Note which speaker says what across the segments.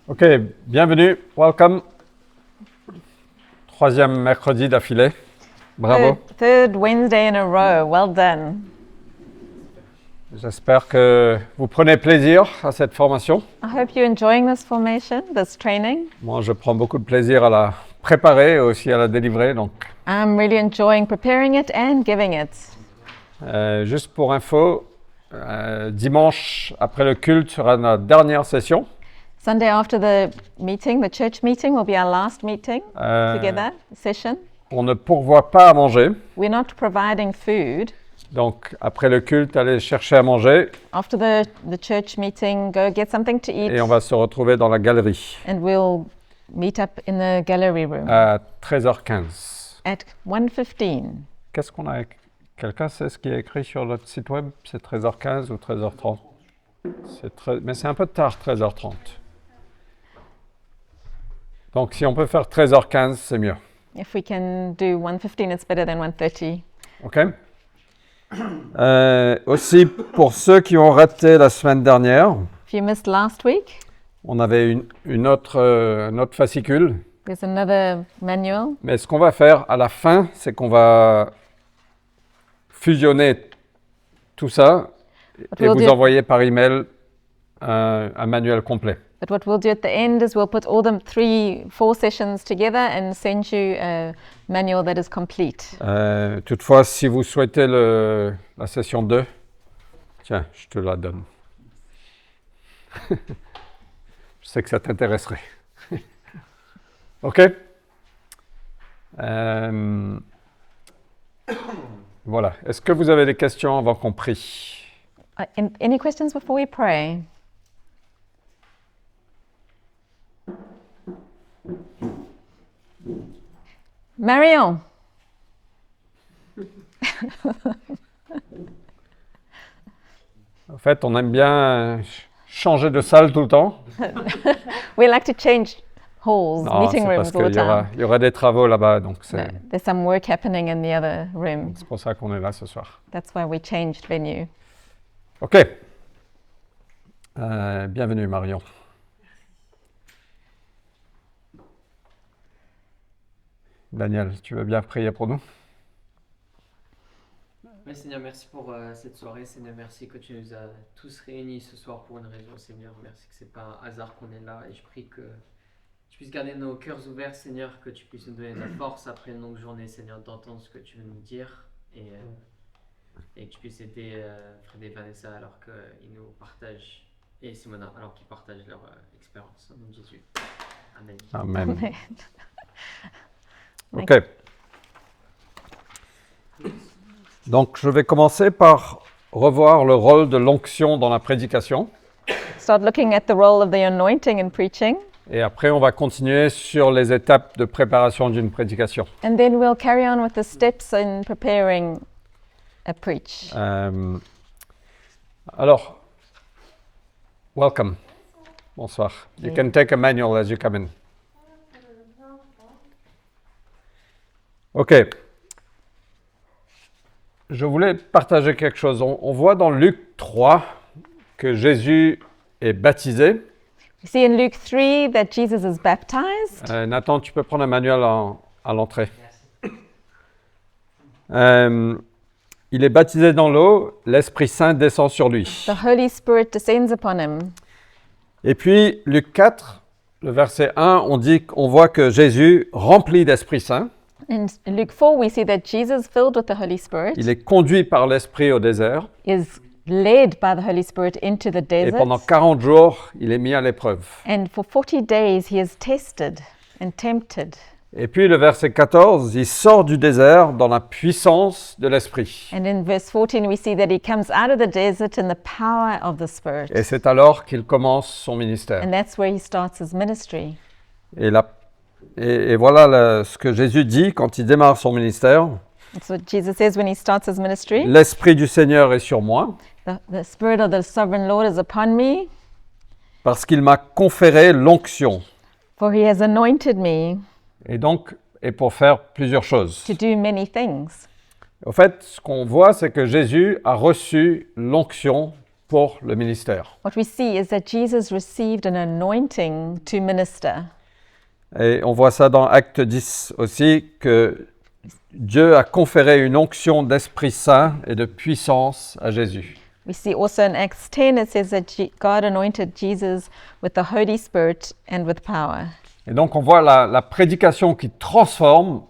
Speaker 1: Ok, bienvenue, welcome. Troisième mercredi d'affilée. Bravo.
Speaker 2: Third Wednesday in a row. Well done.
Speaker 1: J'espère que vous prenez plaisir à cette formation.
Speaker 2: I hope you're enjoying this formation, this training.
Speaker 1: Moi, je prends beaucoup de plaisir à la préparer et aussi à la délivrer. Donc,
Speaker 2: I'm really enjoying preparing it and giving it.
Speaker 1: juste pour info, dimanche après le culte sera notre dernière session.
Speaker 2: Sunday after the meeting, the church meeting, will be our last meeting together, session.
Speaker 1: On ne pourvoit pas à manger.
Speaker 2: We're not providing food.
Speaker 1: Donc, après le culte, allez chercher à manger
Speaker 2: After the church meeting, go get something to eat,
Speaker 1: et on va se retrouver dans la galerie
Speaker 2: and we'll meet up in the gallery room
Speaker 1: à 13h15.
Speaker 2: at 1:15.
Speaker 1: Qu'est-ce qu'on a? Quelqu'un sait ce qui est écrit sur notre site web? C'est 13h15 ou 13h30? Mais c'est un peu tard, 13h30. Donc, si on peut faire 13h15, c'est mieux.
Speaker 2: If we can do 1:15, it's better than 1:30.
Speaker 1: OK? Aussi, pour ceux qui ont raté la semaine dernière,
Speaker 2: If you missed last week,
Speaker 1: on avait un autre fascicule.
Speaker 2: there's another manual.
Speaker 1: Mais ce qu'on va faire à la fin, c'est qu'on va fusionner tout ça et
Speaker 2: we'll
Speaker 1: vous
Speaker 2: do-
Speaker 1: envoyer par email un manuel complet.
Speaker 2: But what we'll do at the end is we'll put all the 4 sessions together and send you a manual that is complete.
Speaker 1: Toutefois, si vous souhaitez la session 2, tiens, je te la donne. Je sais que ça t'intéresserait. OK? Voilà. Est-ce que vous avez des questions avant qu'on prie?
Speaker 2: Any questions before we pray? Marion,
Speaker 1: En fait, on aime bien changer de salle tout le temps.
Speaker 2: we like to change halls,
Speaker 1: Non, c'est
Speaker 2: meeting
Speaker 1: parce
Speaker 2: rooms all the time.
Speaker 1: qu'il y aura des travaux là-bas, donc
Speaker 2: No, there's some work happening in the other room.
Speaker 1: c'est pour ça qu'on est là ce soir.
Speaker 2: That's why we changed venue.
Speaker 1: OK. Bienvenue, Marion. Daniel, tu veux bien prier pour nous?
Speaker 3: Oui, Seigneur, merci pour cette soirée. Seigneur, merci que tu nous as tous réunis ce soir pour une raison, Seigneur. Merci que ce n'est pas un hasard qu'on est là. Et je prie que tu puisses garder nos cœurs ouverts, Seigneur, que tu puisses nous donner de la force après une longue journée, Seigneur, d'entendre ce que tu veux nous dire. Et que tu puisses aider Fred et Vanessa alors qu'ils nous partagent, et Simona alors qu'ils partagent leur expérience. Au nom de Jésus. Amen.
Speaker 1: Amen.
Speaker 2: Thank
Speaker 1: OK. Donc, je vais commencer par revoir le rôle de l'onction dans la prédication.
Speaker 2: Start looking at the role of the anointing in preaching,
Speaker 1: Et après, on va continuer sur les étapes de préparation d'une prédication.
Speaker 2: and then we'll carry on with the steps in preparing a preach.
Speaker 1: Alors, welcome. Bonsoir. You can take a manual as you come in. OK. Je voulais partager quelque chose. On voit dans Luc 3 que Jésus est baptisé.
Speaker 2: You see in Luke 3 that Jesus is baptized.
Speaker 1: Nathan, tu peux prendre un manuel à l'entrée. Il est baptisé dans l'eau, l'Esprit Saint descend sur lui.
Speaker 2: The Holy Spirit descends upon him.
Speaker 1: Et puis, Luc 4, le verset 1, on voit que Jésus, rempli d'Esprit Saint,
Speaker 2: In Luke 4, we see that Jesus, filled with the Holy Spirit,
Speaker 1: il est conduit par l'Esprit au désert.
Speaker 2: is led by the Holy Spirit into the
Speaker 1: Et
Speaker 2: desert.
Speaker 1: pendant 40 jours, il est mis à l'épreuve.
Speaker 2: And for 40 days, he is tested and tempted.
Speaker 1: Et puis, le verset 14, il sort du désert dans la puissance de l'Esprit.
Speaker 2: And in verse 14, we see that he comes out of the desert in the power of the Spirit.
Speaker 1: Et c'est alors qu'il commence son ministère.
Speaker 2: And that's where he starts his ministry.
Speaker 1: Et voilà ce que Jésus dit quand il démarre son ministère.
Speaker 2: That's what Jesus says when he starts his ministry.
Speaker 1: L'Esprit du Seigneur est sur moi,
Speaker 2: The Spirit of the Sovereign Lord is upon me,
Speaker 1: parce qu'il m'a conféré l'onction.
Speaker 2: for he has anointed me
Speaker 1: Et pour faire plusieurs choses.
Speaker 2: to do many things.
Speaker 1: Au fait, ce qu'on voit, c'est que Jésus a reçu l'onction pour le ministère.
Speaker 2: What we see is that Jesus received an anointing to minister.
Speaker 1: Et on voit ça dans Acte 10 aussi, que Dieu a conféré une onction d'Esprit Saint et de puissance à Jésus.
Speaker 2: We see also in Acts 10, it says that God anointed Jesus with the Holy Spirit and with power.
Speaker 1: Et donc on voit la prédication qui transforme,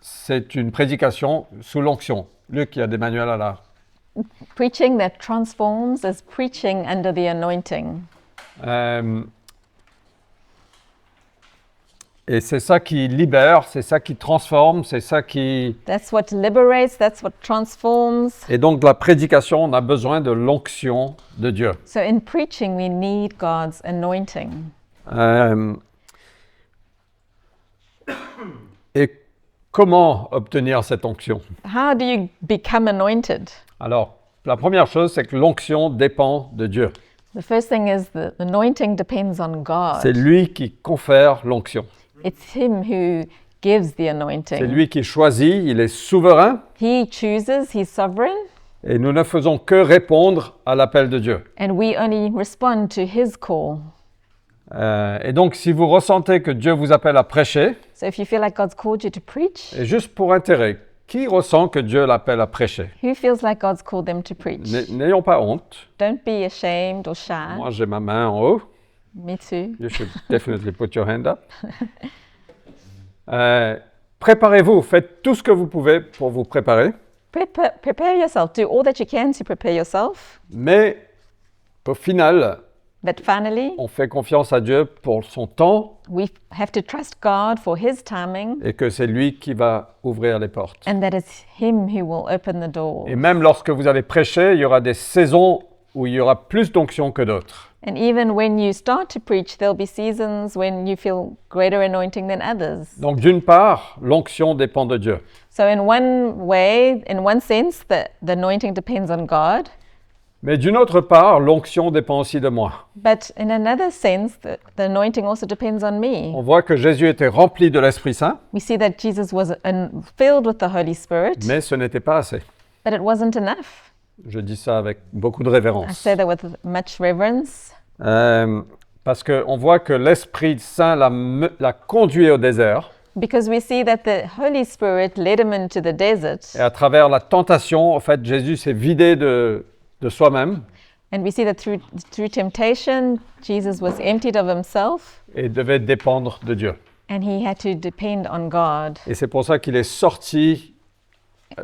Speaker 1: c'est une prédication sous l'onction. Luc, il y a des manuels à l'art.
Speaker 2: Preaching that transforms is preaching under the anointing.
Speaker 1: Et c'est ça qui libère, c'est ça qui transforme, c'est ça qui...
Speaker 2: That's what liberates, that's what transforms.
Speaker 1: Et donc de la prédication, on a besoin de l'onction de Dieu.
Speaker 2: So in preaching, we need God's anointing.
Speaker 1: Et comment obtenir cette onction?
Speaker 2: How do you become anointed?
Speaker 1: Alors, la première chose, c'est que l'onction dépend de Dieu.
Speaker 2: The first thing is the anointing depends on
Speaker 1: C'est
Speaker 2: God.
Speaker 1: lui qui confère l'onction.
Speaker 2: It's Him who gives the
Speaker 1: C'est
Speaker 2: anointing.
Speaker 1: lui qui choisit, il est souverain.
Speaker 2: He chooses, He's sovereign,
Speaker 1: Et nous ne faisons que répondre à l'appel de Dieu.
Speaker 2: and we only respond to His call.
Speaker 1: Et donc, si vous ressentez que Dieu vous appelle à prêcher,
Speaker 2: So if you feel like God's called you to preach,
Speaker 1: et juste pour intérêt, qui ressent que Dieu l'appelle à prêcher?
Speaker 2: who feels like God's called them to preach?
Speaker 1: N'ayons pas honte.
Speaker 2: Don't be ashamed or shy.
Speaker 1: Moi, j'ai ma main en haut.
Speaker 2: Me too.
Speaker 1: You should definitely put your hand up. Préparez-vous, faites tout ce que vous pouvez pour vous préparer.
Speaker 2: Prepare yourself. Do all that you can to prepare yourself.
Speaker 1: Mais au final,
Speaker 2: But finally,
Speaker 1: on fait confiance à Dieu pour son temps
Speaker 2: we have to trust God for His timing,
Speaker 1: et que c'est lui qui va ouvrir les portes.
Speaker 2: and that it's Him who will open the door.
Speaker 1: Et même lorsque vous allez prêcher, il y aura des saisons où il y aura plus d'onction que d'autres.
Speaker 2: And even when you start to preach, there'll be seasons when you feel greater anointing than others.
Speaker 1: Donc d'une part, l'onction dépend de Dieu.
Speaker 2: So in one way, in one sense, the anointing depends on God.
Speaker 1: Mais d'une autre part, l'onction dépend aussi de moi.
Speaker 2: But in another sense, the anointing also depends on me.
Speaker 1: On voit que Jésus était rempli de l'Esprit Saint,
Speaker 2: We see that Jesus was filled with the Holy Spirit,
Speaker 1: mais ce n'était pas assez.
Speaker 2: but it wasn't enough.
Speaker 1: Je dis ça avec beaucoup de
Speaker 2: I
Speaker 1: révérence.
Speaker 2: say that with much reverence,
Speaker 1: Parce qu'on voit que l'Esprit Saint l'a conduit au désert,
Speaker 2: because we see that the Holy Spirit led him into the desert,
Speaker 1: et à travers la tentation, en fait, Jésus s'est vidé de soi-même
Speaker 2: and we see that through temptation, Jesus was emptied of himself,
Speaker 1: et devait dépendre de Dieu.
Speaker 2: and he had to depend on God.
Speaker 1: Et c'est pour ça qu'il est sorti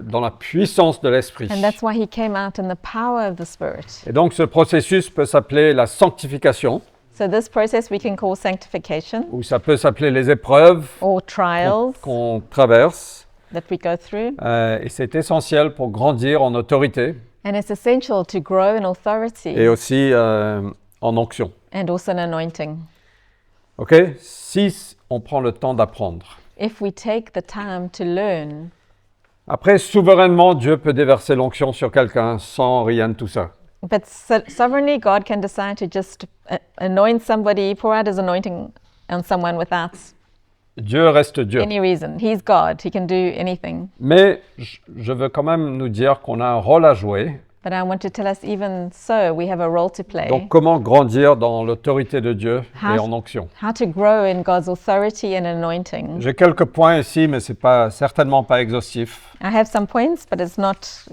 Speaker 1: dans la puissance de l'Esprit.
Speaker 2: And that's why he came out in the power of the Spirit.
Speaker 1: Et donc ce processus peut s'appeler la sanctification,
Speaker 2: So this process we can call sanctification
Speaker 1: ou ça peut s'appeler les épreuves
Speaker 2: or trials
Speaker 1: qu'on traverse.
Speaker 2: that we go through.
Speaker 1: Et c'est essentiel pour grandir en autorité
Speaker 2: And it's essential to grow in authority
Speaker 1: et aussi en onction.
Speaker 2: and also in anointing.
Speaker 1: OK? Si on prend le temps d'apprendre.
Speaker 2: If we take the time to learn,
Speaker 1: Après, souverainement, Dieu peut déverser l'onction sur quelqu'un sans rien de tout ça.
Speaker 2: but sovereignly God can decide to just anoint somebody, pour out his anointing on someone without
Speaker 1: Dieu reste Dieu.
Speaker 2: any reason. He's God, he can do anything.
Speaker 1: Mais je veux quand même nous dire qu'on a un rôle à jouer.
Speaker 2: But I want to tell us, even so, we have a role to play.
Speaker 1: Donc, comment grandir dans l'autorité de Dieu et en onction.
Speaker 2: How to grow in God's authority and anointing.
Speaker 1: J'ai quelques points ici, mais ce n'est certainement pas exhaustif.
Speaker 2: I have some points, but it's not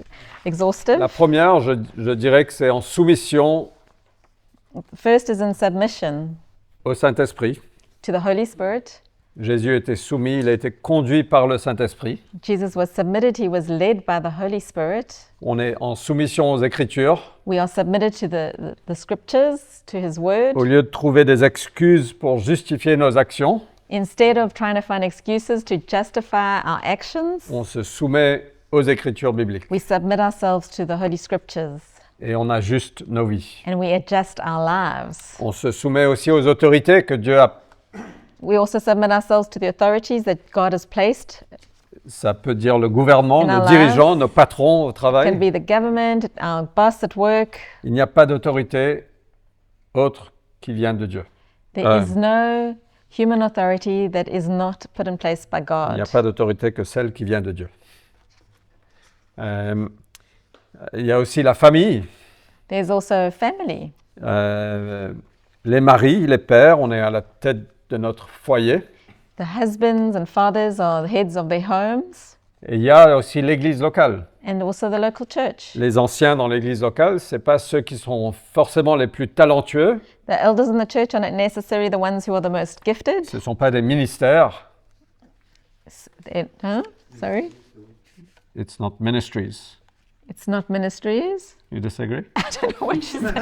Speaker 2: exhaustive.
Speaker 1: La première, je dirais que c'est en soumission
Speaker 2: First is in submission
Speaker 1: au Saint-Esprit.
Speaker 2: to the Holy Spirit.
Speaker 1: Jésus était soumis, il a été conduit par le Saint-Esprit.
Speaker 2: Jesus was submitted, he was led by the Holy Spirit.
Speaker 1: On est en soumission aux Écritures.
Speaker 2: We are submitted to the scriptures, to his word.
Speaker 1: Au lieu de trouver des excuses pour justifier nos actions,
Speaker 2: Instead of trying to find excuses to justify our actions,
Speaker 1: on se soumet aux Écritures bibliques.
Speaker 2: we submit ourselves to the Holy Scriptures
Speaker 1: Et on ajuste nos vies.
Speaker 2: and we adjust our lives.
Speaker 1: On se soumet aussi aux autorités que Dieu a.
Speaker 2: We also submit ourselves to the authorities that God has placed.
Speaker 1: Ça peut dire le gouvernement,
Speaker 2: In
Speaker 1: nos
Speaker 2: our
Speaker 1: dirigeants,
Speaker 2: lives.
Speaker 1: nos patrons au
Speaker 2: It can
Speaker 1: travail.
Speaker 2: be the government, our boss at work.
Speaker 1: Il n'y a pas d'autorité autre qui vient de Dieu.
Speaker 2: There is no human authority that is not put in place by
Speaker 1: Il n'y a
Speaker 2: God.
Speaker 1: pas d'autorité que celle qui vient de Dieu. Il y a aussi la famille.
Speaker 2: There's also family.
Speaker 1: Les maris, les pères, on est à la tête de notre foyer.
Speaker 2: The husbands and fathers are the heads of their homes,
Speaker 1: Et il y a aussi l'église locale.
Speaker 2: and also the local church.
Speaker 1: Les anciens dans l'église locale, ce n'est pas ceux qui sont forcément les plus talentueux,
Speaker 2: The elders in the church are not necessarily the ones who are the most gifted.
Speaker 1: ce ne sont pas des ministères.
Speaker 2: Sorry?
Speaker 1: It's not ministries.
Speaker 2: It's not ministries.
Speaker 1: You disagree?
Speaker 2: I don't know what she said.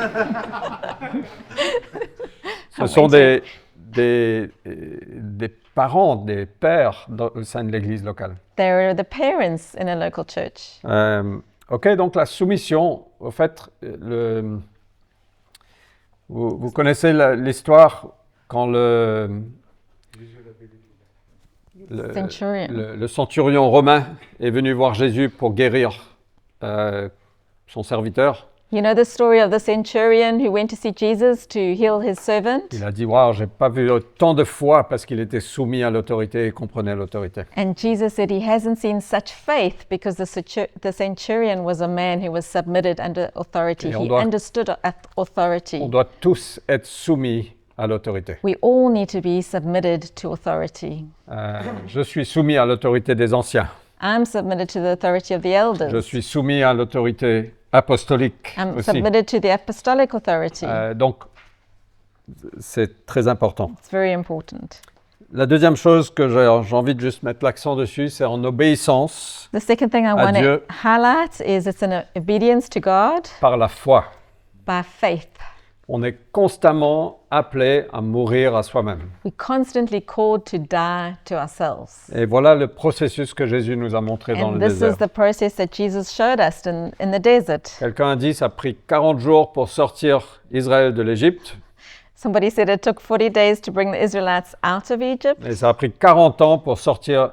Speaker 1: Ce sont des parents, des pères au sein de l'église locale.
Speaker 2: They're the parents in a local church.
Speaker 1: Ok, donc la soumission, au fait, vous connaissez l'histoire quand
Speaker 2: Centurion.
Speaker 1: le centurion romain est venu voir Jésus pour guérir son serviteur.
Speaker 2: You know the story of the centurion who went to see Jesus to heal his servant?
Speaker 1: Il a dit, waouh, j'ai pas vu autant de foi parce qu'il était soumis à l'autorité et comprenait l'autorité.
Speaker 2: And Jesus said he hasn't seen such faith because the centurion was a man who was submitted under authority.
Speaker 1: Et on
Speaker 2: He
Speaker 1: doit-
Speaker 2: understood authority.
Speaker 1: On doit tous être soumis à l'autorité.
Speaker 2: We all need to be submitted to authority.
Speaker 1: Je suis soumis à l'autorité des anciens.
Speaker 2: I'm submitted to the authority of the elders.
Speaker 1: Je suis soumis à l'autorité apostolique
Speaker 2: I'm
Speaker 1: aussi.
Speaker 2: submitted to the apostolic authority.
Speaker 1: Donc, c'est très important.
Speaker 2: It's very important.
Speaker 1: La deuxième chose que j'ai envie de juste mettre l'accent dessus, c'est en obéissance
Speaker 2: The second thing I want to
Speaker 1: Dieu.
Speaker 2: highlight is it's an obedience to God
Speaker 1: par la foi.
Speaker 2: by faith.
Speaker 1: On est constamment appelé à mourir à soi-même.
Speaker 2: We're constantly called to die to ourselves.
Speaker 1: Et voilà le processus que Jésus nous a montré dans
Speaker 2: And
Speaker 1: le
Speaker 2: this is
Speaker 1: désert.
Speaker 2: the process that Jesus showed us in the desert.
Speaker 1: Quelqu'un a dit, ça a pris 40 jours pour sortir Israël de l'Égypte,
Speaker 2: Somebody said it took 40 days to bring the Israelites out of Egypt,
Speaker 1: et ça a pris 40 ans pour sortir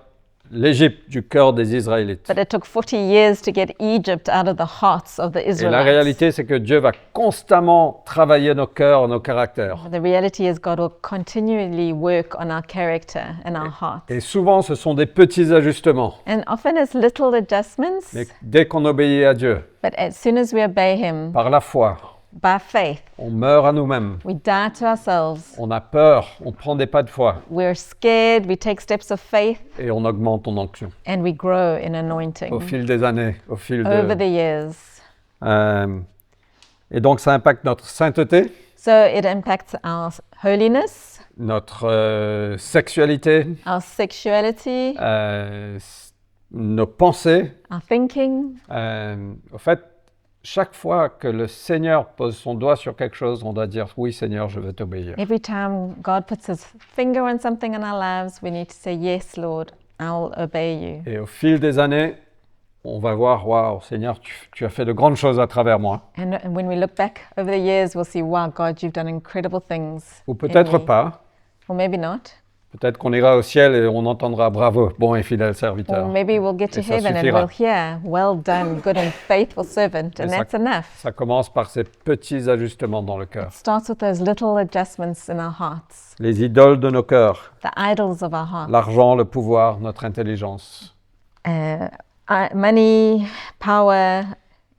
Speaker 1: l'Égypte du cœur des Israélites.
Speaker 2: but it took 40 years to get Egypt out of the hearts of the
Speaker 1: Et la
Speaker 2: Israelites.
Speaker 1: réalité, c'est que Dieu va constamment travailler nos cœurs, nos caractères.
Speaker 2: The reality is God will continually work on our character and our hearts.
Speaker 1: Et souvent, ce sont des petits ajustements.
Speaker 2: And often it's little adjustments,
Speaker 1: Mais dès qu'on obéit à Dieu,
Speaker 2: but as soon as we obey Him
Speaker 1: par la foi,
Speaker 2: by faith,
Speaker 1: on meurt à nous-mêmes.
Speaker 2: we die to ourselves.
Speaker 1: On a peur, on prend des pas de foi
Speaker 2: We're scared, we take steps of faith,
Speaker 1: et on augmente en onction
Speaker 2: and we grow in
Speaker 1: au
Speaker 2: anointing
Speaker 1: fil des années, au fil
Speaker 2: over
Speaker 1: de...
Speaker 2: the years.
Speaker 1: Et donc, ça impacte notre sainteté,
Speaker 2: So it impacts our holiness,
Speaker 1: notre sexualité,
Speaker 2: our sexuality,
Speaker 1: nos pensées.
Speaker 2: our thinking.
Speaker 1: Au fait, chaque fois que le Seigneur pose son doigt sur quelque chose, on doit dire « Oui, Seigneur, je veux t'obéir
Speaker 2: Every time God puts His finger on something in our lives, we need to say, Yes, Lord, I'll obey you. ».
Speaker 1: Et au fil des années, on va voir « Waouh, Seigneur, tu as fait de grandes choses à travers moi.
Speaker 2: And when we look back over the years, we'll see, wow, God, you've done incredible things. »
Speaker 1: Ou
Speaker 2: in
Speaker 1: peut-être
Speaker 2: me.
Speaker 1: pas.
Speaker 2: Or maybe not.
Speaker 1: Peut-être qu'on ira au ciel et on entendra « Bravo, bon et fidèle
Speaker 2: Or
Speaker 1: serviteur
Speaker 2: maybe we'll get to
Speaker 1: Et ça
Speaker 2: heaven and
Speaker 1: suffira.
Speaker 2: we'll hear, Well done, good and faithful servant. And
Speaker 1: ça-
Speaker 2: that's enough. ».
Speaker 1: Ça commence par ces petits ajustements dans le cœur.
Speaker 2: It starts with those little adjustments in our hearts,
Speaker 1: Les idoles de nos cœurs,
Speaker 2: the idols of our hearts.
Speaker 1: l'argent, le pouvoir, notre intelligence.
Speaker 2: Money, power,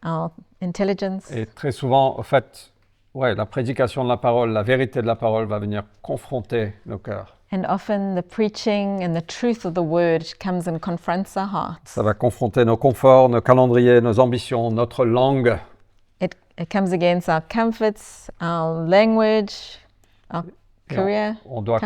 Speaker 2: our intelligence.
Speaker 1: Et très souvent, au fait, la prédication de la parole, la vérité de la parole va venir confronter nos cœurs.
Speaker 2: And often the preaching and the truth of the word comes and confronts our hearts.
Speaker 1: Ça va confronter nos conforts, nos calendriers, nos ambitions, notre langue.
Speaker 2: It comes against our comforts, our language, our
Speaker 1: Et
Speaker 2: career
Speaker 1: on doit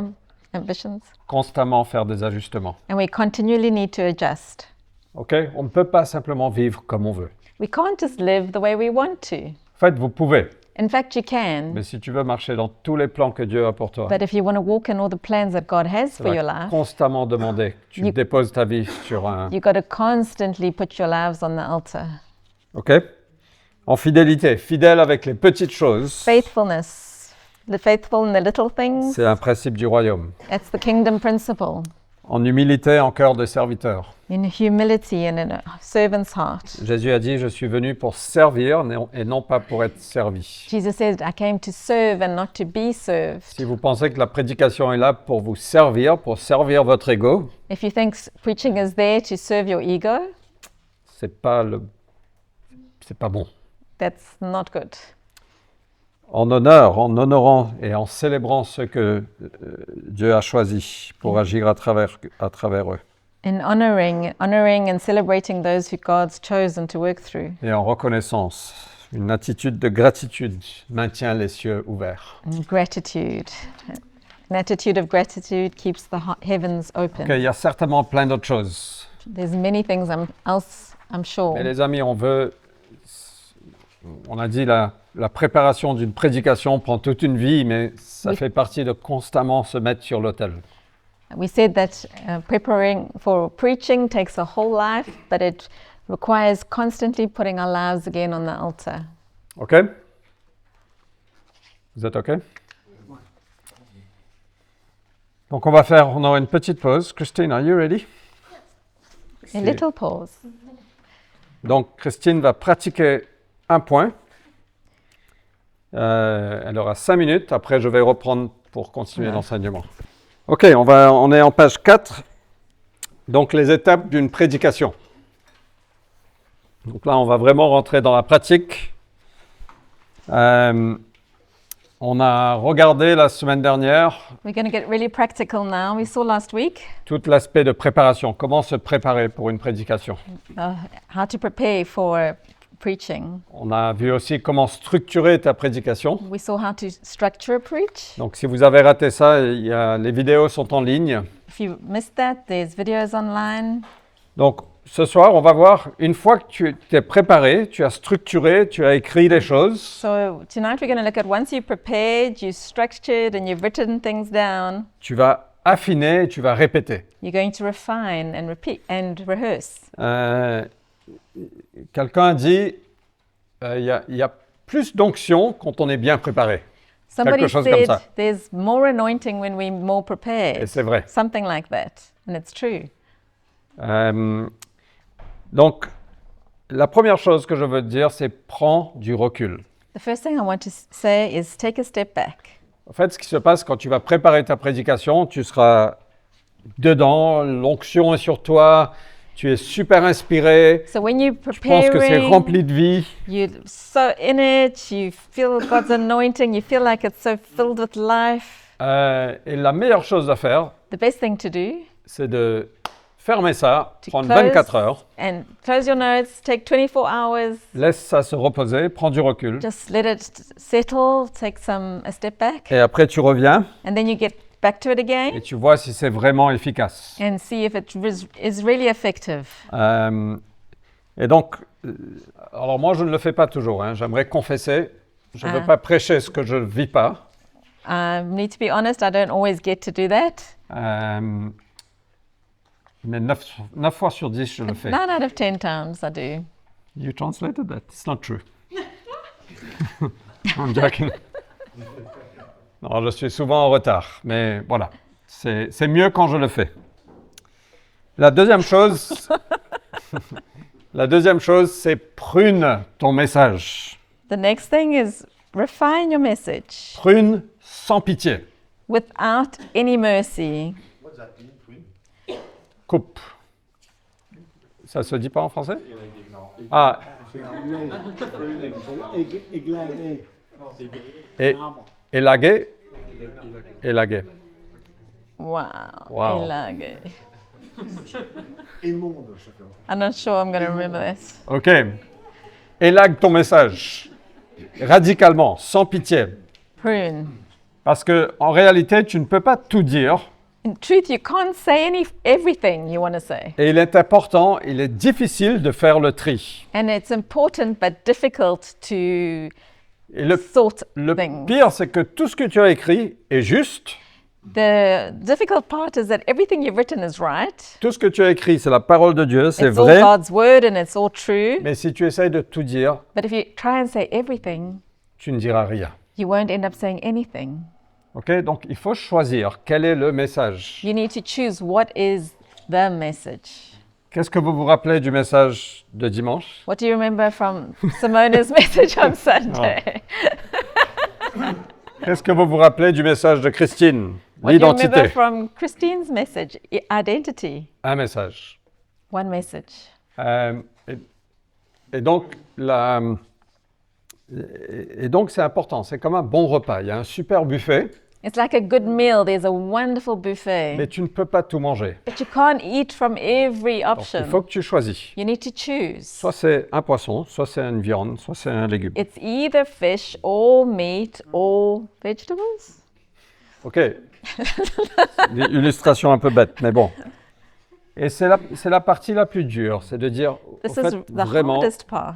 Speaker 2: ambitions.
Speaker 1: constamment faire des ajustements.
Speaker 2: And we continually need to adjust.
Speaker 1: Ok? On ne peut pas simplement vivre comme on veut.
Speaker 2: We can't just live the way we want to.
Speaker 1: En fait, vous pouvez.
Speaker 2: In fact, you can.
Speaker 1: Mais si tu veux marcher dans tous les plans que Dieu a pour toi,
Speaker 2: But if you want to walk in all the plans that God has
Speaker 1: ça
Speaker 2: for your
Speaker 1: va
Speaker 2: life,
Speaker 1: constamment demander que tu
Speaker 2: You-
Speaker 1: déposes ta vie sur un...
Speaker 2: you've got to constantly put your lives on the altar.
Speaker 1: Ok? En fidélité, fidèle avec les petites choses,
Speaker 2: Faithfulness, the faithful in the little things,
Speaker 1: c'est un principe du royaume.
Speaker 2: that's the kingdom principle.
Speaker 1: En humilité, en cœur de serviteur.
Speaker 2: In humility and in a servant's heart.
Speaker 1: Jésus a dit, je suis venu pour servir et non pas pour être servi.
Speaker 2: Jesus said, I came to serve and not to be served.
Speaker 1: Si vous pensez que la prédication est là pour vous servir, pour servir votre ego,
Speaker 2: If you think preaching is there to serve your ego,
Speaker 1: c'est pas bon.
Speaker 2: that's not good.
Speaker 1: en honorant et en célébrant ce que Dieu a choisi pour agir à travers eux.
Speaker 2: In honoring and celebrating those who God's chosen to work through.
Speaker 1: Et en reconnaissance, une attitude de gratitude maintient les cieux ouverts.
Speaker 2: And gratitude. An attitude of gratitude keeps the heavens open.
Speaker 1: Okay, il y a certainement plein d'autres choses.
Speaker 2: There's many things I'm sure.
Speaker 1: Mais les amis, on a dit la préparation d'une prédication prend toute une vie, mais ça fait partie de constamment se mettre sur l'autel.
Speaker 2: We said that preparing for preaching takes a whole life, but it requires constantly putting our lives again on the altar.
Speaker 1: OK? Vous êtes OK? Donc on aura une petite pause. Christine, are you ready?
Speaker 2: A little pause.
Speaker 1: Donc Christine va pratiquer un point. Elle aura 5 minutes. Après, je vais reprendre pour continuer l'enseignement. OK, on est en page 4. Donc, les étapes d'une prédication. Donc là, on va vraiment rentrer dans la pratique. On a regardé la semaine dernière
Speaker 2: We're going to get really practical now. We saw last week
Speaker 1: tout l'aspect de préparation. Comment se préparer pour une prédication.
Speaker 2: how to prepare for preaching.
Speaker 1: On a vu aussi comment structurer ta prédication.
Speaker 2: We saw how to structure a preach.
Speaker 1: Donc, si vous avez raté ça, les vidéos sont en ligne.
Speaker 2: If you missed that, there's videos online.
Speaker 1: Donc, ce soir, on va voir, une fois que tu t'es préparé, tu as structuré, tu as écrit les choses,
Speaker 2: So tonight we're going to look at once you've prepared, you've structured, and you've written things down,
Speaker 1: tu vas affiner, tu vas répéter.
Speaker 2: you're going to refine and repeat and rehearse.
Speaker 1: Quelqu'un a dit, il y a plus d'onction quand on est bien préparé.
Speaker 2: Somebody
Speaker 1: chose comme
Speaker 2: said
Speaker 1: ça.
Speaker 2: there's more anointing when we're more
Speaker 1: Et
Speaker 2: prepared.
Speaker 1: c'est vrai.
Speaker 2: Something like that. And it's true.
Speaker 1: Donc, la première chose que je veux te dire, c'est prends du recul.
Speaker 2: The first thing I want to say is take a step back.
Speaker 1: En fait, ce qui se passe quand tu vas préparer ta prédication, tu seras dedans, l'onction est sur toi, tu es super inspiré,
Speaker 2: So when you're
Speaker 1: je pense que c'est
Speaker 2: preparing,
Speaker 1: rempli de vie.
Speaker 2: you're so in it, you feel God's anointing, you feel like it's so filled with life.
Speaker 1: Et la meilleure chose à faire,
Speaker 2: The best thing to do,
Speaker 1: c'est de fermer ça,
Speaker 2: to
Speaker 1: prendre
Speaker 2: close
Speaker 1: 24 heures,
Speaker 2: and close your notes, take 24 hours,
Speaker 1: laisse ça se reposer, prends du recul,
Speaker 2: just let it settle, take a step back,
Speaker 1: et après tu reviens
Speaker 2: and then you get back to it
Speaker 1: et
Speaker 2: again
Speaker 1: tu vois si c'est vraiment efficace.
Speaker 2: and see if it is really effective.
Speaker 1: Et donc, alors moi je ne le fais pas toujours, hein, j'aimerais confesser, je ne veux pas prêcher ce que je ne vis pas.
Speaker 2: Need to be honest, I don't always get to do that.
Speaker 1: Mais 9 fois sur 10, je le fais.
Speaker 2: 9 out of 10 times I do.
Speaker 1: You translated that? It's not true. I'm joking. Non, je suis souvent en retard, mais voilà, c'est mieux quand je le fais. La deuxième chose, c'est prune ton message.
Speaker 2: The next thing is refine your message
Speaker 1: Prune sans pitié.
Speaker 2: without any mercy.
Speaker 1: Coupe. Ça se dit pas en français? Ah, élaguer. Élaguer.
Speaker 2: Wow.
Speaker 1: Wow.
Speaker 2: Elage. I'm not sure I'm going to remember this.
Speaker 1: OK. Élague ton message. Radicalement, sans pitié.
Speaker 2: Prune.
Speaker 1: Parce que en réalité, tu ne peux pas tout dire.
Speaker 2: In truth, you can't say everything you want to say.
Speaker 1: Et il est difficile de faire le tri.
Speaker 2: And it's important but difficult to
Speaker 1: Et le
Speaker 2: sort things.
Speaker 1: pire, c'est que tout ce que tu as écrit est juste.
Speaker 2: The difficult part is that everything you've written is right.
Speaker 1: Tout ce que tu as écrit, c'est la parole de Dieu, c'est
Speaker 2: It's all
Speaker 1: vrai.
Speaker 2: God's word and it's all true.
Speaker 1: Mais si tu essayes de tout dire,
Speaker 2: But if you try and say everything,
Speaker 1: tu ne diras rien.
Speaker 2: you won't end up saying anything.
Speaker 1: OK? Donc, il faut choisir quel est le message.
Speaker 2: You need to choose what is the message.
Speaker 1: Qu'est-ce que vous vous rappelez du message de dimanche?
Speaker 2: What do you remember from Simona's message on Sunday?
Speaker 1: Qu'est-ce que vous vous rappelez du message de Christine?
Speaker 2: What do you remember
Speaker 1: L'identité.
Speaker 2: from Christine's message? Identity.
Speaker 1: Un message.
Speaker 2: One message.
Speaker 1: Et donc, Et donc, c'est important. C'est comme un bon repas. Il y a un super buffet,
Speaker 2: It's like a good meal. There's a wonderful buffet,
Speaker 1: mais tu ne peux pas tout manger.
Speaker 2: but you can't eat from every
Speaker 1: Donc, il
Speaker 2: option.
Speaker 1: faut que tu choisis.
Speaker 2: You need to choose.
Speaker 1: Soit c'est un poisson, soit c'est une viande, soit c'est un légume.
Speaker 2: It's either fish or meat or vegetables.
Speaker 1: OK. Une illustration un peu bête, mais bon. Et c'est la partie la plus dure, c'est de dire, au
Speaker 2: This
Speaker 1: fait,
Speaker 2: is the
Speaker 1: vraiment,
Speaker 2: hardest part.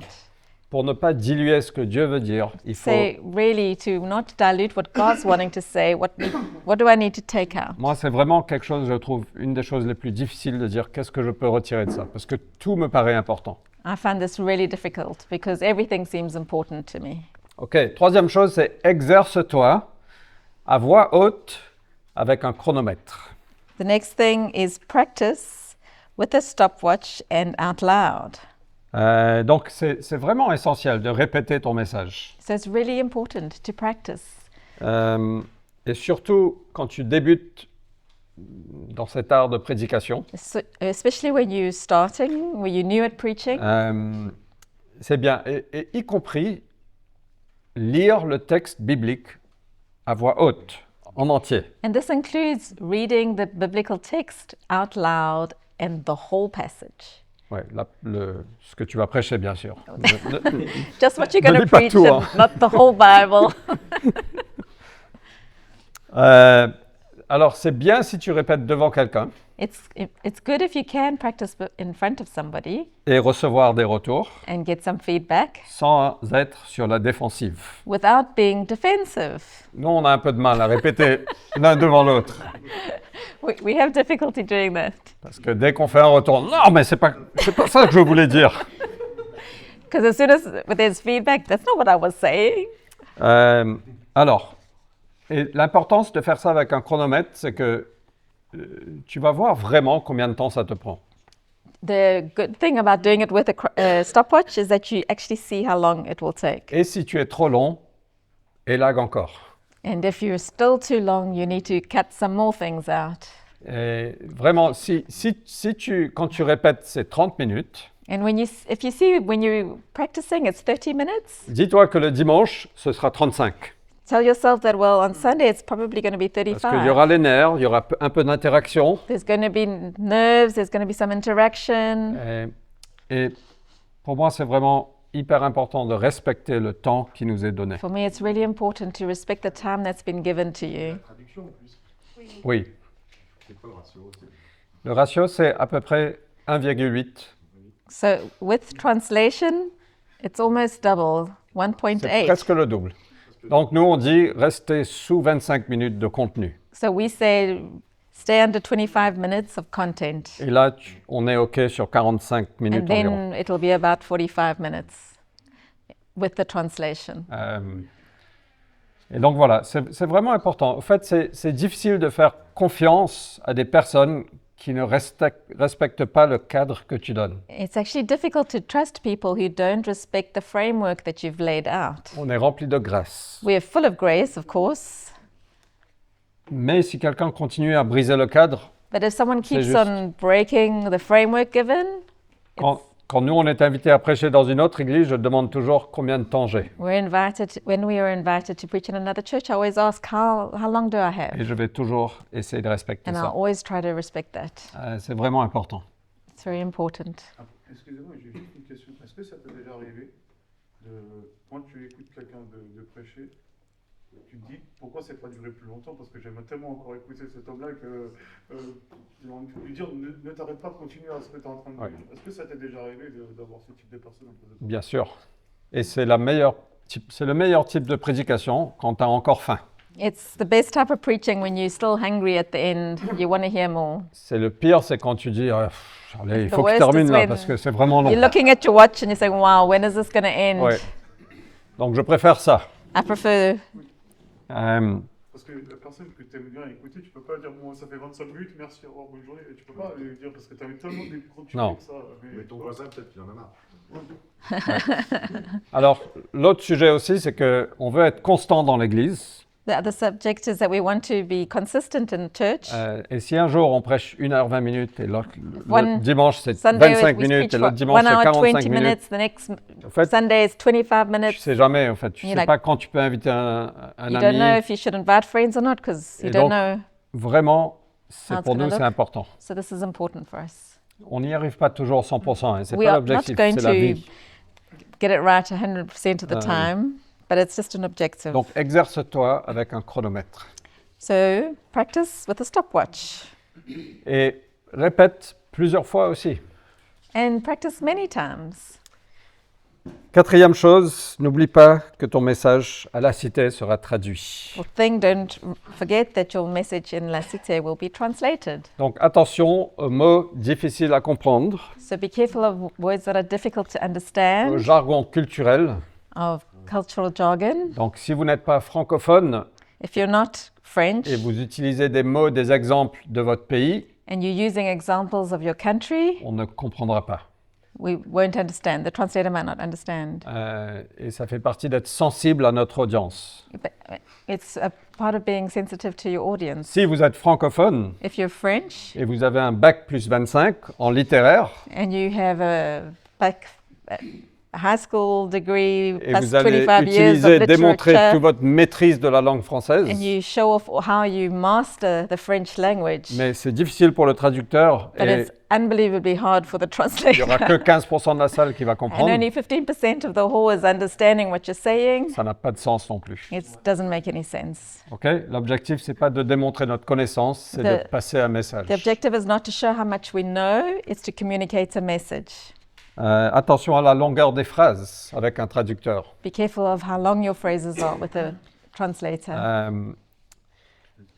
Speaker 1: pour ne pas diluer ce que Dieu veut dire, il faut...
Speaker 2: Say really to not dilute what God's wanting to say. What do I need to take out?
Speaker 1: Moi, c'est vraiment quelque chose, je trouve, une des choses les plus difficiles de dire qu'est-ce que je peux retirer de ça, parce que tout me paraît important.
Speaker 2: I find this really difficult because everything seems important to me.
Speaker 1: OK, troisième chose, c'est exerce-toi à voix haute avec un chronomètre.
Speaker 2: The next thing is practice with a stopwatch and out loud.
Speaker 1: Donc, c'est vraiment essentiel de répéter ton message.
Speaker 2: So it's really important to practice.
Speaker 1: Et surtout, quand tu débutes dans cet art de prédication,
Speaker 2: Especially when you're starting, when you're new at preaching,
Speaker 1: c'est bien, et y compris lire le texte biblique à voix haute, en entier.
Speaker 2: and this includes reading the biblical text out loud and the whole passage.
Speaker 1: Ouais, ce que tu vas prêcher, bien sûr.
Speaker 2: Just what you're
Speaker 1: Ne
Speaker 2: going to
Speaker 1: lis pas
Speaker 2: preach,
Speaker 1: tout,
Speaker 2: and
Speaker 1: hein.
Speaker 2: not the whole Bible.
Speaker 1: Alors, c'est bien si tu répètes devant quelqu'un
Speaker 2: It's good if you can practice in front of somebody
Speaker 1: et recevoir des retours
Speaker 2: and get some feedback
Speaker 1: sans être sur la défensive.
Speaker 2: without being defensive.
Speaker 1: Nous, on a un peu de mal à répéter l'un devant l'autre.
Speaker 2: We have difficulty doing that
Speaker 1: Parce que dès qu'on fait un retour, non, mais c'est pas ça que je voulais dire.
Speaker 2: because as soon as there's feedback, that's not what I was saying.
Speaker 1: Alors, et l'importance de faire ça avec un chronomètre, c'est que tu vas voir vraiment combien de temps ça te prend.
Speaker 2: The good thing about doing it with a stopwatch is that you actually see how long it will take.
Speaker 1: Et si tu es trop long, élague encore.
Speaker 2: And if you're still too long, you need to cut some more things out.
Speaker 1: Et vraiment, quand tu répètes, c'est 30 minutes,
Speaker 2: And if you see when you're practicing, it's 30 minutes.
Speaker 1: dis-toi que le dimanche, ce sera 35.
Speaker 2: Tell yourself that, well, on Sunday, it's probably going to be
Speaker 1: Parce qu'il y
Speaker 2: 35.
Speaker 1: aura les nerfs, il y aura un peu d'interaction.
Speaker 2: There's going to be nerves, there's going to be some interaction.
Speaker 1: Et pour moi, c'est vraiment hyper important de respecter le temps qui nous est donné.
Speaker 2: For me, it's really important to respect the time that's been given to you.
Speaker 4: Traduction en plus.
Speaker 1: Oui.
Speaker 4: C'est quoi le ratio?
Speaker 1: Le ratio, c'est à peu près 1,8.
Speaker 2: So with translation, it's almost double,
Speaker 1: C'est
Speaker 2: 1.8.
Speaker 1: presque le double. Donc nous, on dit rester sous 25 minutes de contenu.
Speaker 2: So we say stay under 25 minutes of content.
Speaker 1: Et là, on est OK sur 45
Speaker 2: And
Speaker 1: minutes environ.
Speaker 2: then it'll be about 45 minutes with the translation.
Speaker 1: Et donc voilà, c'est vraiment important. En fait, c'est difficile de faire confiance à des personnes qui ne respectent pas le cadre que tu donnes.
Speaker 2: It's actually difficult to trust people who don't respect the framework that you've laid out.
Speaker 1: On est rempli de grâce.
Speaker 2: We're full of grace, of course,
Speaker 1: Mais si quelqu'un continue à briser le cadre,
Speaker 2: but if someone keeps
Speaker 1: juste.
Speaker 2: on breaking the framework given,
Speaker 1: quand nous, on est invités à prêcher dans une autre église, je demande toujours combien de temps j'ai.
Speaker 2: when we are invited to preach in another church, I always ask, how long do I have?
Speaker 1: Et je vais toujours essayer de respecter
Speaker 2: And I'll
Speaker 1: ça.
Speaker 2: always try to respect that.
Speaker 1: C'est vraiment important.
Speaker 2: It's very important.
Speaker 4: Excusez-moi, j'ai juste une question. Est-ce que ça t'est déjà arrivé quand tu écoutes quelqu'un de prêcher, tu te dis pourquoi c'est pas duré plus longtemps? Parce que j'aimerais tellement encore écouter cet homme-là que j'ai envie de lui dire ne t'arrête pas de continuer à ce que tu es en train de dire. Est-ce que ça t'est déjà arrivé d'avoir ce type de personne en face de toi?
Speaker 1: Bien sûr. Et c'est le meilleur type de prédication quand tu as encore faim.
Speaker 2: It's the best type of preaching when you're still hungry at the end. You want to hear more.
Speaker 1: C'est le pire, c'est quand tu dis allez, il
Speaker 2: The
Speaker 1: faut que je
Speaker 2: worst
Speaker 1: termine
Speaker 2: is
Speaker 1: là
Speaker 2: when
Speaker 1: parce que c'est vraiment long.
Speaker 2: You're looking at your watch and you're saying, wow, when is this going to end?
Speaker 1: Ouais. Donc je préfère ça.
Speaker 2: I prefer,
Speaker 4: Parce que la personne que tu aimes bien écouter, tu peux pas dire bon, ça fait 25 minutes, merci, au revoir, bonne journée. Et tu peux pas lui dire parce que tu avais tellement d'écouter
Speaker 1: Non.
Speaker 4: que ça.
Speaker 5: Mais ton voisin, peut-être qu'il en a marre.
Speaker 1: Alors l'autre sujet aussi, c'est qu'on veut être constant dans l'Église.
Speaker 2: The other subject is that we want to be consistent in church.
Speaker 1: Et si un jour on prêche 1 h 20 minutes et l'autre
Speaker 2: One
Speaker 1: le dimanche c'est
Speaker 2: Sunday
Speaker 1: 25
Speaker 2: we
Speaker 1: minutes
Speaker 2: preach
Speaker 1: et
Speaker 2: for
Speaker 1: l'autre dimanche
Speaker 2: 1
Speaker 1: c'est
Speaker 2: hour
Speaker 1: 45
Speaker 2: 20
Speaker 1: minutes,
Speaker 2: minutes. The next
Speaker 1: en fait,
Speaker 2: Sunday is 25
Speaker 1: tu
Speaker 2: minutes.
Speaker 1: sais jamais en fait. Tu
Speaker 2: You're
Speaker 1: sais
Speaker 2: like-
Speaker 1: pas quand tu peux inviter un
Speaker 2: You don't know
Speaker 1: ami.
Speaker 2: if you should invite friends or not because you
Speaker 1: Et
Speaker 2: don't
Speaker 1: donc,
Speaker 2: know.
Speaker 1: Vraiment, c'est
Speaker 2: How it's
Speaker 1: pour
Speaker 2: gonna
Speaker 1: nous, c'est
Speaker 2: look.
Speaker 1: important.
Speaker 2: So this is important for us.
Speaker 1: On n'y arrive pas toujours 100%, et c'est
Speaker 2: We
Speaker 1: pas
Speaker 2: are not
Speaker 1: l'objectif,
Speaker 2: going
Speaker 1: c'est la
Speaker 2: to
Speaker 1: vie.
Speaker 2: get it right 100% of the
Speaker 1: Ah, oui.
Speaker 2: time, but it's just an objective.
Speaker 1: Donc exerce-toi avec un chronomètre
Speaker 2: So practice with a stopwatch
Speaker 1: et répète plusieurs fois aussi.
Speaker 2: and practice many times.
Speaker 1: 4e chose, n'oublie pas que ton message à la cité sera traduit.
Speaker 2: Fourth thing, don't forget that your message in La Cité will be translated.
Speaker 1: Donc attention aux mots difficiles à comprendre,
Speaker 2: So be careful of words that are difficult to
Speaker 1: au
Speaker 2: understand,
Speaker 1: jargon culturel.
Speaker 2: of cultural jargon.
Speaker 1: Donc si vous n'êtes pas francophone
Speaker 2: If you're not French
Speaker 1: et vous utilisez des mots, des exemples de votre pays,
Speaker 2: and you're using examples of your country,
Speaker 1: on ne comprendra pas.
Speaker 2: we won't understand. The translator might not understand.
Speaker 1: Et ça fait partie d'être sensible à notre audience.
Speaker 2: But it's a part of being sensitive to your audience.
Speaker 1: Si vous êtes francophone
Speaker 2: If you're French
Speaker 1: et vous avez un bac plus 25 en littéraire,
Speaker 2: and you have a high school degree
Speaker 1: et
Speaker 2: plus
Speaker 1: vous allez
Speaker 2: 25 years of
Speaker 1: utiliser, démontrer toute
Speaker 2: literature,
Speaker 1: votre maîtrise de la langue française,
Speaker 2: and you show off how you master the French language,
Speaker 1: mais c'est difficile pour le traducteur
Speaker 2: but
Speaker 1: et
Speaker 2: it's unbelievably hard for the
Speaker 1: il n'y aura
Speaker 2: translator.
Speaker 1: que 15% de la salle qui va
Speaker 2: And
Speaker 1: comprendre.
Speaker 2: only 15% of the hall is understanding what you're saying.
Speaker 1: Ça n'a pas de sens non plus.
Speaker 2: It doesn't make any sense.
Speaker 1: Ok? L'objectif, c'est pas de démontrer notre connaissance, c'est de
Speaker 2: The-
Speaker 1: passer un message.
Speaker 2: The objective is not to show how much we know, it's to communicate a message.
Speaker 1: Attention à la longueur des phrases avec un traducteur.
Speaker 2: Be careful of how long your phrases are with a translator.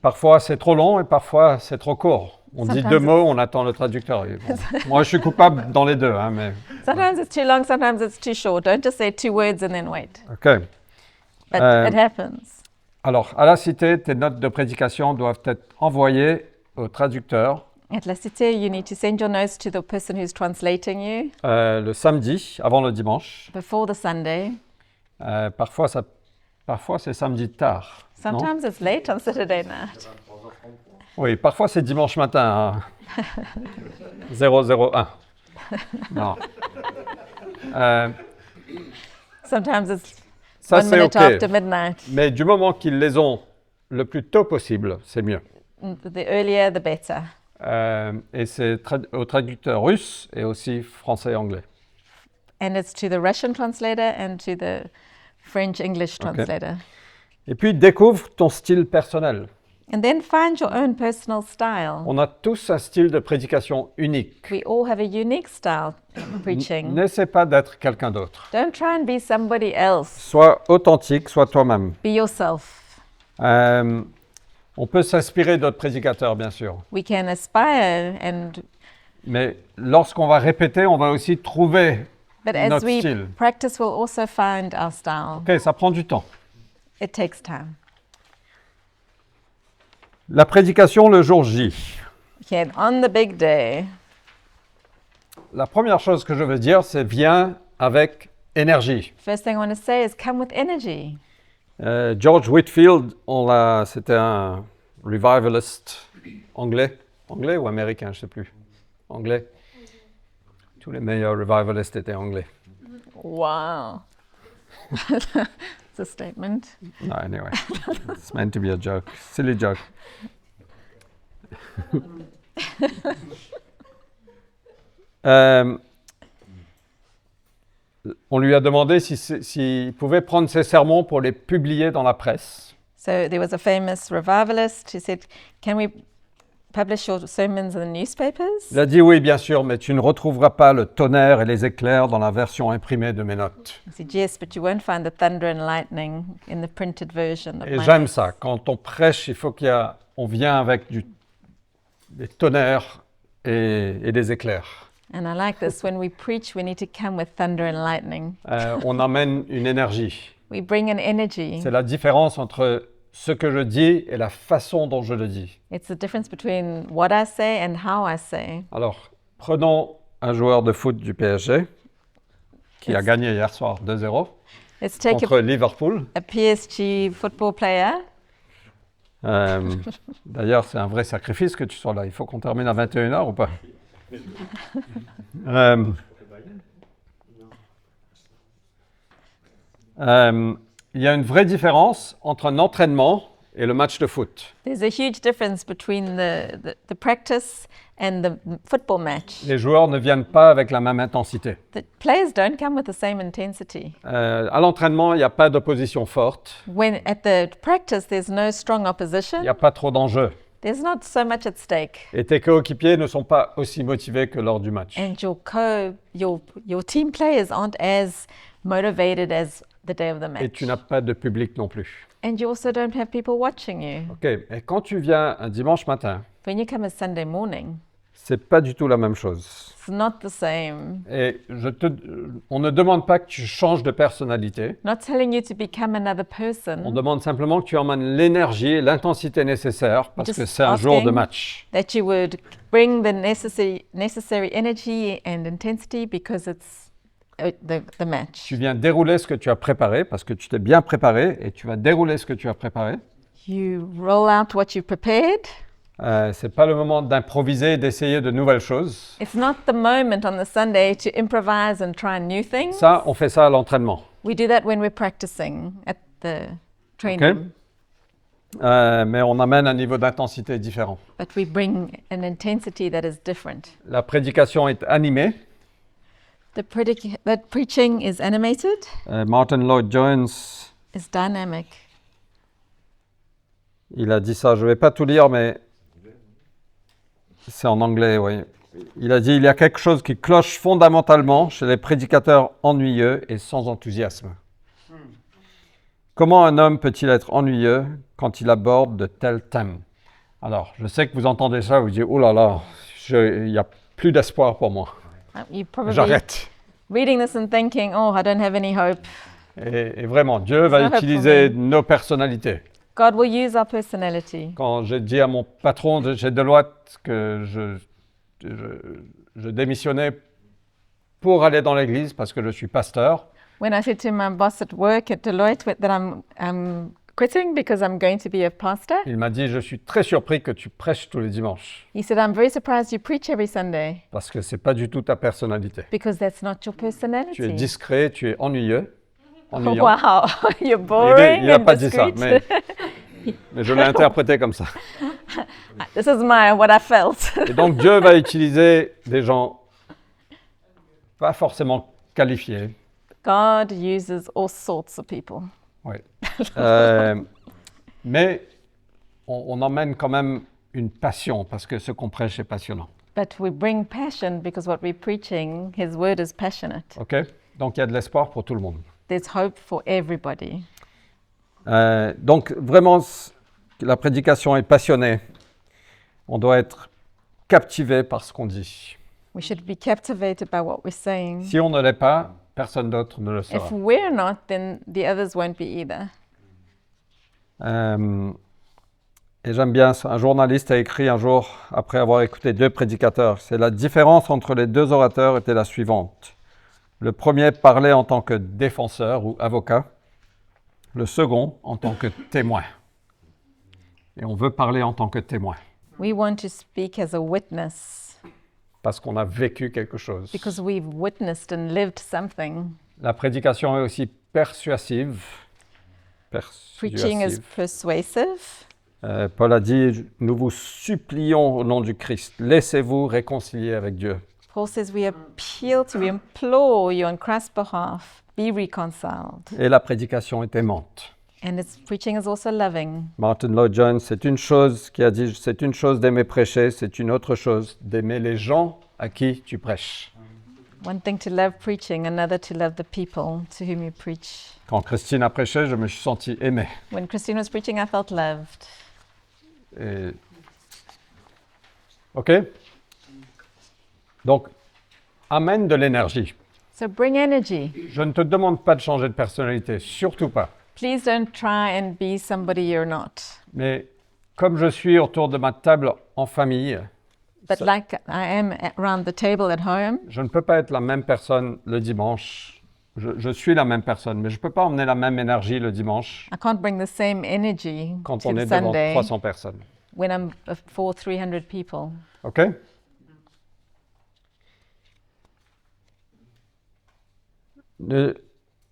Speaker 1: Parfois c'est trop long et parfois c'est trop court. On dit
Speaker 2: Sometimes
Speaker 1: 2 mots, on attend le traducteur. Et bon, moi, je suis coupable dans les deux, hein, mais
Speaker 2: Sometimes it's too long, sometimes it's too short. Don't just say 2 words and then wait.
Speaker 1: ok.
Speaker 2: But
Speaker 1: Um,
Speaker 2: it happens.
Speaker 1: Alors, à la cité, tes notes de prédication doivent être envoyées au traducteur
Speaker 2: At La Cité, you need to send your notes to the person who's translating you
Speaker 1: le samedi, avant le dimanche.
Speaker 2: before the Sunday.
Speaker 1: Parfois, c'est samedi tard. non?
Speaker 2: Sometimes it's late on Saturday night.
Speaker 1: Oui, parfois c'est dimanche matin. Hein. 001. Non.
Speaker 2: Sometimes it's
Speaker 1: Ça,
Speaker 2: 1
Speaker 1: c'est
Speaker 2: minute
Speaker 1: OK.
Speaker 2: after midnight.
Speaker 1: Mais du moment qu'ils les ont le plus tôt possible, c'est mieux.
Speaker 2: The earlier, the better.
Speaker 1: Et c'est au traducteur russe et aussi français et anglais.
Speaker 2: And it's to the Russian translator and to the French-English translator.
Speaker 1: Et puis, découvre ton style personnel.
Speaker 2: And then find your own personal style.
Speaker 1: On a tous un style de prédication unique.
Speaker 2: We all have a unique style of preaching.
Speaker 1: N'essaie pas d'être quelqu'un d'autre.
Speaker 2: Don't try and be somebody else.
Speaker 1: Sois authentique, sois toi-même.
Speaker 2: Be yourself.
Speaker 1: On peut s'inspirer d'autres prédicateurs, bien sûr.
Speaker 2: We can aspire,
Speaker 1: Mais lorsqu'on va répéter, on va aussi trouver
Speaker 2: but as
Speaker 1: notre
Speaker 2: we
Speaker 1: style.
Speaker 2: practice, we'll also find our style.
Speaker 1: Ok, ça prend du temps.
Speaker 2: It takes time.
Speaker 1: La prédication le jour J.
Speaker 2: Okay, on the big day,
Speaker 1: La première chose que je veux dire, c'est viens avec énergie.
Speaker 2: first thing I want to say is come with energy.
Speaker 1: George Whitefield, c'était un revivalist anglais. Anglais ou américain, je ne sais plus. Anglais. Tous les meilleurs revivalistes étaient anglais.
Speaker 2: Wow. It's a statement.
Speaker 1: No, anyway, it's meant to be a joke. Silly joke. On lui a demandé s'il pouvait prendre ses sermons pour les publier dans la presse.
Speaker 2: So there was a famous revivalist who said, can we publish your sermons in the newspapers?
Speaker 1: Il a dit oui, bien sûr, mais tu ne retrouveras pas le tonnerre et les éclairs dans la version imprimée de mes notes.
Speaker 2: He said, yes, but you won't find the thunder and lightning in the printed version of
Speaker 1: Et
Speaker 2: my
Speaker 1: j'aime
Speaker 2: notes.
Speaker 1: ça. Quand on prêche, il faut on vient avec des tonnerres et des éclairs.
Speaker 2: And I like this. When we preach, we need to come with thunder and lightning.
Speaker 1: On amène une énergie.
Speaker 2: We bring an energy.
Speaker 1: C'est la différence entre ce que je dis et la façon dont je le dis.
Speaker 2: It's the difference between what I say and how I say.
Speaker 1: Alors, prenons un joueur de foot du PSG qui a gagné hier soir 2-0
Speaker 2: Let's take
Speaker 1: contre Liverpool.
Speaker 2: a PSG football player.
Speaker 1: D'ailleurs, c'est un vrai sacrifice que tu sois là. Il faut qu'on termine à 21h ou pas? Il y a une vraie différence entre un entraînement et le match de foot.
Speaker 2: There's a huge difference between the practice and the football match.
Speaker 1: Les joueurs ne viennent pas avec la même intensité.
Speaker 2: The players don't come with the same intensity.
Speaker 1: À l'entraînement, il n'y a pas d'opposition forte.
Speaker 2: When at the practice, there's no strong
Speaker 1: Il
Speaker 2: opposition.
Speaker 1: n'y a pas trop d'enjeux.
Speaker 2: There's not so much at stake.
Speaker 1: Et tes coéquipiers ne sont pas aussi motivés que lors du match.
Speaker 2: And your team players aren't as motivated as the day of the
Speaker 1: Et
Speaker 2: match.
Speaker 1: tu n'as pas de public non plus.
Speaker 2: And you also don't have people watching you.
Speaker 1: OK. Et quand tu viens un dimanche matin,
Speaker 2: When you come a Sunday morning,
Speaker 1: c'est pas du tout la même chose.
Speaker 2: it's not the same.
Speaker 1: Et on ne demande pas que tu changes de personnalité.
Speaker 2: Not telling you to become another person.
Speaker 1: On demande simplement que tu emmènes l'énergie et l'intensité nécessaires parce
Speaker 2: Just
Speaker 1: que c'est un jour de
Speaker 2: asking
Speaker 1: match.
Speaker 2: That you would bring the necessary energy and intensity because it's the match.
Speaker 1: Tu viens dérouler ce que tu as préparé parce que tu t'es bien préparé et tu vas dérouler ce que tu as préparé.
Speaker 2: You roll out what you prepared.
Speaker 1: C'est pas le moment d'improviser et d'essayer de nouvelles choses.
Speaker 2: It's not the moment on the Sunday to improvise and try new things.
Speaker 1: Ça, on fait ça à l'entraînement.
Speaker 2: We do that when we're practicing at the training.
Speaker 1: Mais on amène un niveau d'intensité différent.
Speaker 2: But we bring an intensity that is different.
Speaker 1: La prédication est animée.
Speaker 2: The preaching is animated,
Speaker 1: Martin Lloyd-Jones,
Speaker 2: is dynamic.
Speaker 1: il a dit ça, je ne vais pas tout lire, mais c'est en anglais, oui. Il a dit, il y a quelque chose qui cloche fondamentalement chez les prédicateurs ennuyeux et sans enthousiasme. Comment un homme peut-il être ennuyeux quand il aborde de tels thèmes? Alors, je sais que vous entendez ça, vous dites, oh là là, il n'y a plus d'espoir pour moi.
Speaker 2: You probably
Speaker 1: J'arrête.
Speaker 2: reading this and thinking, oh, I don't have any hope.
Speaker 1: Et vraiment, Dieu va
Speaker 2: There's no hope for
Speaker 1: utiliser
Speaker 2: me.
Speaker 1: nos personnalités.
Speaker 2: God will use our personality.
Speaker 1: Quand j'ai dit à mon patron de chez Deloitte que je démissionnais pour aller dans l'église parce que je suis pasteur,
Speaker 2: When I said to my boss at work at Deloitte that I'm quitting because I'm going to be a pastor,
Speaker 1: il m'a dit, je suis très surpris que tu prêches tous les dimanches
Speaker 2: he said, I'm very surprised you preach every Sunday
Speaker 1: parce que c'est pas du tout ta personnalité.
Speaker 2: because that's not your
Speaker 1: Tu es
Speaker 2: personality.
Speaker 1: discret, tu es ennuyeux.
Speaker 2: Oh,
Speaker 1: Ennuyant.
Speaker 2: wow, you're boring
Speaker 1: Il n'a
Speaker 2: and
Speaker 1: pas dit ça,
Speaker 2: discreet.
Speaker 1: mais je l'ai interprété comme ça.
Speaker 2: This is what I felt.
Speaker 1: Et donc Dieu va utiliser des gens pas forcément qualifiés.
Speaker 2: God uses all sorts of people.
Speaker 1: Oui. Mais on emmène quand même une passion parce que ce qu'on prêche est passionnant.
Speaker 2: But we bring passion because what we're preaching, His word is passionate.
Speaker 1: OK? Donc il y a de l'espoir pour tout le monde.
Speaker 2: There's hope for everybody.
Speaker 1: Donc vraiment, la prédication est passionnée. On doit être captivé par ce qu'on dit.
Speaker 2: We should be captivated by what we're saying.
Speaker 1: Si on ne l'est pas, personne d'autre ne le sera.
Speaker 2: If we're not, then the others won't be either.
Speaker 1: Et j'aime bien ça. Un journaliste a écrit un jour, après avoir écouté 2 prédicateurs, c'est la différence entre les 2 orateurs était la suivante. Le premier parlait en tant que défenseur ou avocat, le second en tant que témoin. Et on veut parler en tant que témoin,
Speaker 2: We want to speak as a witness
Speaker 1: parce qu'on a vécu quelque chose.
Speaker 2: because we've witnessed and lived something.
Speaker 1: La prédication est aussi persuasive.
Speaker 2: Preaching is persuasive.
Speaker 1: Paul a dit, nous vous supplions au nom du Christ, laissez-vous réconcilier avec Dieu.
Speaker 2: Paul says we appeal to, we implore you on Christ's behalf, be reconciled.
Speaker 1: Et la prédication est aimante.
Speaker 2: And its preaching is also loving.
Speaker 1: Martin Lloyd-Jones, c'est une chose qui a dit, c'est une chose d'aimer prêcher, c'est une autre chose d'aimer les gens à qui tu prêches.
Speaker 2: One thing to love preaching, another to love the people to whom you preach.
Speaker 1: Quand Christine a prêché, je me suis senti aimé.
Speaker 2: When Christine was preaching, I felt loved.
Speaker 1: Et... OK? Donc, amène de l'énergie.
Speaker 2: So bring energy.
Speaker 1: Je ne te demande pas de changer de personnalité, surtout pas.
Speaker 2: Please don't try and be somebody you're not.
Speaker 1: Mais comme je suis autour de ma table en famille,
Speaker 2: But like I am around the table at home,
Speaker 1: je ne peux pas être la même personne le dimanche je suis la même personne, mais je ne peux pas emmener la même énergie le dimanche
Speaker 2: I can't bring the same energy
Speaker 1: quand
Speaker 2: to
Speaker 1: on
Speaker 2: the
Speaker 1: est devant
Speaker 2: Sunday
Speaker 1: 300 personnes.
Speaker 2: when I'm before 300 people.
Speaker 1: OK?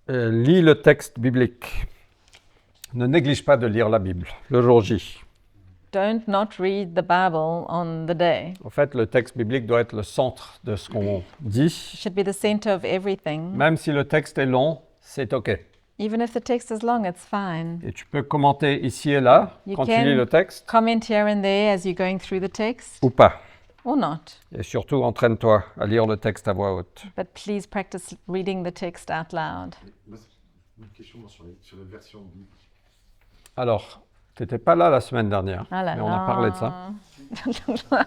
Speaker 1: Lis le texte biblique. Ne néglige pas de lire la Bible le jour J.
Speaker 2: Don't not read the Bible on the day.
Speaker 1: En fait, le texte biblique doit être le centre de ce qu'on dit.
Speaker 2: It should be the center of everything.
Speaker 1: Même si le texte est long, c'est OK.
Speaker 2: Even if the text is long, it's fine.
Speaker 1: Et tu peux commenter ici et là
Speaker 2: You
Speaker 1: quand tu
Speaker 2: can
Speaker 1: lis le texte
Speaker 2: comment here and there as you're going through the text,
Speaker 1: ou pas.
Speaker 2: or not.
Speaker 1: Et surtout, entraîne-toi à lire le texte à voix haute.
Speaker 2: But please practice reading the text out loud.
Speaker 5: Une question sur les versions bibliques.
Speaker 1: Alors, tu n'étais pas là la semaine dernière,
Speaker 2: Ah là
Speaker 1: mais on a parlé de ça.
Speaker 2: là.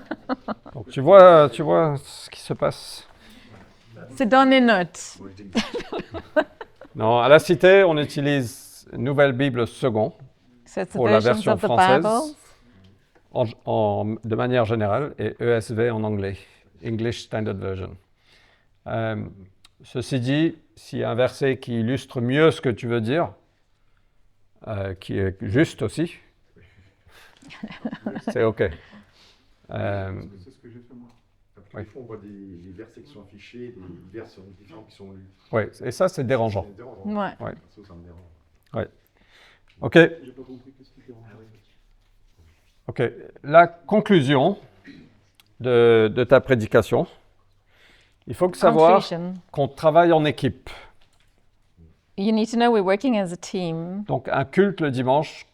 Speaker 1: Donc, tu vois ce qui se passe.
Speaker 2: Sit down and note.
Speaker 1: Non, à la Cité, on utilise Nouvelle Bible Second
Speaker 2: So it's the
Speaker 1: pour la
Speaker 2: versions
Speaker 1: version
Speaker 2: of the Bible.
Speaker 1: française de manière générale et ESV en anglais, English Standard Version. Ceci dit, s'il y a un verset qui illustre mieux ce que tu veux dire, qui est juste aussi, c'est OK.
Speaker 4: C'est ce que j'ai fait moi.
Speaker 5: Après, des fois, on voit des versets qui sont affichés, des versions différentes qui sont lus.
Speaker 1: Oui, et ça, c'est dérangeant.
Speaker 5: C'est dérangeant.
Speaker 2: Ouais.
Speaker 1: Ouais.
Speaker 5: Ça me dérange.
Speaker 1: OK.
Speaker 4: J'ai pas compris qu'est-ce qui dérange.
Speaker 1: OK. La conclusion de ta prédication, il faut que savoir
Speaker 2: Conclusion.
Speaker 1: qu'on travaille en équipe.
Speaker 2: You need to know we're working as a team.
Speaker 1: Donc, un culte le dimanche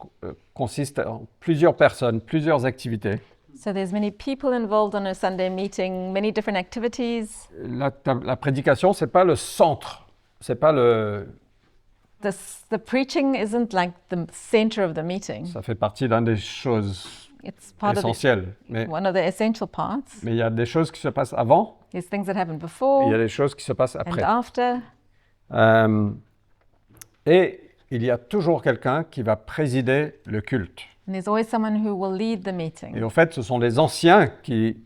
Speaker 1: consiste en plusieurs personnes, plusieurs activités.
Speaker 2: So there's many people involved on a Sunday meeting, many different activities.
Speaker 1: La prédication, c'est pas le centre, c'est pas le.
Speaker 2: The preaching isn't like the center of the meeting.
Speaker 1: Ça fait partie d'une des choses
Speaker 2: It's part of
Speaker 1: essentielles. Mais
Speaker 2: one of the essential parts.
Speaker 1: il y a des choses qui se passent avant,
Speaker 2: There's things that happen
Speaker 1: et il y
Speaker 2: before
Speaker 1: a des choses qui se passent
Speaker 2: and
Speaker 1: après.
Speaker 2: after.
Speaker 1: Et il y a toujours quelqu'un qui va présider le culte.
Speaker 2: And there's always someone who will lead the meeting.
Speaker 1: Et en fait, ce sont les anciens qui,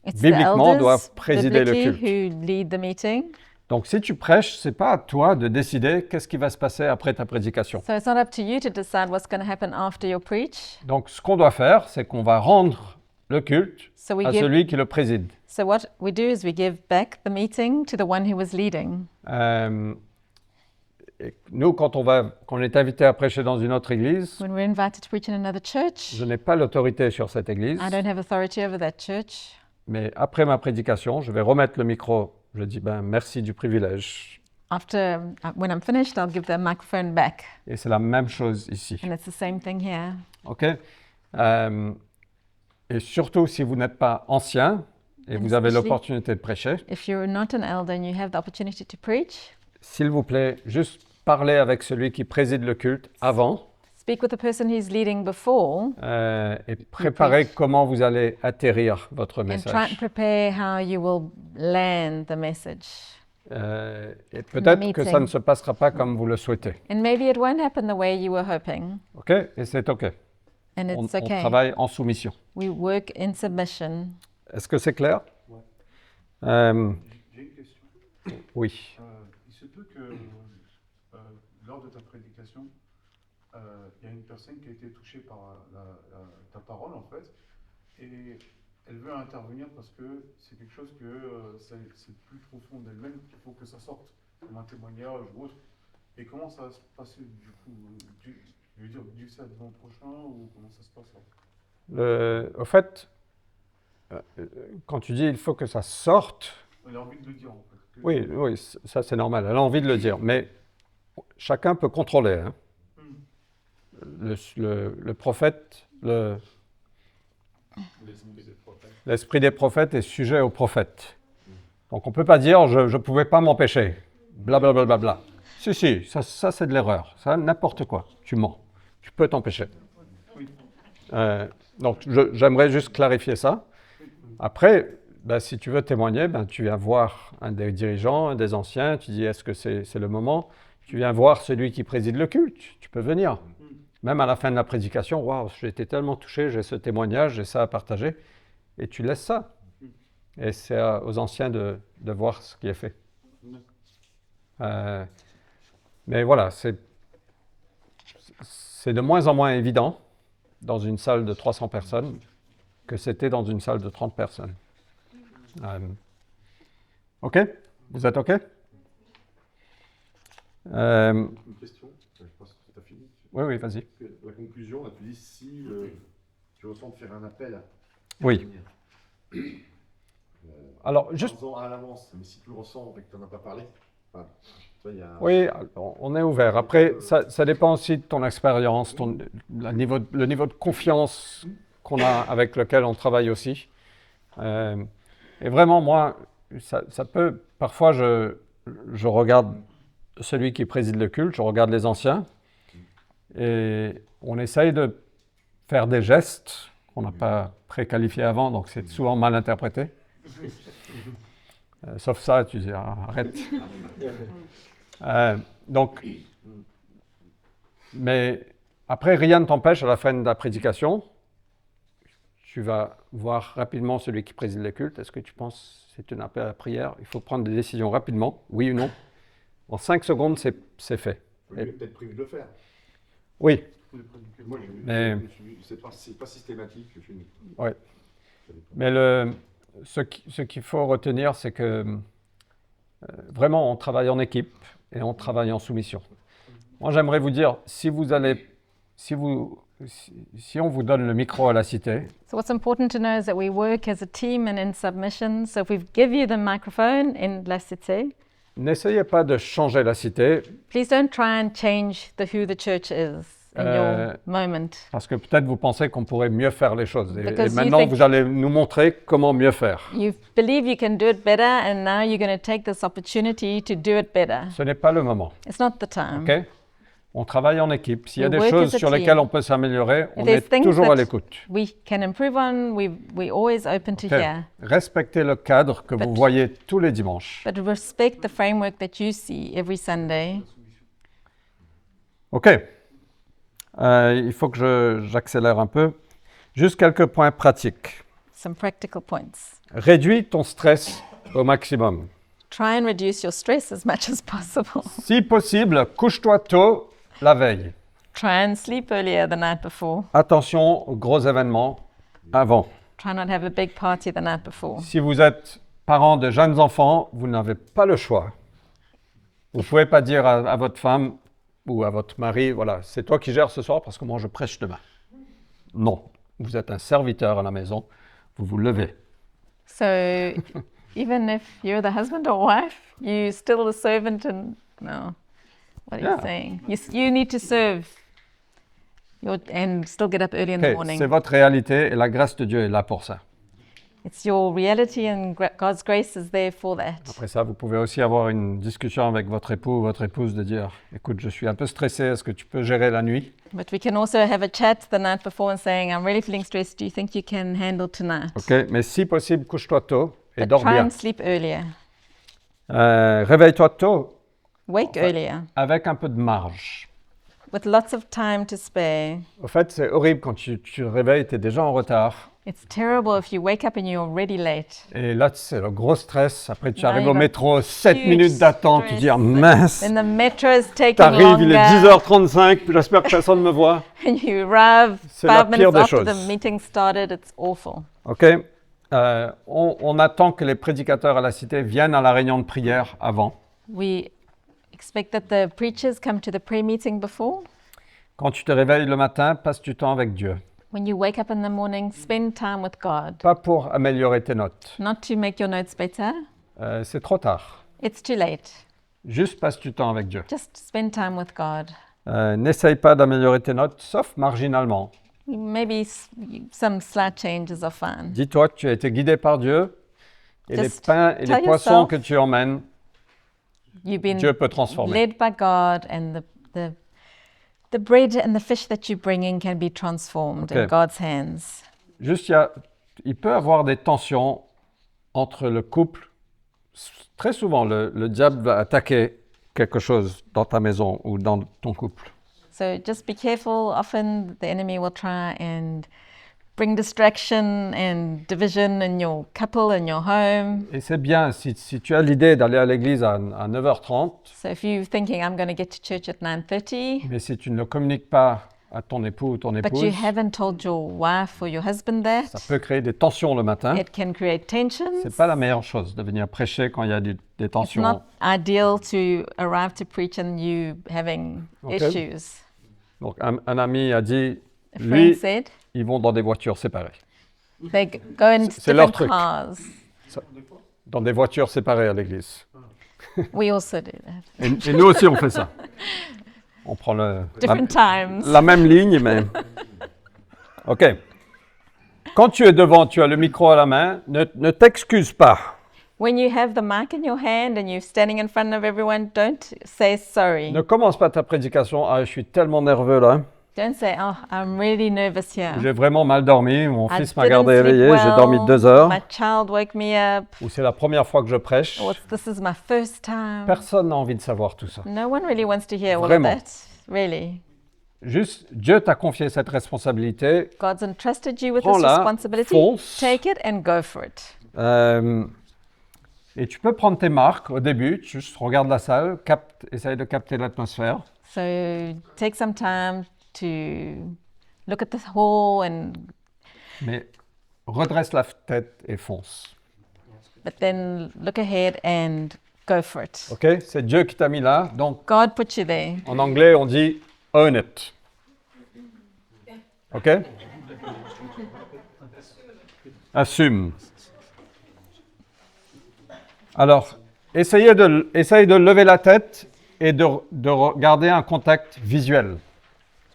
Speaker 2: It's the
Speaker 1: bibliquement,
Speaker 2: elders
Speaker 1: doivent présider le
Speaker 2: biblically
Speaker 1: culte.
Speaker 2: who lead the meeting.
Speaker 1: Donc, si tu prêches, c'est pas à toi de décider qu'est-ce qui va se passer après ta prédication.
Speaker 2: So it's not up to you to decide what's going to happen after your preach.
Speaker 1: Donc, ce qu'on doit faire, c'est qu'on va rendre le culte
Speaker 2: So we
Speaker 1: à
Speaker 2: give.
Speaker 1: celui qui le préside.
Speaker 2: So what we do is we give back the meeting to the one who was leading.
Speaker 1: Et nous, quand on est invité à prêcher dans une autre église,
Speaker 2: When we're invited to preach in another church,
Speaker 1: je n'ai pas l'autorité sur cette église,
Speaker 2: I don't have authority over that church.
Speaker 1: mais après ma prédication, je vais remettre le micro. Je dis, merci du privilège.
Speaker 2: After, when I'm finished, I'll give the microphone back.
Speaker 1: Et c'est la même chose ici.
Speaker 2: And it's the same thing here.
Speaker 1: OK? Et surtout, si vous n'êtes pas ancien et vous avez
Speaker 2: Especially-
Speaker 1: l'opportunité de prêcher,
Speaker 2: If you're not an elder and you have the opportunity to preach,
Speaker 1: s'il vous plaît, juste parlez avec celui qui préside le culte avant
Speaker 2: speak with the person who's leading before
Speaker 1: et préparez comment vous allez atterrir votre
Speaker 2: and try and
Speaker 1: message.
Speaker 2: prepare how you will land the message.
Speaker 1: Et peut-être que ça
Speaker 2: meeting.
Speaker 1: ne se passera pas comme vous le souhaitez.
Speaker 2: And maybe it won't happen the way you were hoping.
Speaker 1: OK? Et c'est OK.
Speaker 2: And
Speaker 1: On
Speaker 2: it's okay.
Speaker 1: travaille en soumission.
Speaker 2: We work in submission.
Speaker 1: Est-ce que c'est clair?
Speaker 4: Ouais.
Speaker 1: Euh,
Speaker 4: J'ai une question.
Speaker 1: oui.
Speaker 4: Il se peut que lors de ta prédication, il y a une personne qui a été touchée par ta parole en fait, et elle veut intervenir parce que c'est quelque chose que c'est plus profond d'elle-même, qu'il faut que ça sorte, comme un témoignage ou autre. Et comment ça va se passer du coup je veux dire, dis ça devant le prochain ou comment ça se passe là?
Speaker 1: Au fait, quand tu dis il faut que ça sorte,
Speaker 4: Elle a envie de le dire en fait.
Speaker 1: oui, ça c'est normal, elle a envie de le dire, mais chacun peut contrôler. Hein. Le prophète, l'esprit des prophètes est sujet aux prophètes. Donc on ne peut pas dire je ne pouvais pas m'empêcher, blablabla. Bla, bla, bla. Si, ça c'est de l'erreur, ça n'importe quoi, tu mens, tu peux t'empêcher. Donc j'aimerais juste clarifier ça. Après, si tu veux témoigner, tu viens voir un des dirigeants, un des anciens, tu dis est-ce que c'est le moment? Tu viens voir celui qui préside le culte, tu peux venir. Même à la fin de la prédication, waouh, j'ai été tellement touché, j'ai ce témoignage, j'ai ça à partager. Et tu laisses ça. Et c'est aux anciens de voir ce qui est fait. Mais voilà, c'est de moins en moins évident dans une salle de 300 personnes que c'était dans une salle de 30 personnes. OK? Vous êtes OK?
Speaker 5: Une question, je pense que tu as fini.
Speaker 1: Oui, vas-y.
Speaker 5: Parce que la conclusion, là, tu dis si tu ressens de faire un appel à
Speaker 1: Oui.
Speaker 5: venir.
Speaker 1: Alors, juste...
Speaker 5: Parle-en à l'avance, mais si tu le ressens et que tu n'en as pas parlé, enfin, toi, il y a...
Speaker 1: Oui, on est ouvert. Après, ça dépend aussi de ton expérience, le niveau de confiance qu'on a avec lequel on travaille aussi. Et vraiment, moi, ça peut... Parfois, je regarde celui qui préside le culte, je regarde les anciens, et on essaye de faire des gestes qu'on n'a pas préqualifiés avant, donc c'est souvent mal interprété. Sauf ça, tu dis, arrête. Mais après, rien ne t'empêche, à la fin de la prédication, tu vas voir rapidement celui qui préside le culte. Est-ce que tu penses que c'est un appel à la prière? Il faut prendre des décisions rapidement, oui ou non. En 5 secondes, c'est fait.
Speaker 5: Il est peut-être prévu de le faire.
Speaker 1: Oui.
Speaker 5: Moi,
Speaker 1: Mais...
Speaker 5: c'est pas systématique.
Speaker 1: Oui. Mais ce qu'il faut retenir, c'est que vraiment, on travaille en équipe et on travaille en soumission. Moi, j'aimerais vous dire, si on vous donne le micro à la cité,
Speaker 2: So what's important to know is that we work as a team and in submission. So if we give you the microphone in La Cité,
Speaker 1: n'essayez pas de changer la cité,
Speaker 2: please don't try and change who the church is in your moment.
Speaker 1: parce que peut-être vous pensez qu'on pourrait mieux faire les choses. Et
Speaker 2: Because you
Speaker 1: maintenant,
Speaker 2: think-
Speaker 1: vous allez nous montrer comment mieux faire.
Speaker 2: You believe you can do it better, and now you're going to take this opportunity to do it better.
Speaker 1: Ce n'est pas le moment.
Speaker 2: It's not the time.
Speaker 1: OK? On travaille en équipe. S'il y a
Speaker 2: We
Speaker 1: des
Speaker 2: work
Speaker 1: choses
Speaker 2: as a
Speaker 1: sur
Speaker 2: team.
Speaker 1: lesquelles on peut s'améliorer, on
Speaker 2: there's
Speaker 1: est
Speaker 2: things
Speaker 1: toujours à
Speaker 2: that-
Speaker 1: l'écoute.
Speaker 2: We can improve on. We're always open to
Speaker 1: OK?
Speaker 2: hear.
Speaker 1: Respectez le cadre que vous
Speaker 2: But-
Speaker 1: voyez tous les dimanches.
Speaker 2: But respect the framework that you see every Sunday.
Speaker 1: OK. Il faut que j'accélère un peu. Juste quelques points pratiques.
Speaker 2: Some practical points.
Speaker 1: Réduis ton stress au maximum.
Speaker 2: Try and reduce your stress as much as possible.
Speaker 1: Si possible, couche-toi tôt la veille.
Speaker 2: Try and sleep earlier the night before.
Speaker 1: Attention aux gros événements avant.
Speaker 2: Try not have a big party the night before.
Speaker 1: Si vous êtes parent de jeunes enfants, vous n'avez pas le choix. Vous ne pouvez pas dire à votre femme ou à votre mari, voilà, c'est toi qui gères ce soir parce que moi je prêche demain. Non, vous êtes un serviteur à la maison, vous vous levez.
Speaker 2: So even if you're the husband or wife, you're still the servant and no. What are
Speaker 1: Yeah.
Speaker 2: you saying? You need to serve and still get up early in the
Speaker 1: Ok,
Speaker 2: morning.
Speaker 1: c'est votre réalité et la grâce de Dieu est là pour ça.
Speaker 2: It's your reality and God's grace is there for that.
Speaker 1: Après ça, vous pouvez aussi avoir une discussion avec votre époux ou votre épouse de dire, écoute, je suis un peu stressé, est-ce que tu peux gérer la nuit?
Speaker 2: But we can also have a chat the night before and saying, I'm really feeling stressed. Do you think you can handle tonight?
Speaker 1: Ok, mais si possible, couche-toi tôt et
Speaker 2: But
Speaker 1: dors
Speaker 2: try
Speaker 1: bien.
Speaker 2: and sleep earlier.
Speaker 1: Réveille-toi tôt
Speaker 2: Wake earlier
Speaker 1: avec un peu de marge.
Speaker 2: with lots of time to spare.
Speaker 1: Au fait, c'est horrible quand tu te réveilles, tu es déjà en retard.
Speaker 2: It's terrible if you wake up and you're already late.
Speaker 1: Et là, c'est le gros stress. Après, tu
Speaker 2: Now
Speaker 1: arrives
Speaker 2: you
Speaker 1: au
Speaker 2: got
Speaker 1: métro, 7
Speaker 2: huge
Speaker 1: minutes d'attente, tu
Speaker 2: stress.
Speaker 1: dis, ah, mince,
Speaker 2: Then the metro is taking
Speaker 1: t'arrives, il est
Speaker 2: longer
Speaker 1: 10h35, puis j'espère que personne ne me voit.
Speaker 2: and you arrive
Speaker 1: C'est la
Speaker 2: 5
Speaker 1: pire
Speaker 2: minutes
Speaker 1: des
Speaker 2: after
Speaker 1: choses.
Speaker 2: the meeting started. It's awful.
Speaker 1: OK? On attend que les prédicateurs à la cité viennent à la réunion de prière avant.
Speaker 2: We expect that the preachers come to the prayer meeting before.
Speaker 1: Quand tu te réveilles le matin, passe du temps avec Dieu.
Speaker 2: When you wake up in the morning, spend time with God.
Speaker 1: Pas pour améliorer tes notes.
Speaker 2: Not to make your notes better.
Speaker 1: C'est trop tard.
Speaker 2: It's too late.
Speaker 1: Juste passe du temps avec Dieu.
Speaker 2: Just spend time with God.
Speaker 1: N'essaye pas d'améliorer tes notes, sauf marginalement.
Speaker 2: Maybe some slight changes are fine.
Speaker 1: Dis-toi que tu as été guidé par Dieu et les
Speaker 2: Just
Speaker 1: pains et les
Speaker 2: tell
Speaker 1: poissons
Speaker 2: yourself
Speaker 1: que tu emmènes,
Speaker 2: You've been
Speaker 1: Dieu peut transformer.
Speaker 2: led by God, and the bread and the fish that you're bringing can be transformed in
Speaker 1: Okay.
Speaker 2: God's hands.
Speaker 1: Juste, il peut y avoir des tensions entre le couple. Très souvent, le diable va attaquer quelque chose dans ta maison ou dans ton couple.
Speaker 2: So just be careful. Often the enemy will try and bring distraction and division in your couple and your home.
Speaker 1: Et c'est bien, si tu as l'idée d'aller à l'église à 9h30,
Speaker 2: So if you're thinking, I'm going to get to church at 9:30,
Speaker 1: mais si tu ne le communiques pas à ton époux ou ton
Speaker 2: but
Speaker 1: épouse,
Speaker 2: you haven't told your wife or your husband that,
Speaker 1: ça peut créer des tensions le matin.
Speaker 2: it can create tensions.
Speaker 1: C'est pas la meilleure chose de venir prêcher quand il y a des
Speaker 2: It's
Speaker 1: tensions.
Speaker 2: not ideal to arrive to preach and you having
Speaker 1: Okay.
Speaker 2: issues.
Speaker 1: Donc un ami a dit,
Speaker 2: A friend
Speaker 1: lui,
Speaker 2: said
Speaker 1: ils vont dans des voitures séparées.
Speaker 2: they go in
Speaker 1: C'est leur
Speaker 2: different
Speaker 1: truc.
Speaker 2: cars.
Speaker 1: Dans des voitures séparées à l'église.
Speaker 2: We also do that.
Speaker 1: Et nous aussi, on fait ça. On prend
Speaker 2: Different times.
Speaker 1: la même ligne, mais... OK. Quand tu es devant, tu as le micro à la main, ne t'excuse pas.
Speaker 2: When you have the mic in your hand and you're standing in front of everyone, don't say sorry.
Speaker 1: Ne commence pas ta prédication. Ah, je suis tellement nerveux là.
Speaker 2: Don't say, oh, I'm really nervous here.
Speaker 1: J'ai vraiment mal dormi. Mon
Speaker 2: I
Speaker 1: fils m'a
Speaker 2: didn't
Speaker 1: gardé
Speaker 2: sleep
Speaker 1: éveillé. J'ai
Speaker 2: well.
Speaker 1: dormi 2 heures.
Speaker 2: My child woke me up.
Speaker 1: Ou c'est la première fois que je prêche.
Speaker 2: Or this is my first time.
Speaker 1: Personne n'a envie de savoir tout ça.
Speaker 2: No one really wants to hear all
Speaker 1: Vraiment.
Speaker 2: of that. Really.
Speaker 1: Juste, Dieu t'a confié cette responsabilité.
Speaker 2: God's entrusted you with this
Speaker 1: Prends-la,
Speaker 2: responsibility.
Speaker 1: fonce.
Speaker 2: Take it and go for it.
Speaker 1: Et tu peux prendre tes marques au début. Tu juste regardes la salle, essaye de capter l'atmosphère.
Speaker 2: So take some time to look at the hall and
Speaker 1: Mais redresse la tête et fonce.
Speaker 2: but then look ahead and go for it.
Speaker 1: OK? C'est Dieu qui t'a mis là. Donc,
Speaker 2: God put you there.
Speaker 1: en anglais, on dit own it. OK? Assume. Alors, essaye de lever la tête et de regarder un contact visuel.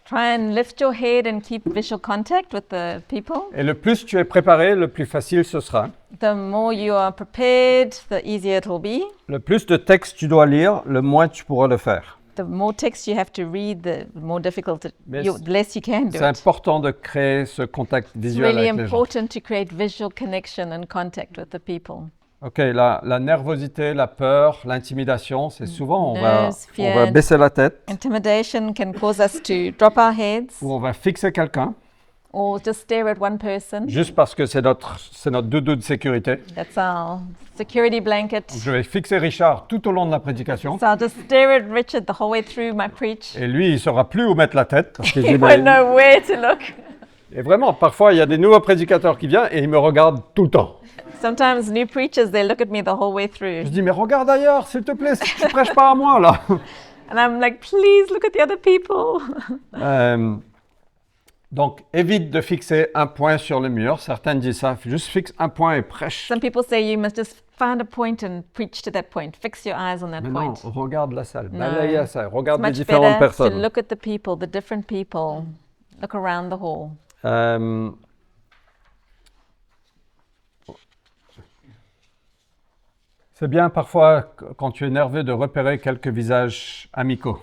Speaker 2: Try and lift your head and keep visual contact with the people.
Speaker 1: Et le plus tu es préparé, le plus facile ce sera.
Speaker 2: The more you are prepared, the easier it will be.
Speaker 1: Le plus de textes tu dois lire, le moins tu pourras le faire.
Speaker 2: The more text you have to read, the more difficult
Speaker 1: Mais
Speaker 2: the less you can do
Speaker 1: c'est
Speaker 2: it.
Speaker 1: important de créer ce contact
Speaker 2: It's
Speaker 1: visuel
Speaker 2: really
Speaker 1: avec les gens.
Speaker 2: important to create visual connection and contact with the people.
Speaker 1: OK, la nervosité, la peur, l'intimidation, c'est souvent on va
Speaker 2: Nerves, fear.
Speaker 1: on va baisser la tête
Speaker 2: Intimidation can cause us to drop our heads
Speaker 1: ou on va fixer quelqu'un
Speaker 2: or just stare at one person.
Speaker 1: juste parce que c'est notre doudou de sécurité.
Speaker 2: That's our security blanket.
Speaker 1: Je vais fixer Richard tout au long de la prédication
Speaker 2: So I'll just stare at Richard the whole way through my preach.
Speaker 1: et lui, il ne saura plus où mettre la tête. Parce qu'il
Speaker 2: He
Speaker 1: dit,
Speaker 2: won't
Speaker 1: mais-
Speaker 2: know where to look.
Speaker 1: Et vraiment, parfois, il y a des nouveaux prédicateurs qui viennent et ils me regardent tout le temps.
Speaker 2: Sometimes new preachers, they look at me the whole way through.
Speaker 1: Je dis, mais regarde ailleurs, s'il te plaît, tu ne prêches pas à moi, là.
Speaker 2: And I'm like, please look at the other people.
Speaker 1: Donc, évite de fixer un point sur le mur. Certains disent ça, juste fixe un point et prêche.
Speaker 2: Some people say you must just find a point and preach to that point. Fix your eyes on that
Speaker 1: Mais non,
Speaker 2: point.
Speaker 1: regarde la salle,
Speaker 2: No.
Speaker 1: balaye à ça,
Speaker 2: It's
Speaker 1: regarde les
Speaker 2: much
Speaker 1: différentes
Speaker 2: better to
Speaker 1: personnes.
Speaker 2: look at the people, the different people. Look around the hall.
Speaker 1: C'est bien parfois, quand tu es nerveux, de repérer quelques visages amicaux.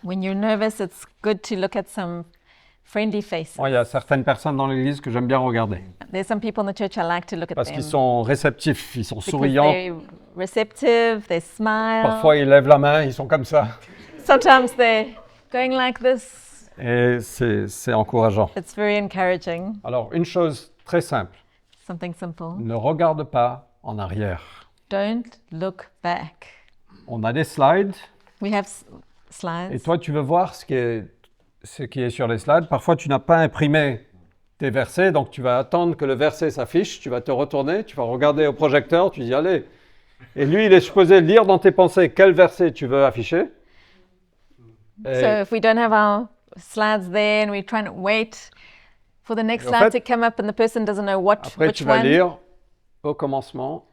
Speaker 2: When you're nervous, it's good to look at some friendly faces.
Speaker 1: Moi, il y a certaines personnes dans l'église que j'aime bien regarder
Speaker 2: There's some people in the church I like to look at
Speaker 1: parce
Speaker 2: them.
Speaker 1: qu'ils sont réceptifs, ils sont
Speaker 2: Because
Speaker 1: souriants.
Speaker 2: they're receptive, they smile.
Speaker 1: Parfois, ils lèvent la main, ils sont comme ça.
Speaker 2: Sometimes they're going like this.
Speaker 1: Et c'est encourageant.
Speaker 2: It's very encouraging.
Speaker 1: Alors, une chose très simple,
Speaker 2: Something simple.
Speaker 1: ne regarde pas en arrière.
Speaker 2: Don't look back.
Speaker 1: On a des slides
Speaker 2: We have
Speaker 1: et
Speaker 2: slides.
Speaker 1: toi, tu veux voir ce qui est sur les slides. Parfois, tu n'as pas imprimé tes versets, donc tu vas attendre que le verset s'affiche, tu vas te retourner, tu vas regarder au projecteur, tu dis allez. Et lui, il est supposé lire dans tes pensées quel verset tu veux afficher. Et
Speaker 2: So if we don't have our slides there and we're trying to wait for the next
Speaker 1: En
Speaker 2: slide
Speaker 1: fait,
Speaker 2: to come up and the person doesn't know
Speaker 1: après,
Speaker 2: which
Speaker 1: tu vas
Speaker 2: one,
Speaker 1: lire au commencement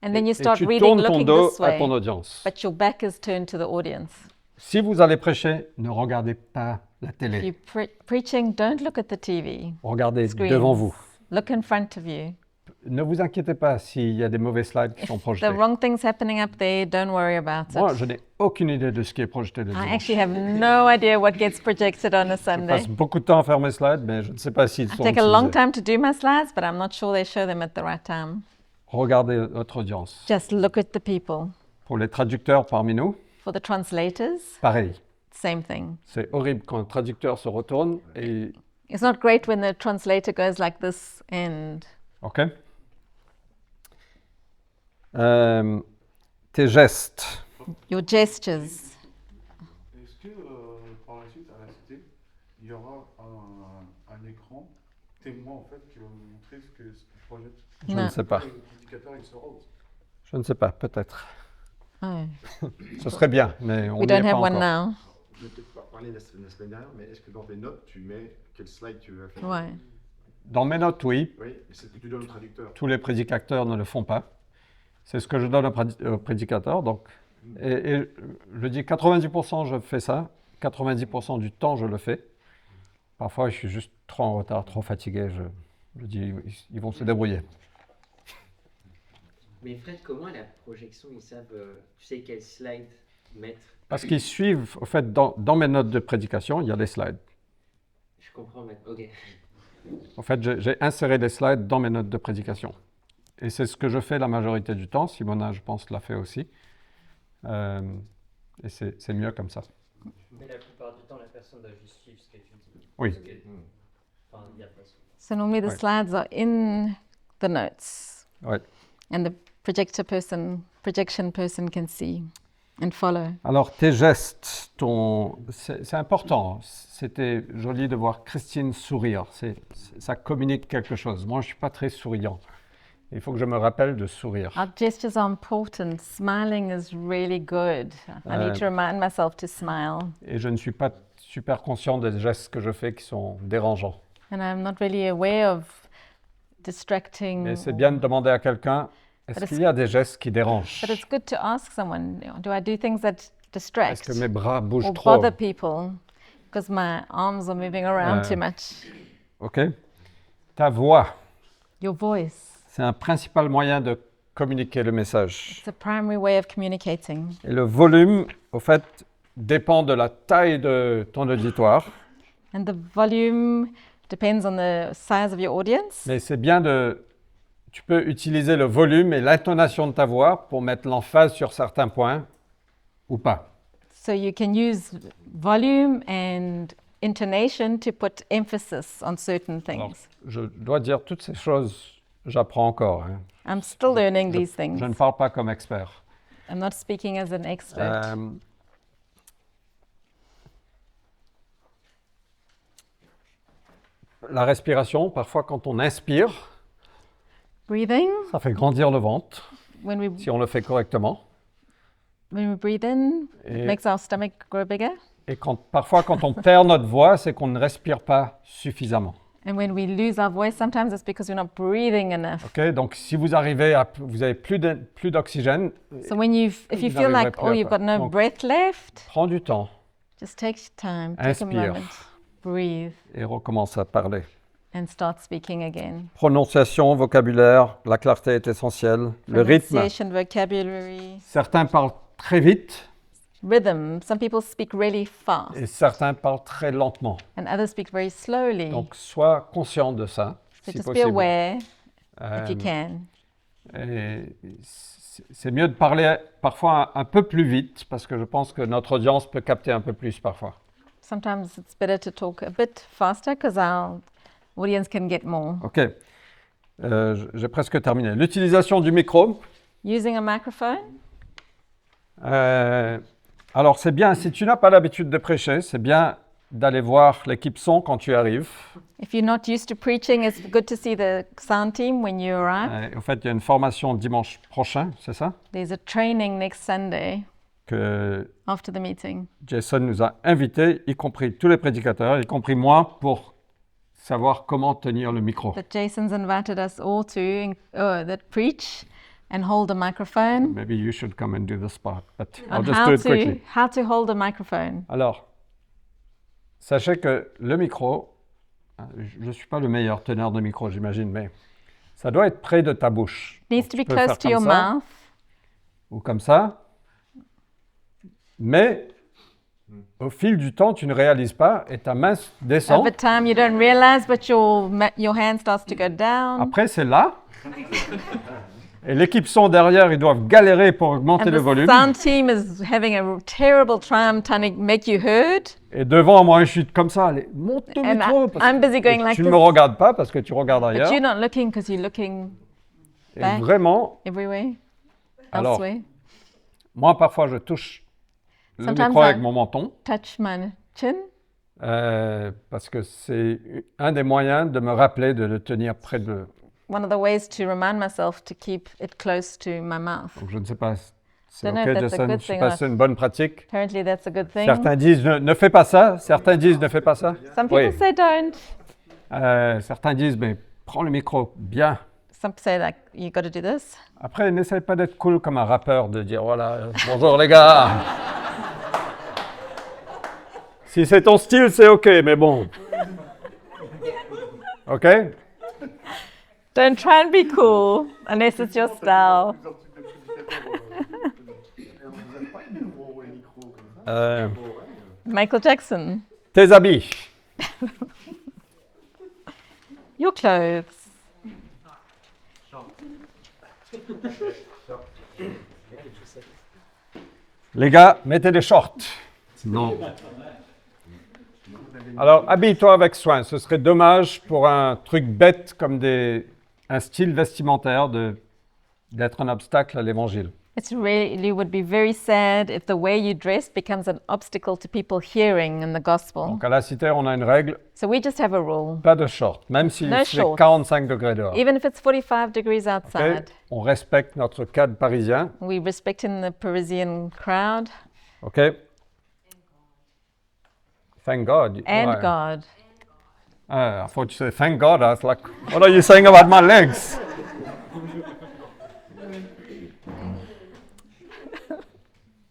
Speaker 2: and then
Speaker 1: et
Speaker 2: you start
Speaker 1: tu
Speaker 2: reading
Speaker 1: tournes ton
Speaker 2: looking
Speaker 1: dos
Speaker 2: this
Speaker 1: à ton
Speaker 2: way,
Speaker 1: audience.
Speaker 2: but your back is turned to the audience.
Speaker 1: Si vous allez prêcher, ne regardez pas la
Speaker 2: If
Speaker 1: télé.
Speaker 2: you're preaching, don't look at the TV.
Speaker 1: Regardez
Speaker 2: Screens.
Speaker 1: devant vous.
Speaker 2: Look in front of you.
Speaker 1: Ne vous inquiétez pas s'il y a des mauvais slides qui sont
Speaker 2: If
Speaker 1: projetés.
Speaker 2: the wrong thing's happening up there, don't worry about
Speaker 1: Moi,
Speaker 2: it.
Speaker 1: je n'ai aucune idée de ce qui est projeté le
Speaker 2: I
Speaker 1: dimanche.
Speaker 2: actually have no idea what gets projected on a
Speaker 1: Je
Speaker 2: Sunday.
Speaker 1: passe beaucoup de temps à faire mes slides, mais je ne sais pas s'ils
Speaker 2: I
Speaker 1: sont
Speaker 2: take a long
Speaker 1: utilisés.
Speaker 2: time to do my slides, but I'm not sure they show them at the right time.
Speaker 1: Regardez votre audience.
Speaker 2: Just look at the people.
Speaker 1: Pour les traducteurs parmi nous,
Speaker 2: For the translators,
Speaker 1: pareil.
Speaker 2: same thing.
Speaker 1: C'est horrible quand un traducteur se retourne et
Speaker 2: It's not great when the translator goes like this and
Speaker 1: OK? Tes gestes.
Speaker 2: your gestures.
Speaker 4: Est-ce que par la suite, à la cité, il y aura un écran témoin en fait qui va nous montrer ce que tu projettes?
Speaker 1: Je
Speaker 2: Non.
Speaker 1: ne sais pas.
Speaker 4: Le prédicateur, il sera aussi.
Speaker 1: Je ne sais pas, peut-être.
Speaker 2: Oh,
Speaker 1: Ce serait bien, mais on
Speaker 2: we
Speaker 1: n'y est
Speaker 2: don't
Speaker 1: pas
Speaker 2: have one
Speaker 1: encore.
Speaker 2: now.
Speaker 5: Je vais peut-être pas parler la semaine dernière, mais est-ce que dans tes notes, tu mets quel slide tu veux faire?
Speaker 2: Why?
Speaker 1: Dans mes notes, oui.
Speaker 5: Oui, et c'est ce que tu donnes au traducteur.
Speaker 1: Tous les prédicateurs ne le font pas. C'est ce que je donne aux prédicateurs. Donc, et je dis 90% je fais ça, 90% du temps je le fais. Parfois je suis juste trop en retard, trop fatigué, je dis ils vont se débrouiller.
Speaker 3: Mais Fred, comment la projection, ils savent, tu sais quel slide mettre?
Speaker 1: Parce qu'ils suivent, au fait, dans mes notes de prédication, il y a des slides.
Speaker 3: Je comprends maintenant. Ok.
Speaker 1: En fait, j'ai inséré des slides dans mes notes de prédication. Et c'est ce que je fais la majorité du temps. Simona, je pense, l'a fait aussi. Et c'est mieux comme ça.
Speaker 3: Mais la plupart du temps, la personne doit juste suivre ce que tu dis.
Speaker 1: Oui.
Speaker 3: Parce que- Enfin, il y a pas ça.
Speaker 2: So normally the
Speaker 1: Right.
Speaker 2: slides are in the notes,
Speaker 1: Ouais.
Speaker 2: and the projection person can see and follow.
Speaker 1: Alors, tes gestes, c'est important. C'était joli de voir Christine sourire. Ça communique quelque chose. Moi, je ne suis pas très souriant. Il faut que je me rappelle de sourire.
Speaker 2: Our gestures are important. Smiling is really good. I need to remind myself to smile.
Speaker 1: Et je ne suis pas super conscient des gestes que je fais qui sont dérangeants.
Speaker 2: And I'm not really aware of distracting.
Speaker 1: Mais c'est bien de demander à quelqu'un, est-ce
Speaker 2: But
Speaker 1: qu'il y a des gestes qui dérangent?
Speaker 2: But it's good to ask someone, do I do things that
Speaker 1: Est-ce
Speaker 2: distract
Speaker 1: que mes bras bougent
Speaker 2: or
Speaker 1: trop?
Speaker 2: bother people because my arms are moving around too much?
Speaker 1: OK? Ta voix,
Speaker 2: Your voice.
Speaker 1: c'est un principal moyen de communiquer le message.
Speaker 2: It's a primary way of communicating.
Speaker 1: Et le volume, au fait, dépend de la taille de ton auditoire.
Speaker 2: And the volume depends on the size of your audience.
Speaker 1: Mais c'est bien tu peux utiliser le volume et l'intonation de ta voix pour mettre l'emphase sur certains points ou pas.
Speaker 2: So you can use volume and intonation to put emphasis on certain
Speaker 1: Alors,
Speaker 2: things.
Speaker 1: je dois dire toutes ces choses, j'apprends encore. Hein.
Speaker 2: I'm still learning these things.
Speaker 1: Je ne parle pas comme expert.
Speaker 2: I'm not speaking as an expert.
Speaker 1: La respiration, parfois quand on inspire,
Speaker 2: Breathing,
Speaker 1: ça fait grandir le ventre,
Speaker 2: when we
Speaker 1: si on le fait correctement.
Speaker 2: breathe in,
Speaker 1: Et,
Speaker 2: makes our stomach grow bigger.
Speaker 1: et parfois quand on perd notre voix, c'est qu'on ne respire pas suffisamment.
Speaker 2: And when we lose our voice, sometimes it's because we're not breathing enough.
Speaker 1: Okay? Donc si vous avez plus d'oxygène,
Speaker 2: So if you
Speaker 1: Vous
Speaker 2: feel
Speaker 1: n'arriverez
Speaker 2: like,
Speaker 1: plus
Speaker 2: oh,
Speaker 1: à
Speaker 2: you've
Speaker 1: pas.
Speaker 2: got no
Speaker 1: Donc-
Speaker 2: breath left,
Speaker 1: prends du temps
Speaker 2: just take your time, take a
Speaker 1: Inspire.
Speaker 2: moment, breathe,
Speaker 1: et recommence à parler.
Speaker 2: and start speaking again.
Speaker 1: Prononciation, vocabulaire, la clarté est essentielle. Le rythme,
Speaker 2: Pronunciation, vocabulary,
Speaker 1: certains parlent très vite
Speaker 2: rhythm. Some people speak really fast,
Speaker 1: et certains parlent très lentement.
Speaker 2: and others speak very slowly.
Speaker 1: Donc sois conscient de ça,
Speaker 2: So
Speaker 1: si
Speaker 2: just be
Speaker 1: possible.
Speaker 2: aware
Speaker 1: Euh,
Speaker 2: if you can.
Speaker 1: et c'est mieux de parler parfois un peu plus vite parce que je pense que notre audience peut capter un peu plus parfois.
Speaker 2: Sometimes it's better to talk a bit faster because our audience can get more.
Speaker 1: OK. J'ai presque terminé. L'utilisation du micro.
Speaker 2: Using a microphone.
Speaker 1: Alors c'est bien, si tu n'as pas l'habitude de prêcher, c'est bien d'aller voir l'équipe son quand tu arrives.
Speaker 2: If you're not used to preaching, it's good to see the sound team when you arrive.
Speaker 1: En fait, il y a une formation dimanche prochain, c'est ça?
Speaker 2: There's a training next Sunday
Speaker 1: Que
Speaker 2: after the meeting.
Speaker 1: Jason nous a invités, y compris tous les prédicateurs, y compris moi, pour savoir comment tenir le micro.
Speaker 2: That Jason's invited us all to that preach and hold a microphone.
Speaker 1: Maybe you should come and do the spot, but I'll
Speaker 2: On
Speaker 1: just do it quickly.
Speaker 2: how to hold a microphone.
Speaker 1: Alors, sachez que le micro, je ne suis pas le meilleur teneur de micro, j'imagine, mais ça doit être près de ta bouche.
Speaker 2: It needs
Speaker 1: Donc,
Speaker 2: to
Speaker 1: tu
Speaker 2: be
Speaker 1: peux
Speaker 2: close
Speaker 1: faire
Speaker 2: to
Speaker 1: comme
Speaker 2: your
Speaker 1: ça,
Speaker 2: mouth.
Speaker 1: ou comme ça. Mais au fil du temps, tu ne réalises pas et ta main descend.
Speaker 2: Over time, you don't realize, but your hand starts to go down.
Speaker 1: Après, c'est là. Et l'équipe son derrière, ils doivent galérer pour augmenter
Speaker 2: And
Speaker 1: le
Speaker 2: the
Speaker 1: volume.
Speaker 2: sound team is having a terrible time trying to make you heard.
Speaker 1: Et devant moi, je suis comme ça, allez, monte le
Speaker 2: And
Speaker 1: micro. parce
Speaker 2: I'm
Speaker 1: que-
Speaker 2: busy going
Speaker 1: et
Speaker 2: like
Speaker 1: tu
Speaker 2: this.
Speaker 1: ne me regardes pas parce que tu regardes
Speaker 2: But
Speaker 1: ailleurs.
Speaker 2: you're not looking because you're looking
Speaker 1: Et
Speaker 2: back.
Speaker 1: vraiment,
Speaker 2: everywhere,
Speaker 1: alors,
Speaker 2: elsewhere.
Speaker 1: moi, parfois, je touche le
Speaker 2: Sometimes
Speaker 1: micro avec
Speaker 2: I-
Speaker 1: mon menton
Speaker 2: Touch my chin
Speaker 1: parce que c'est un des moyens de me rappeler de le tenir près de...
Speaker 2: one of the ways to remind myself to keep it close to my mouth.
Speaker 1: Donc, je ne sais pas si c'est
Speaker 2: Don't know
Speaker 1: OK,
Speaker 2: if that's a
Speaker 1: Jason.
Speaker 2: good
Speaker 1: Je ne sais
Speaker 2: thing
Speaker 1: pas
Speaker 2: or
Speaker 1: si c'est une bonne pratique.
Speaker 2: Apparently, that's a good thing.
Speaker 1: Certains disent ne fais pas ça. Certains disent ne fais pas ça.
Speaker 2: Some people
Speaker 1: Oui.
Speaker 2: say don't.
Speaker 1: Certains disent mais prends le micro bien.
Speaker 2: Some say like you got to do this.
Speaker 1: Après, n'essaye pas d'être cool comme un rappeur, de dire voilà, bonjour les gars. Si c'est ton style, c'est OK, mais bon. OK?
Speaker 2: Don't try and be cool unless it's your style.
Speaker 4: Plusieurs types de prédicateurs,
Speaker 5: Vous n'avez pas aimé le mot micro comme ça
Speaker 1: Euh,
Speaker 2: Michael Jackson,
Speaker 1: tes habits.
Speaker 2: your clothes.
Speaker 1: Les gars, mettez des shorts. Non. Alors, habille-toi avec soin. Ce serait dommage pour un truc bête comme un style vestimentaire d'être un obstacle à l'évangile.
Speaker 2: It really would be very sad if the way you dress becomes an obstacle to people hearing in the gospel.
Speaker 1: Donc, à la cité, on a une règle,
Speaker 2: So we just have a rule.
Speaker 1: pas de shorts, même si
Speaker 2: No
Speaker 1: c'est
Speaker 2: shorts.
Speaker 1: 45 degrés dehors.
Speaker 2: Even if it's 45 degrees
Speaker 1: OK?
Speaker 2: outside,
Speaker 1: On respecte notre cadre parisien.
Speaker 2: we respect in the Parisian crowd
Speaker 1: OK? Thank God.
Speaker 2: and
Speaker 1: Ouais.
Speaker 2: God.
Speaker 1: I thought you said, thank God. I was like, what are you saying about my legs?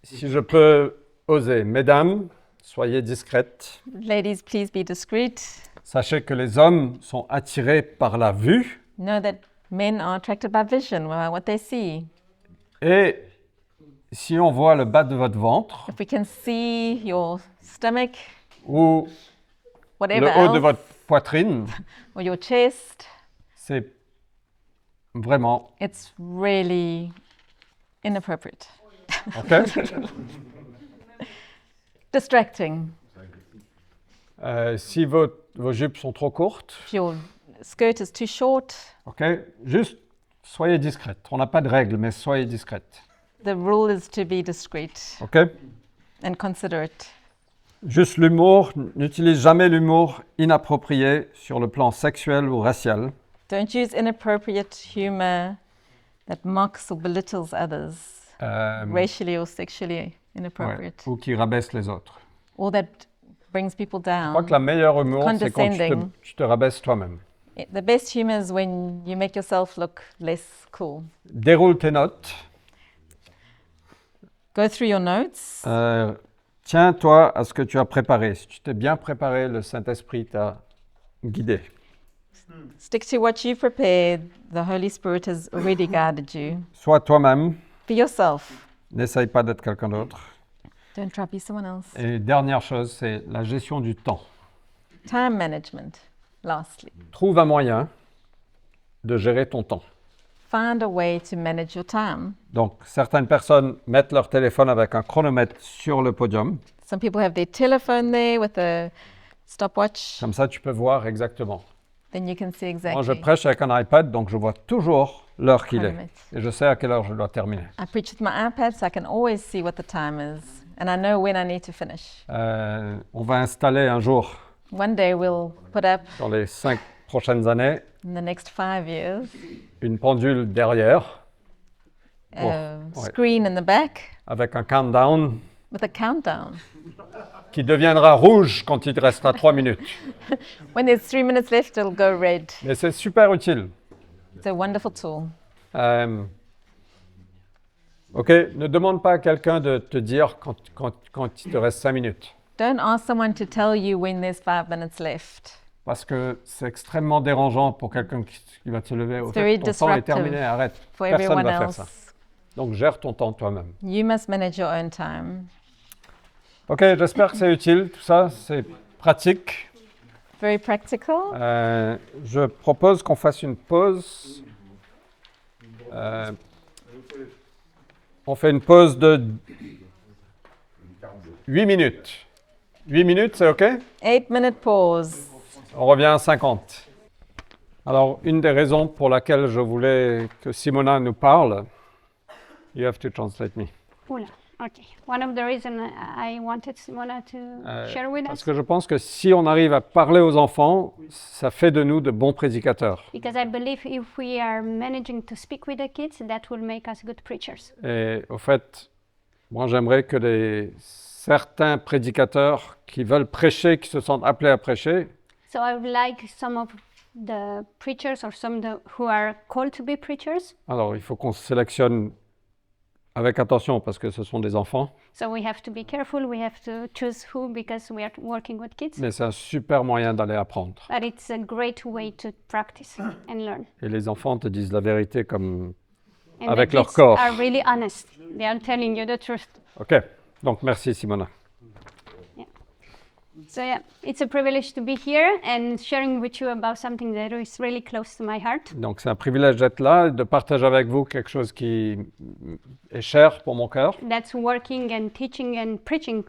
Speaker 1: Si je peux oser, mesdames, soyez discrètes.
Speaker 2: Ladies, please be discreet.
Speaker 1: Sachez que les hommes sont attirés par la vue
Speaker 2: Know that men are attracted by vision, by what they see.
Speaker 1: et si on voit le bas de votre ventre
Speaker 2: If we can see your stomach,
Speaker 1: ou
Speaker 2: whatever
Speaker 1: le haut de
Speaker 2: else,
Speaker 1: votre poitrine,
Speaker 2: or your chest,
Speaker 1: c'est vraiment,
Speaker 2: it's really inappropriate.
Speaker 1: OK?
Speaker 2: Distracting.
Speaker 1: Si vos jupes sont trop courtes,
Speaker 2: If your skirt is too short,
Speaker 1: OK? Juste soyez discrète. On n'a pas de règle, mais soyez discrète.
Speaker 2: the rule is to be discreet
Speaker 1: OK?
Speaker 2: and considerate.
Speaker 1: Juste l'humour, n'utilise jamais l'humour inapproprié sur le plan sexuel ou racial.
Speaker 2: Don't use inappropriate humor that mocks or belittles others, racially or sexually
Speaker 1: Ouais,
Speaker 2: inappropriate,
Speaker 1: ou qui rabaisse les autres.
Speaker 2: or that brings people
Speaker 1: Je crois que
Speaker 2: down.
Speaker 1: la meilleure humour, c'est quand
Speaker 2: Condescending.
Speaker 1: tu te rabaisses toi-même.
Speaker 2: The best humor is when you make yourself look less cool.
Speaker 1: Déroule tes notes.
Speaker 2: Go through your notes.
Speaker 1: Tiens-toi à ce que tu as préparé. Si tu t'es bien préparé, le Saint-Esprit t'a guidé.
Speaker 2: Stick to what you've prepared. The Holy Spirit has already guided you.
Speaker 1: Sois toi-même.
Speaker 2: Be yourself.
Speaker 1: N'essaye pas d'être quelqu'un d'autre.
Speaker 2: Don't try to be someone else.
Speaker 1: Et dernière chose, c'est la gestion du temps.
Speaker 2: Time management. Lastly,
Speaker 1: Trouve un moyen de gérer ton temps.
Speaker 2: find a way to manage your time.
Speaker 1: Donc, certaines personnes mettent leur téléphone avec un chronomètre sur le podium.
Speaker 2: Some people have their telephone there with a stopwatch.
Speaker 1: Comme ça, tu peux voir exactement.
Speaker 2: Then you can see
Speaker 1: Moi, je
Speaker 2: exactly.
Speaker 1: prêche avec un iPad, donc je vois toujours l'heure qu'il est.
Speaker 2: Chronomètre.
Speaker 1: Et je sais à quelle heure je dois terminer.
Speaker 2: I preach with my iPad, so I can always see what the time is, and I know when I need to finish.
Speaker 1: On va installer un jour,
Speaker 2: One day we'll put up
Speaker 1: dans les 5 prochaines années,
Speaker 2: in the next 5 years
Speaker 1: une pendule derrière
Speaker 2: a
Speaker 1: ouais.
Speaker 2: screen in the back
Speaker 1: avec un countdown
Speaker 2: with a countdown.
Speaker 1: qui deviendra rouge quand il te restera 3 minutes.
Speaker 2: When there's 3 minutes left, it'll go red.
Speaker 1: Mais c'est super utile.
Speaker 2: It's a wonderful tool.
Speaker 1: OK, ne demande pas à quelqu'un de te dire quand il te reste 5 minutes.
Speaker 2: Don't ask someone to tell you when there's 5 minutes left.
Speaker 1: Parce que c'est extrêmement dérangeant pour quelqu'un qui va te lever. Au
Speaker 2: very
Speaker 1: fait, ton temps est
Speaker 2: disruptive
Speaker 1: terminé, arrête.
Speaker 2: For
Speaker 1: Personne
Speaker 2: everyone
Speaker 1: ne va faire ça.
Speaker 2: else.
Speaker 1: Donc, gère ton temps toi-même.
Speaker 2: You must manage your own time.
Speaker 1: OK, j'espère que c'est utile, tout ça, c'est pratique.
Speaker 2: Very practical.
Speaker 1: Je propose qu'on fasse une pause Euh, on fait une pause de 8 minutes. 8 minutes, c'est OK?
Speaker 2: 8-minute pause.
Speaker 1: On revient à 50. Alors, une des raisons pour laquelle je voulais que Simona nous parle, you have to translate me.
Speaker 6: Oula, okay. One of the reasons I wanted Simona to share with
Speaker 1: Parce
Speaker 6: us,
Speaker 1: que je pense que si on arrive à parler aux enfants, ça fait de nous de bons prédicateurs.
Speaker 6: because I believe if we are managing to speak with the kids, that will make us good preachers.
Speaker 1: Et au fait, moi j'aimerais que certains prédicateurs qui veulent prêcher, qui se sentent appelés à prêcher,
Speaker 6: So I would like some of the preachers or who are called to be preachers.
Speaker 1: alors il faut qu'on sélectionne avec attention parce que ce sont des enfants,
Speaker 6: So we have to be careful. We have to choose who because we are working with kids.
Speaker 1: mais c'est un super moyen d'aller apprendre.
Speaker 6: But it's a great way to practice and learn.
Speaker 1: Et les enfants te disent la vérité comme...
Speaker 6: And
Speaker 1: Avec
Speaker 6: the
Speaker 1: leur
Speaker 6: kids
Speaker 1: corps.
Speaker 6: are really honest. They are telling you the truth.
Speaker 1: OK, donc merci Simona.
Speaker 6: So yeah, it's a privilege to be here and sharing with you about something that is really close to my heart.
Speaker 1: Donc c'est un privilège d'être là, de partager avec vous quelque chose qui est cher pour mon cœur.
Speaker 6: That's working and teaching and preaching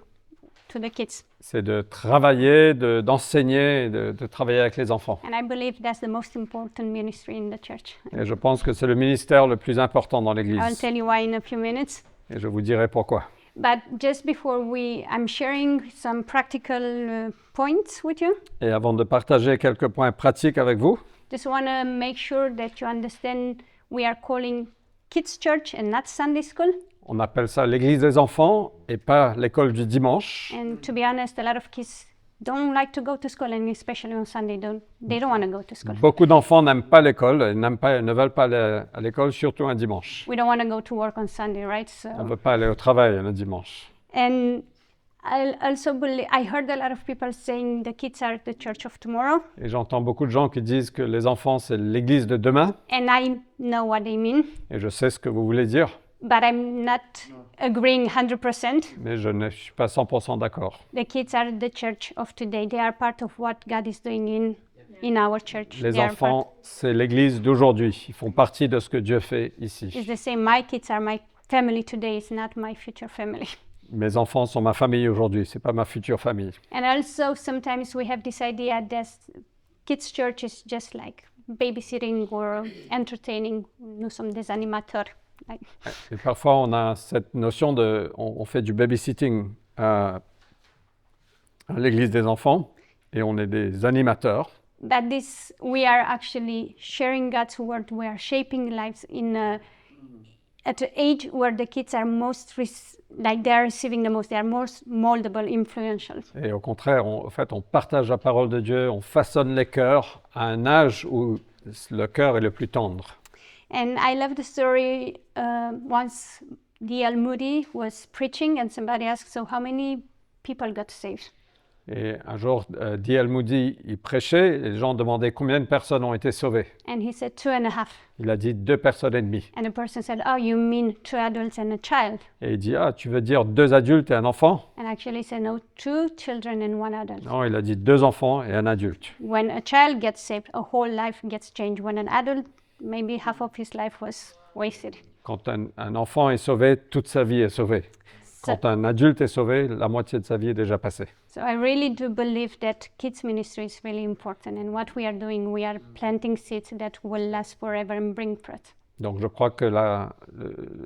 Speaker 6: to the kids.
Speaker 1: C'est de travailler, d'enseigner, de travailler avec les enfants.
Speaker 6: And I believe that's the most important ministry in the church.
Speaker 1: Et je pense que c'est le ministère le plus important dans
Speaker 6: I'll
Speaker 1: l'Église.
Speaker 6: tell you why in a few minutes.
Speaker 1: Et je vous dirai pourquoi.
Speaker 6: But just before I'm sharing some practical points with you.
Speaker 1: Et avant de partager quelques points pratiques avec vous,
Speaker 6: Just want to make sure that you understand we are calling kids church and not Sunday school.
Speaker 1: on appelle ça l'Église des enfants et pas l'école du dimanche.
Speaker 6: And to be honest, a lot of kids don't like to go to school, and especially on Sunday, they don't want to go to school.
Speaker 1: Beaucoup d'enfants n'aiment pas l'école, ne veulent pas aller à l'école, surtout un dimanche.
Speaker 6: We don't want to go to work on Sunday, right?
Speaker 1: On ne veut pas aller au travail le dimanche.
Speaker 6: And I also believe, I heard a lot of people saying the kids are the church of tomorrow,
Speaker 1: Et j'entends beaucoup de gens qui disent que les enfants, c'est l'église de demain.
Speaker 6: and I know what they mean,
Speaker 1: Et je sais ce que vous voulez dire,
Speaker 6: but I'm not agreeing 100%.
Speaker 1: mais je ne suis pas 100% d'accord.
Speaker 6: The kids are the church of today. They are part of what God is doing in our church.
Speaker 1: Les
Speaker 6: They are
Speaker 1: enfants, c'est l'église d'aujourd'hui. Ils font partie de ce que Dieu fait ici.
Speaker 6: It's the same. My kids are my family today. It's not my future family.
Speaker 1: Mes enfants sont ma famille aujourd'hui, ce n'est pas ma future famille.
Speaker 6: And also, sometimes we have this idea that kids' church is just like babysitting or entertaining. Nous sommes des animateurs. Like,
Speaker 1: Et parfois, on a cette notion on fait du babysitting à l'église des enfants et on est des animateurs.
Speaker 6: but this, we are actually sharing God's word. We are shaping lives at an age where the kids are they are receiving the most. They are most moldable, influential.
Speaker 1: Et au contraire, en fait, on partage la parole de Dieu, on façonne les cœurs à un âge où le cœur est le plus tendre.
Speaker 6: And I love the story. Once D.L. Moody was preaching, and somebody asked, "So how many people got saved?"
Speaker 1: Et un jour, D.L. Moody, il prêchait, et les gens demandaient combien de personnes ont été sauvées.
Speaker 6: And he said 2.5.
Speaker 1: Il a dit 2 personnes et demie.
Speaker 6: And the person said, "Oh, you mean 2 adults and a child?"
Speaker 1: Et il dit, ah, tu veux dire 2 adultes et un enfant?
Speaker 6: And actually he said, "No, 2 children and 1 adult."
Speaker 1: Non, il a dit 2 enfants et un adulte.
Speaker 6: When a child gets saved, a whole life gets changed. When an adult, maybe half of his life was wasted.
Speaker 1: Quand un enfant est sauvé, toute sa vie est sauvée.
Speaker 6: So,
Speaker 1: Quand un adulte est sauvé, la moitié de sa vie est déjà passée.
Speaker 6: so I really do believe that kids ministry is really important. And what we are doing, we are planting seeds that will last forever and bring fruit.
Speaker 1: Donc je crois que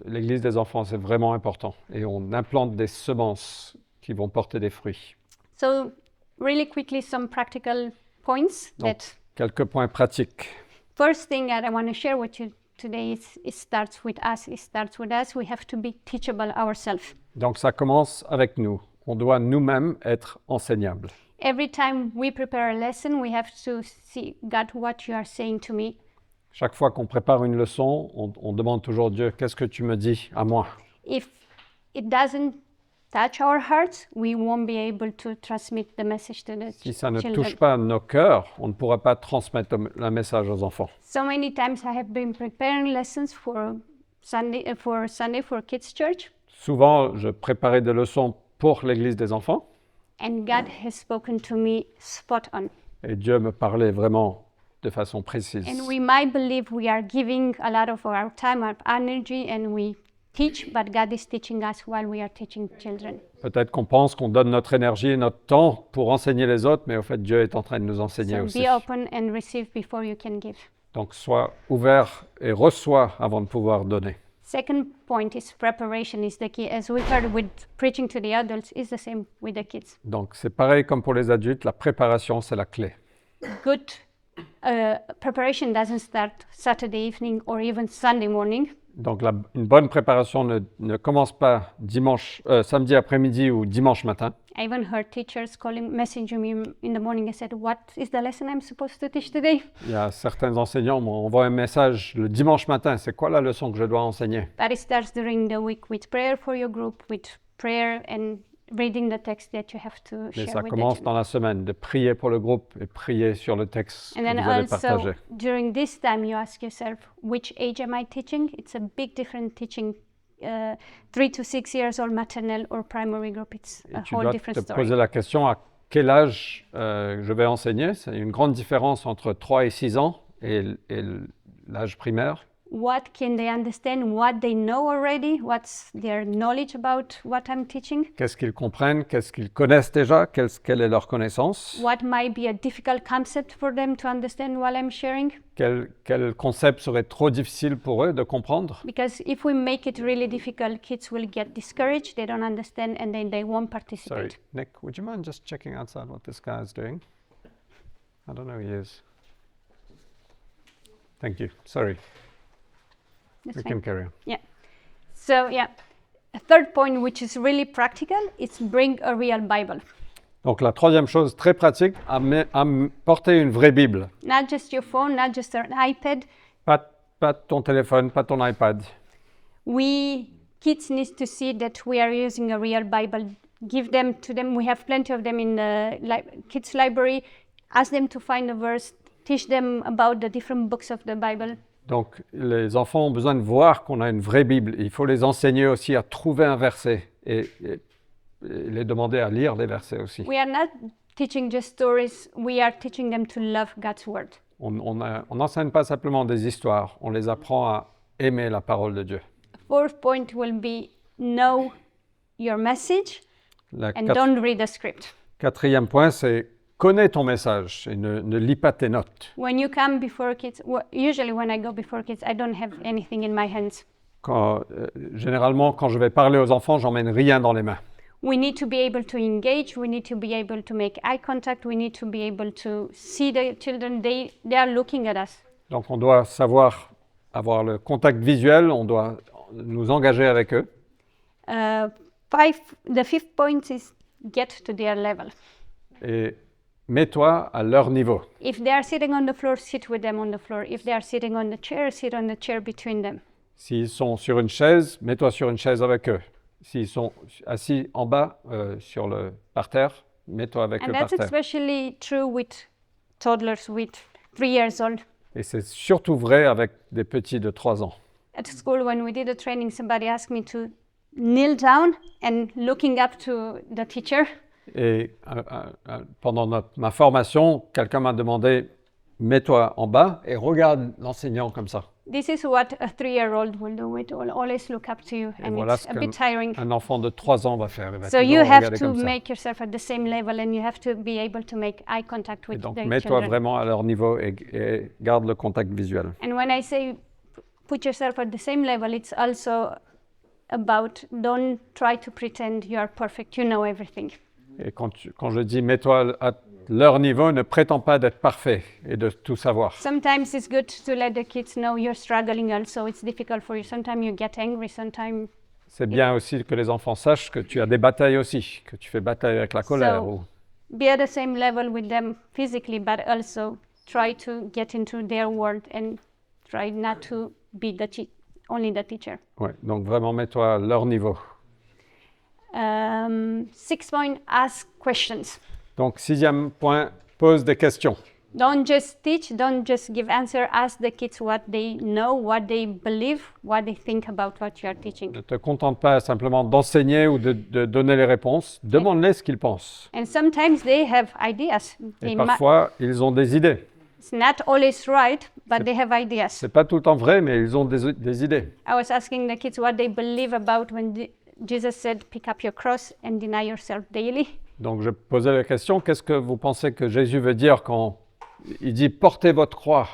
Speaker 1: l'église des enfants, c'est vraiment important. Et on implante des semences qui vont porter des fruits.
Speaker 6: So really quickly, some practical points
Speaker 1: Donc,
Speaker 6: that
Speaker 1: quelques points pratiques.
Speaker 6: first thing that I want to share with you today is it starts with us. It starts with us. We have to be teachable ourselves.
Speaker 1: Donc ça commence avec nous. On doit nous-mêmes être enseignables.
Speaker 6: Every time we prepare a lesson, we have to see, God, what you are saying to me.
Speaker 1: Chaque fois qu'on prépare une leçon, on demande toujours Dieu, qu'est-ce que tu me dis à moi?
Speaker 6: If it doesn't touch our hearts, we won't be able to transmit the message to the
Speaker 1: Si ça ne
Speaker 6: children.
Speaker 1: touche pas nos cœurs, on ne pourra pas transmettre le message aux enfants.
Speaker 6: So many times I have been preparing lessons for Sunday for kids church,
Speaker 1: Souvent, je préparais des leçons pour l'église des enfants
Speaker 6: and God has spoken to me spot on.
Speaker 1: et Dieu me parlait vraiment de façon précise.
Speaker 6: And we might believe we are giving a lot of our time, our energy, and we teach, but God is teaching us while we are teaching children.
Speaker 1: Peut-être qu'on pense qu'on donne notre énergie et notre temps pour enseigner les autres, mais au fait, Dieu est en train de nous enseigner
Speaker 6: So
Speaker 1: aussi.
Speaker 6: be open and receive before you can give.
Speaker 1: Donc, sois ouvert et reçois avant de pouvoir donner.
Speaker 6: Second point is preparation is the key. As we heard with preaching to the adults, is the same with the kids.
Speaker 1: Donc, c'est pareil comme pour les adultes, la préparation, c'est la clé.
Speaker 6: Good preparation doesn't start Saturday evening or even Sunday morning.
Speaker 1: Donc, une bonne préparation ne commence pas samedi après-midi ou dimanche matin.
Speaker 6: I even heard teachers messaging me in the morning and said, "What is the lesson I'm supposed to teach today?"
Speaker 1: Il y a certains enseignants m'envoient un message le dimanche matin, c'est quoi la leçon que je dois enseigner?
Speaker 6: But it starts during the week with prayer for your group, with prayer and reading the text that you have to
Speaker 1: Mais
Speaker 6: share
Speaker 1: ça
Speaker 6: with
Speaker 1: commence
Speaker 6: the
Speaker 1: dans la semaine, de prier pour le groupe et prier sur le texte
Speaker 6: And
Speaker 1: que
Speaker 6: then
Speaker 1: vous allez
Speaker 6: also
Speaker 1: partager.
Speaker 6: during this time you ask yourself, which age am I teaching? It's a big difference teaching 3 to 6 years old maternal or primary group. It's
Speaker 1: Et
Speaker 6: a
Speaker 1: tu
Speaker 6: whole
Speaker 1: dois
Speaker 6: different
Speaker 1: te
Speaker 6: story.
Speaker 1: poser la question à quel âge je vais enseigner. C'est une grande différence entre 3 et 6 ans et l'âge primaire.
Speaker 6: What can they understand? What they know already? What's their knowledge about what I'm teaching?
Speaker 1: Qu'est-ce qu'ils comprennent? Qu'est-ce qu'ils connaissent déjà? Quelle est leur connaissance?
Speaker 6: What might be a difficult concept for them to understand while I'm sharing?
Speaker 1: Quel concept serait trop difficile pour eux de comprendre?
Speaker 6: Because if we make it really difficult, kids will get discouraged, they don't understand, and then they won't
Speaker 1: Sorry,
Speaker 6: participate.
Speaker 1: Nick, would you mind just checking outside what this guy is doing? I don't know who he is. Thank you. Sorry.
Speaker 6: That's
Speaker 1: We
Speaker 6: fine.
Speaker 1: can carry on.
Speaker 6: So yeah, a third point, which is really practical, is bring a real Bible.
Speaker 1: Donc la troisième chose très pratique, à porter une vraie Bible.
Speaker 6: Not just your phone, not just an iPad.
Speaker 1: Pas ton téléphone, pas ton iPad.
Speaker 6: Kids need to see that we are using a real Bible. Give them to them. We have plenty of them in the kids library. Ask them to find a verse. Teach them about the different books of the Bible.
Speaker 1: Donc les enfants ont besoin de voir qu'on a une vraie Bible. Il faut les enseigner aussi à trouver un verset et les demander à lire les versets aussi.
Speaker 6: We are not teaching just stories. We are teaching them to love God's word.
Speaker 1: On n'enseigne pas simplement des histoires, on les apprend à aimer la parole de Dieu.
Speaker 6: Fourth point will be know your message and don't read the script.
Speaker 1: Quatrième point, c'est connais ton message et ne lis pas tes notes.
Speaker 6: When you come before kids, usually when I go before kids, I don't have anything in my hands.
Speaker 1: Généralement, quand je vais parler aux enfants, j'emmène rien dans les mains.
Speaker 6: We need to be able to engage. We need to be able to make eye contact. We need to be able to see the children. They are looking at us.
Speaker 1: Donc on doit savoir avoir le contact visuel, on doit nous engager avec eux.
Speaker 6: The fifth point is get to their level.
Speaker 1: Et mets-toi à leur niveau.
Speaker 6: If they are sitting on the floor, sit with them on the floor. If they are sitting on the chair, sit on the chair between them.
Speaker 1: S'ils sont sur une chaise, mets-toi sur une chaise avec eux. S'ils sont assis en bas, par terre, mets-toi avec eux
Speaker 6: And
Speaker 1: par
Speaker 6: that's
Speaker 1: terre.
Speaker 6: especially true with toddlers with 3 years old.
Speaker 1: Et c'est surtout vrai avec des petits de 3 ans.
Speaker 6: At school, when we did a training, somebody asked me to kneel down and looking up to the teacher.
Speaker 1: Et pendant ma formation, quelqu'un m'a demandé, mets-toi en bas et regarde l'enseignant comme ça.
Speaker 6: This is what a 3-year-old will do. It will always look up to you,
Speaker 1: Et
Speaker 6: and
Speaker 1: voilà
Speaker 6: it's
Speaker 1: ce
Speaker 6: a bit tiring.
Speaker 1: qu'un enfant de 3 ans va faire. Il va
Speaker 6: So
Speaker 1: toujours
Speaker 6: you have
Speaker 1: regarder
Speaker 6: to
Speaker 1: comme ça.
Speaker 6: make yourself at the same level, and you have to be able to make eye contact
Speaker 1: Et
Speaker 6: with
Speaker 1: donc,
Speaker 6: the
Speaker 1: mets-toi
Speaker 6: children.
Speaker 1: vraiment à leur niveau et garde le contact visuel.
Speaker 6: And when I say put yourself at the same level, it's also about don't try to pretend you are perfect, you know everything.
Speaker 1: Et quand je dis mets-toi à leur niveau, ne prétends pas d'être parfait et de tout savoir.
Speaker 6: Sometimes it's good to let the kids know you're struggling also, it's difficult for you. Sometimes you get angry, sometimes...
Speaker 1: C'est bien aussi que les enfants sachent que tu as des batailles aussi, que tu fais bataille avec la colère.
Speaker 6: So, be at the same level with them physically, but also try to get into their world and try not to be only the teacher.
Speaker 1: Ouais, donc vraiment mets-toi à leur niveau.
Speaker 6: 6th point, ask questions.
Speaker 1: Donc 6e point, pose des questions.
Speaker 6: Don't just teach, don't just give answer. Ask the kids what they know, what they believe, what they think about what you are teaching.
Speaker 1: Ne te contente pas simplement d'enseigner ou de donner les réponses. Demande-les ce qu'ils pensent.
Speaker 6: And sometimes they have ideas.
Speaker 1: Et parfois, ils ont des idées.
Speaker 6: It's not always right, but they have ideas.
Speaker 1: C'est pas tout le temps vrai, mais ils ont des idées.
Speaker 6: I was asking the kids what they believe about when Jesus said, pick up your cross and deny yourself daily.
Speaker 1: Donc je posais la question, qu'est-ce que vous pensez que Jésus veut dire quand il dit portez votre croix?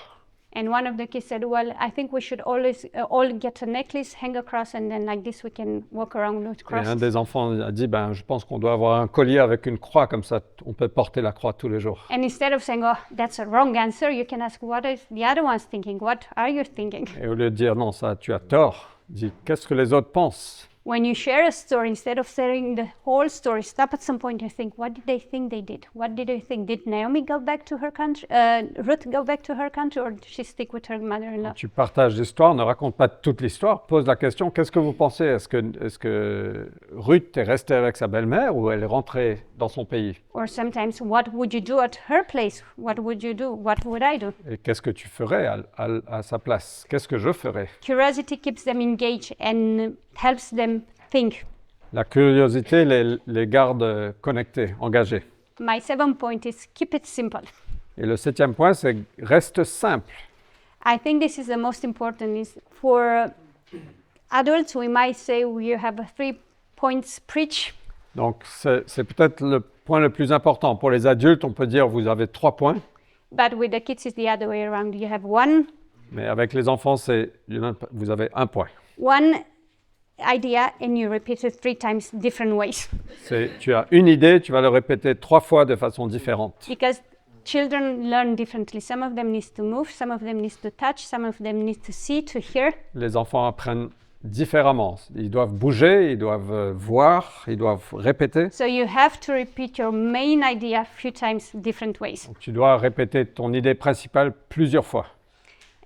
Speaker 6: And one of the kids said, well, I think we should always all get a necklace, hang a cross, and then like this we can walk around with
Speaker 1: Et un
Speaker 6: crosses.
Speaker 1: des enfants a dit, je pense qu'on doit avoir un collier avec une croix, comme ça on peut porter la croix tous les jours.
Speaker 6: And instead of saying, oh, that's a wrong answer, you can ask, what is the other ones thinking? What are you thinking?
Speaker 1: Et au lieu de dire non, ça tu as tort, dis qu'est-ce que les autres pensent?
Speaker 6: When you share a story, instead of sharing the whole story, stop at some point and think, what did they think they did? What did they think? Did Naomi go back to her country? Ruth go back to her country, or did she stick with her mother-in-law?
Speaker 1: Quand tu partages l'histoire, ne raconte pas toute l'histoire, pose la question, qu'est-ce que vous pensez? Est-ce que Ruth est restée avec sa belle-mère ou elle est rentrée dans son pays?
Speaker 6: Or sometimes, what would you do at her place? What would you do? What would I do?
Speaker 1: Et qu'est-ce que tu ferais à sa place? Qu'est-ce que je ferais?
Speaker 6: Curiosity keeps them engaged and helps them think.
Speaker 1: La curiosité les garde connectés, engagés.
Speaker 6: My 7th point is keep it simple.
Speaker 1: Et le 7e point, c'est reste simple.
Speaker 6: I think this is the most important. Is for adults, we might say you have a 3 points preach.
Speaker 1: Donc c'est peut-être le point le plus important. Pour les adultes, on peut dire vous avez 3 points.
Speaker 6: But with the kids, it's the other way around. You have one
Speaker 1: Mais avec les enfants, vous avez 1 point.
Speaker 6: idea and you repeat it 3 times different ways.
Speaker 1: Tu as une idée, tu vas le répéter 3 fois de façon différente.
Speaker 6: Because children learn differently. Some of them need to move, some of them need to touch, some of them need to see, to hear.
Speaker 1: Les enfants apprennent différemment. Ils doivent bouger, ils doivent voir, ils doivent répéter.
Speaker 6: So you have to repeat your main idea a few times different ways.
Speaker 1: Donc, tu dois répéter ton idée principale plusieurs fois.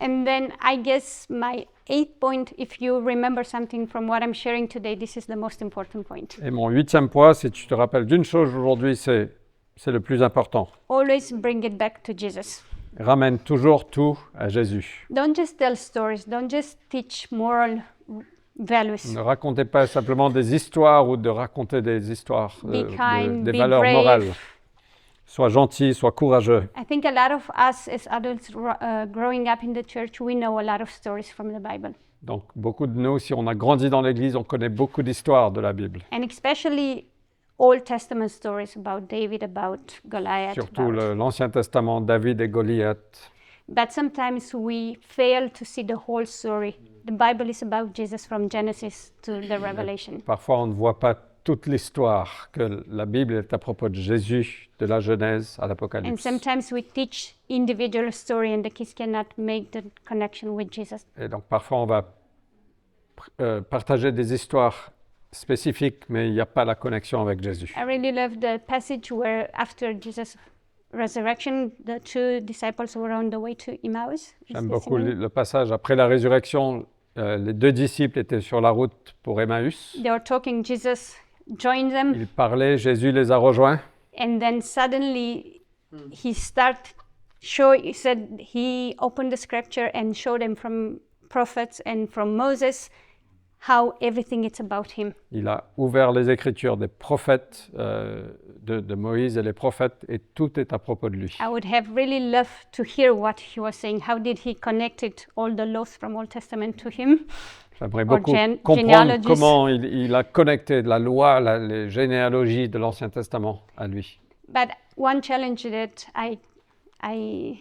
Speaker 6: And then I guess my 8th point, if you remember something from what I'm sharing today, this is the most important point.
Speaker 1: Et mon 8e point, si tu te rappelles d'une chose aujourd'hui, c'est le plus important.
Speaker 6: Always bring it back to Jesus.
Speaker 1: Ramène toujours tout à Jésus.
Speaker 6: Don't just tell stories, don't just teach moral values.
Speaker 1: Ne racontez pas simplement des histoires ou de raconter des histoires,
Speaker 6: Be kind,
Speaker 1: des
Speaker 6: be
Speaker 1: valeurs
Speaker 6: brave.
Speaker 1: morales. Sois gentil, sois courageux.
Speaker 6: I think a lot of us as adults growing up in the church, we know a lot of stories from the Bible.
Speaker 1: Donc beaucoup de nous, si on a grandi dans l'Église, on connaît beaucoup d'histoires de la Bible.
Speaker 6: And especially Old Testament stories about David, about Goliath.
Speaker 1: Surtout
Speaker 6: about-
Speaker 1: l'Ancien Testament, David et Goliath.
Speaker 6: But sometimes we fail to see the whole story. The Bible is about Jesus from Genesis to the Revelation.
Speaker 1: Parfois, on ne voit pas toute l'histoire, que la Bible est à propos de Jésus, de la Genèse à
Speaker 6: And
Speaker 1: l'Apocalypse.
Speaker 6: sometimes we teach individual story and the kids cannot make the connection with Jesus.
Speaker 1: Et donc parfois, on va partager des histoires spécifiques, mais il n'y a pas la connexion avec Jésus.
Speaker 6: I really love the passage where after Jesus' resurrection, the 2 disciples were on the way to Emmaus.
Speaker 1: J'aime beaucoup le passage. Après la résurrection, les 2 disciples étaient sur la route pour Emmaüs.
Speaker 6: They were talking, Jesus joined them,
Speaker 1: Ils parlaient, Jésus les a rejoints.
Speaker 6: and then suddenly he opened the scripture and showed them from prophets and from Moses how everything is about him.
Speaker 1: Il a ouvert les Écritures des prophètes, de Moïse et les prophètes, et tout est à propos de lui.
Speaker 6: I would have really loved to hear what he was saying. How did he connect all the laws from Old Testament to him?
Speaker 1: J'aimerais
Speaker 6: Or
Speaker 1: beaucoup
Speaker 6: gen-
Speaker 1: comprendre
Speaker 6: genealogies.
Speaker 1: comment il a connecté la loi, les généalogies de l'Ancien Testament à lui.
Speaker 6: But one challenge that I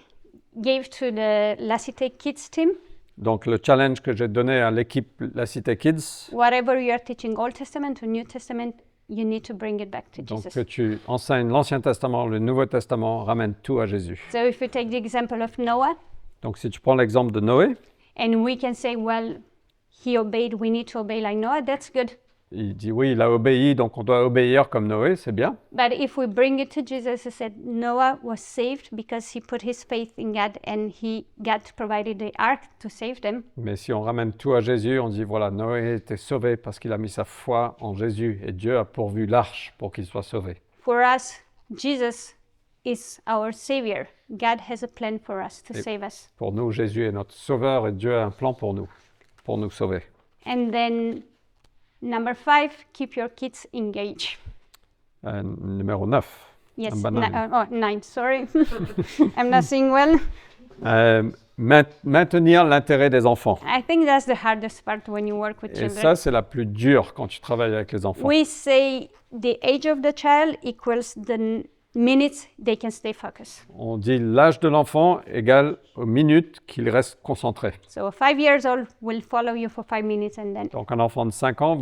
Speaker 6: gave to the La Cité Kids team,
Speaker 1: Donc le challenge que j'ai donné à l'équipe La Cité Kids,
Speaker 6: whatever you are teaching Old Testament or New Testament, you need to bring it back to
Speaker 1: donc
Speaker 6: Jesus.
Speaker 1: que tu enseignes l'Ancien Testament, le Nouveau Testament, ramène tout à Jésus.
Speaker 6: So if you take the example of Noah,
Speaker 1: Donc si tu prends l'exemple de Noé,
Speaker 6: and we can say, well, he obeyed, we need to obey like Noah, that's good.
Speaker 1: il dit oui, il a obéi, donc on doit obéir comme Noé, c'est bien.
Speaker 6: But if we bring it to Jesus, he said Noah was saved because he put his faith in God and God provided the ark to save them.
Speaker 1: Mais si on ramène tout à Jésus, on dit voilà, Noé était sauvé parce qu'il a mis sa foi en Jésus et Dieu a pourvu l'arche pour qu'il soit sauvé.
Speaker 6: For us, Jesus is our Savior. God has a plan for us to
Speaker 1: Et-
Speaker 6: save us.
Speaker 1: Pour nous, Jésus est notre sauveur et Dieu a un plan pour nous sauver.
Speaker 6: And then number 5, keep your kids engaged.
Speaker 1: Numéro 9.
Speaker 6: Yes,
Speaker 1: Un banane.
Speaker 6: 9, sorry. I'm not seeing well.
Speaker 1: Maintenir l'intérêt des enfants.
Speaker 6: I think that's the hardest part when you work with
Speaker 1: Et
Speaker 6: children.
Speaker 1: ça, c'est la plus dure quand tu travailles avec les enfants.
Speaker 6: We say the age of the child equals the minutes they can stay focused.
Speaker 1: On dit l'âge de l'enfant égale aux minutes qu'il reste concentré.
Speaker 6: So a 5 years old will follow you for 5 minutes and then.
Speaker 1: Donc un enfant de 5 ans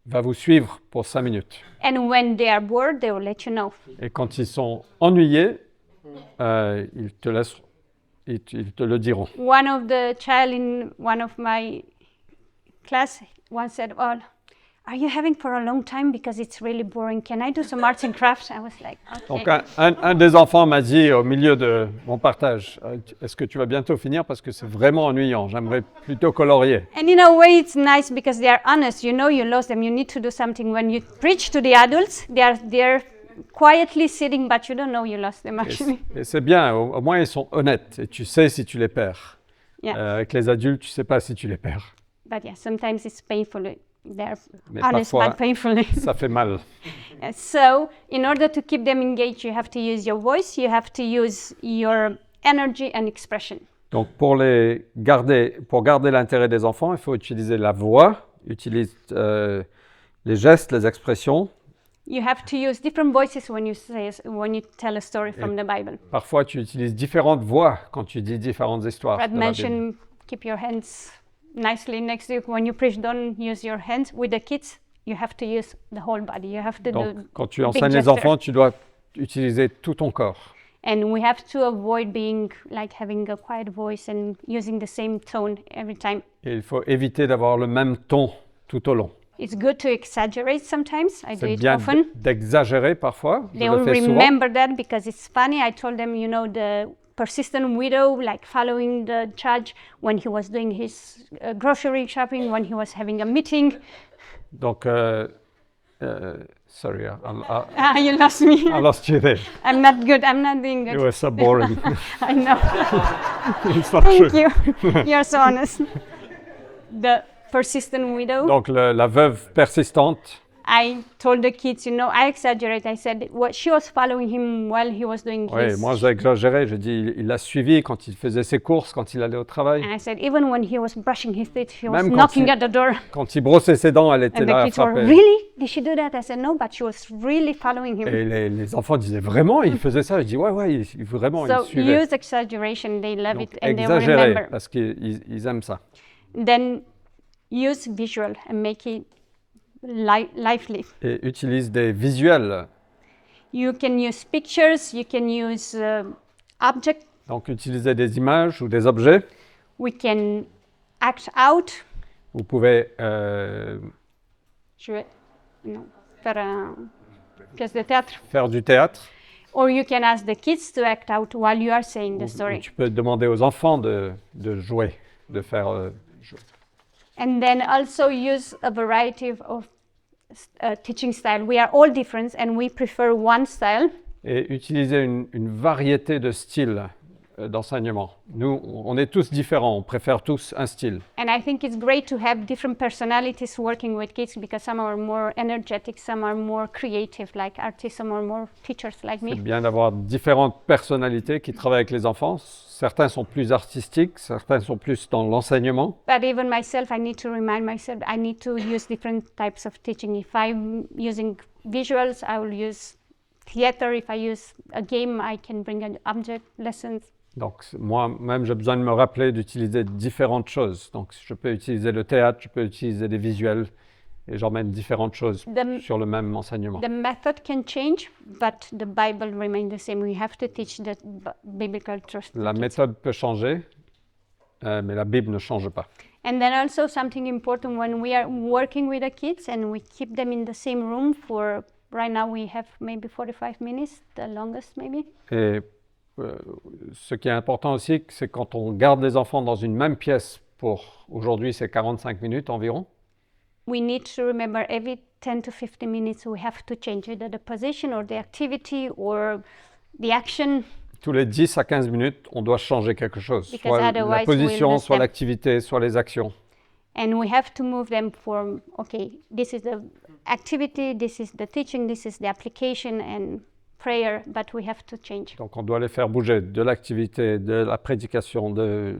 Speaker 1: va vous suivre pour 5 minutes.
Speaker 6: And when they are bored, they will let you know.
Speaker 1: Et quand ils sont ennuyés, ils te le diront.
Speaker 6: One of the child in one of my class once said, "Oh, are you having for a long time because it's really boring? Can I do some arts and crafts?" I was like,
Speaker 1: Donc
Speaker 6: "Okay."
Speaker 1: un des enfants m'a dit au milieu de mon partage, est-ce que tu vas bientôt finir parce que c'est vraiment ennuyant, j'aimerais plutôt colorier.
Speaker 6: And in a way, it's nice because they are honest. You know you lost them. You need to do something. When you preach to the adults, they are quietly sitting, but you don't know you lost them actually.
Speaker 1: Et c'est bien, au moins ils sont honnêtes et tu sais si tu les perds.
Speaker 6: Yeah.
Speaker 1: Avec les adultes, tu sais pas si tu les perds.
Speaker 6: But yeah, sometimes it's painful. They're
Speaker 1: Mais
Speaker 6: honest,
Speaker 1: parfois,
Speaker 6: but painfully.
Speaker 1: ça fait mal.
Speaker 6: So, in order to keep them engaged, you have to use your voice, you have to use your energy and expression.
Speaker 1: Donc pour garder l'intérêt des enfants, il faut utiliser la voix, utiliser les gestes, les expressions.
Speaker 6: You have to use different voices when you tell a story from the Bible.
Speaker 1: Parfois, tu utilises différentes voix quand tu dis différentes histoires.
Speaker 6: Brad
Speaker 1: de la Bible.
Speaker 6: mentioned keep your hands nicely next to you. When you preach, don't use your hands. With the kids, you have to use the whole body. You have to
Speaker 1: Donc,
Speaker 6: do
Speaker 1: quand tu
Speaker 6: big
Speaker 1: enseignes les
Speaker 6: gesture.
Speaker 1: enfants, tu dois utiliser tout ton corps.
Speaker 6: And we have to avoid being like having a quiet voice and using the same tone every time.
Speaker 1: Et il faut éviter d'avoir le même ton tout au long.
Speaker 6: It's good to exaggerate sometimes. I do
Speaker 1: C'est
Speaker 6: it
Speaker 1: bien
Speaker 6: often.
Speaker 1: d'exagérer parfois. Je
Speaker 6: They
Speaker 1: le
Speaker 6: will
Speaker 1: fais souvent.
Speaker 6: remember that because it's funny. I told them, you know, the persistent widow, like following the judge when he was doing his grocery shopping, when he was having a meeting.
Speaker 1: Donc, sorry,
Speaker 6: You lost me.
Speaker 1: I lost you there.
Speaker 6: I'm not good. I'm not doing
Speaker 1: It
Speaker 6: good.
Speaker 1: was so boring.
Speaker 6: I know.
Speaker 1: It's not
Speaker 6: Thank
Speaker 1: true.
Speaker 6: you. You're so honest. The persistent widow.
Speaker 1: Donc, la veuve persistante,
Speaker 6: I told the kids, you know, I exaggerate. I said what she was following him while he was doing
Speaker 1: oui,
Speaker 6: his.
Speaker 1: moi j'ai exagéré. Je dis, il l'a suivi quand il faisait ses courses, quand il allait au travail.
Speaker 6: And I said even when he was brushing his teeth, he was
Speaker 1: Même quand
Speaker 6: knocking
Speaker 1: il-
Speaker 6: at the door.
Speaker 1: Quand il brossait ses dents, elle était
Speaker 6: And
Speaker 1: là
Speaker 6: the
Speaker 1: à
Speaker 6: kids were,
Speaker 1: frapper.
Speaker 6: really? Did she do that? I said, no, but she was really following him.
Speaker 1: Et les enfants disaient, vraiment, il faisait ça? Je dis, ouais, vraiment,
Speaker 6: So
Speaker 1: il suivait.
Speaker 6: use exaggeration, they love
Speaker 1: Donc,
Speaker 6: it and they will
Speaker 1: exagérer,
Speaker 6: remember.
Speaker 1: parce qu'ils aiment ça.
Speaker 6: Then use visual and make it lively.
Speaker 1: Et utilise des visuels.
Speaker 6: You can use pictures, you can use objects,
Speaker 1: Donc, utiliser des images ou des objets.
Speaker 6: we can act out.
Speaker 1: Vous pouvez
Speaker 6: Jouer, non, faire pièce de théâtre.
Speaker 1: faire du théâtre.
Speaker 6: Or you can ask the kids to act out while you are saying the
Speaker 1: Ou
Speaker 6: story.
Speaker 1: tu peux demander aux enfants de jouer, de faire jouer.
Speaker 6: And then also use a variety of teaching style. We are all different and we prefer one style.
Speaker 1: Et utiliser une variété de styles d'enseignement. Nous, on est tous différents, on préfère tous un style.
Speaker 6: And I think it's great to have different personalities working with kids because some are more energetic, some are more creative, like artists, some are more teachers like me.
Speaker 1: C'est bien d'avoir différentes personnalités qui travaillent avec les enfants. Certains sont plus artistiques, certains sont plus dans l'enseignement.
Speaker 6: But even myself, I need to remind myself I need to use different types of teaching. If I'm using visuals, I will use theater. If I use a game, I can bring an object, lessons.
Speaker 1: Donc moi-même, j'ai besoin de me rappeler d'utiliser différentes choses. Donc je peux utiliser le théâtre, je peux utiliser des visuels et j'emmène différentes choses sur le même enseignement.
Speaker 6: The method can change, but the Bible remains the same. We have to teach the biblical truth. to
Speaker 1: La
Speaker 6: kids.
Speaker 1: méthode peut changer, mais la Bible ne change pas.
Speaker 6: And then also something important when we are working with the kids and we keep them in the same room for, right now we have maybe 45 minutes, the longest maybe.
Speaker 1: Et ce qui est important aussi, c'est quand on garde les enfants dans une même pièce pour, aujourd'hui c'est 45 minutes environ,
Speaker 6: We need to remember every 10 to 15 minutes we have to change either the position or the activity or the action.
Speaker 1: tous les 10 à 15 minutes, on doit changer quelque chose,
Speaker 6: Because
Speaker 1: soit la
Speaker 6: otherwise we'll
Speaker 1: position,
Speaker 6: lose
Speaker 1: soit
Speaker 6: them.
Speaker 1: l'activité, soit les actions.
Speaker 6: And we have to move them from, okay, this is the activity, this is the teaching, this is the application, and prayer, but we have to change.
Speaker 1: Donc on doit les faire bouger de l'activité, de la prédication, de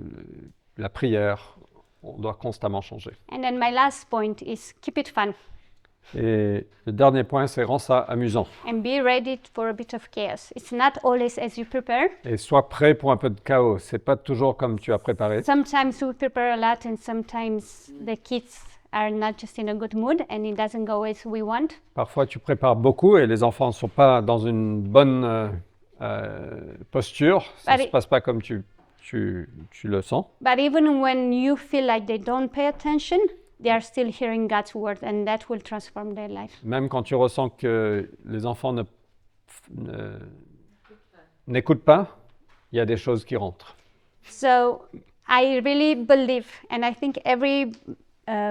Speaker 1: la prière. On doit constamment changer.
Speaker 6: And then my last point is keep it fun
Speaker 1: Et le dernier point, c'est rends ça amusant.
Speaker 6: and be ready for a bit of chaos. It's not always as you prepare.
Speaker 1: Et sois prêt pour un peu de chaos. C'est pas toujours comme tu as préparé.
Speaker 6: Sometimes we prepare a lot, and sometimes the kids are not just in a good mood, and it doesn't go as we want.
Speaker 1: Parfois, tu prépares beaucoup et les enfants ne sont pas dans une bonne posture. Ça ne se passe pas comme tu le sens.
Speaker 6: But even when you feel like they don't pay attention, they are still hearing God's word, and that will transform their life.
Speaker 1: Même quand tu ressens que les enfants n'écoutent pas, il y a des choses qui rentrent.
Speaker 6: So I really believe, and I think every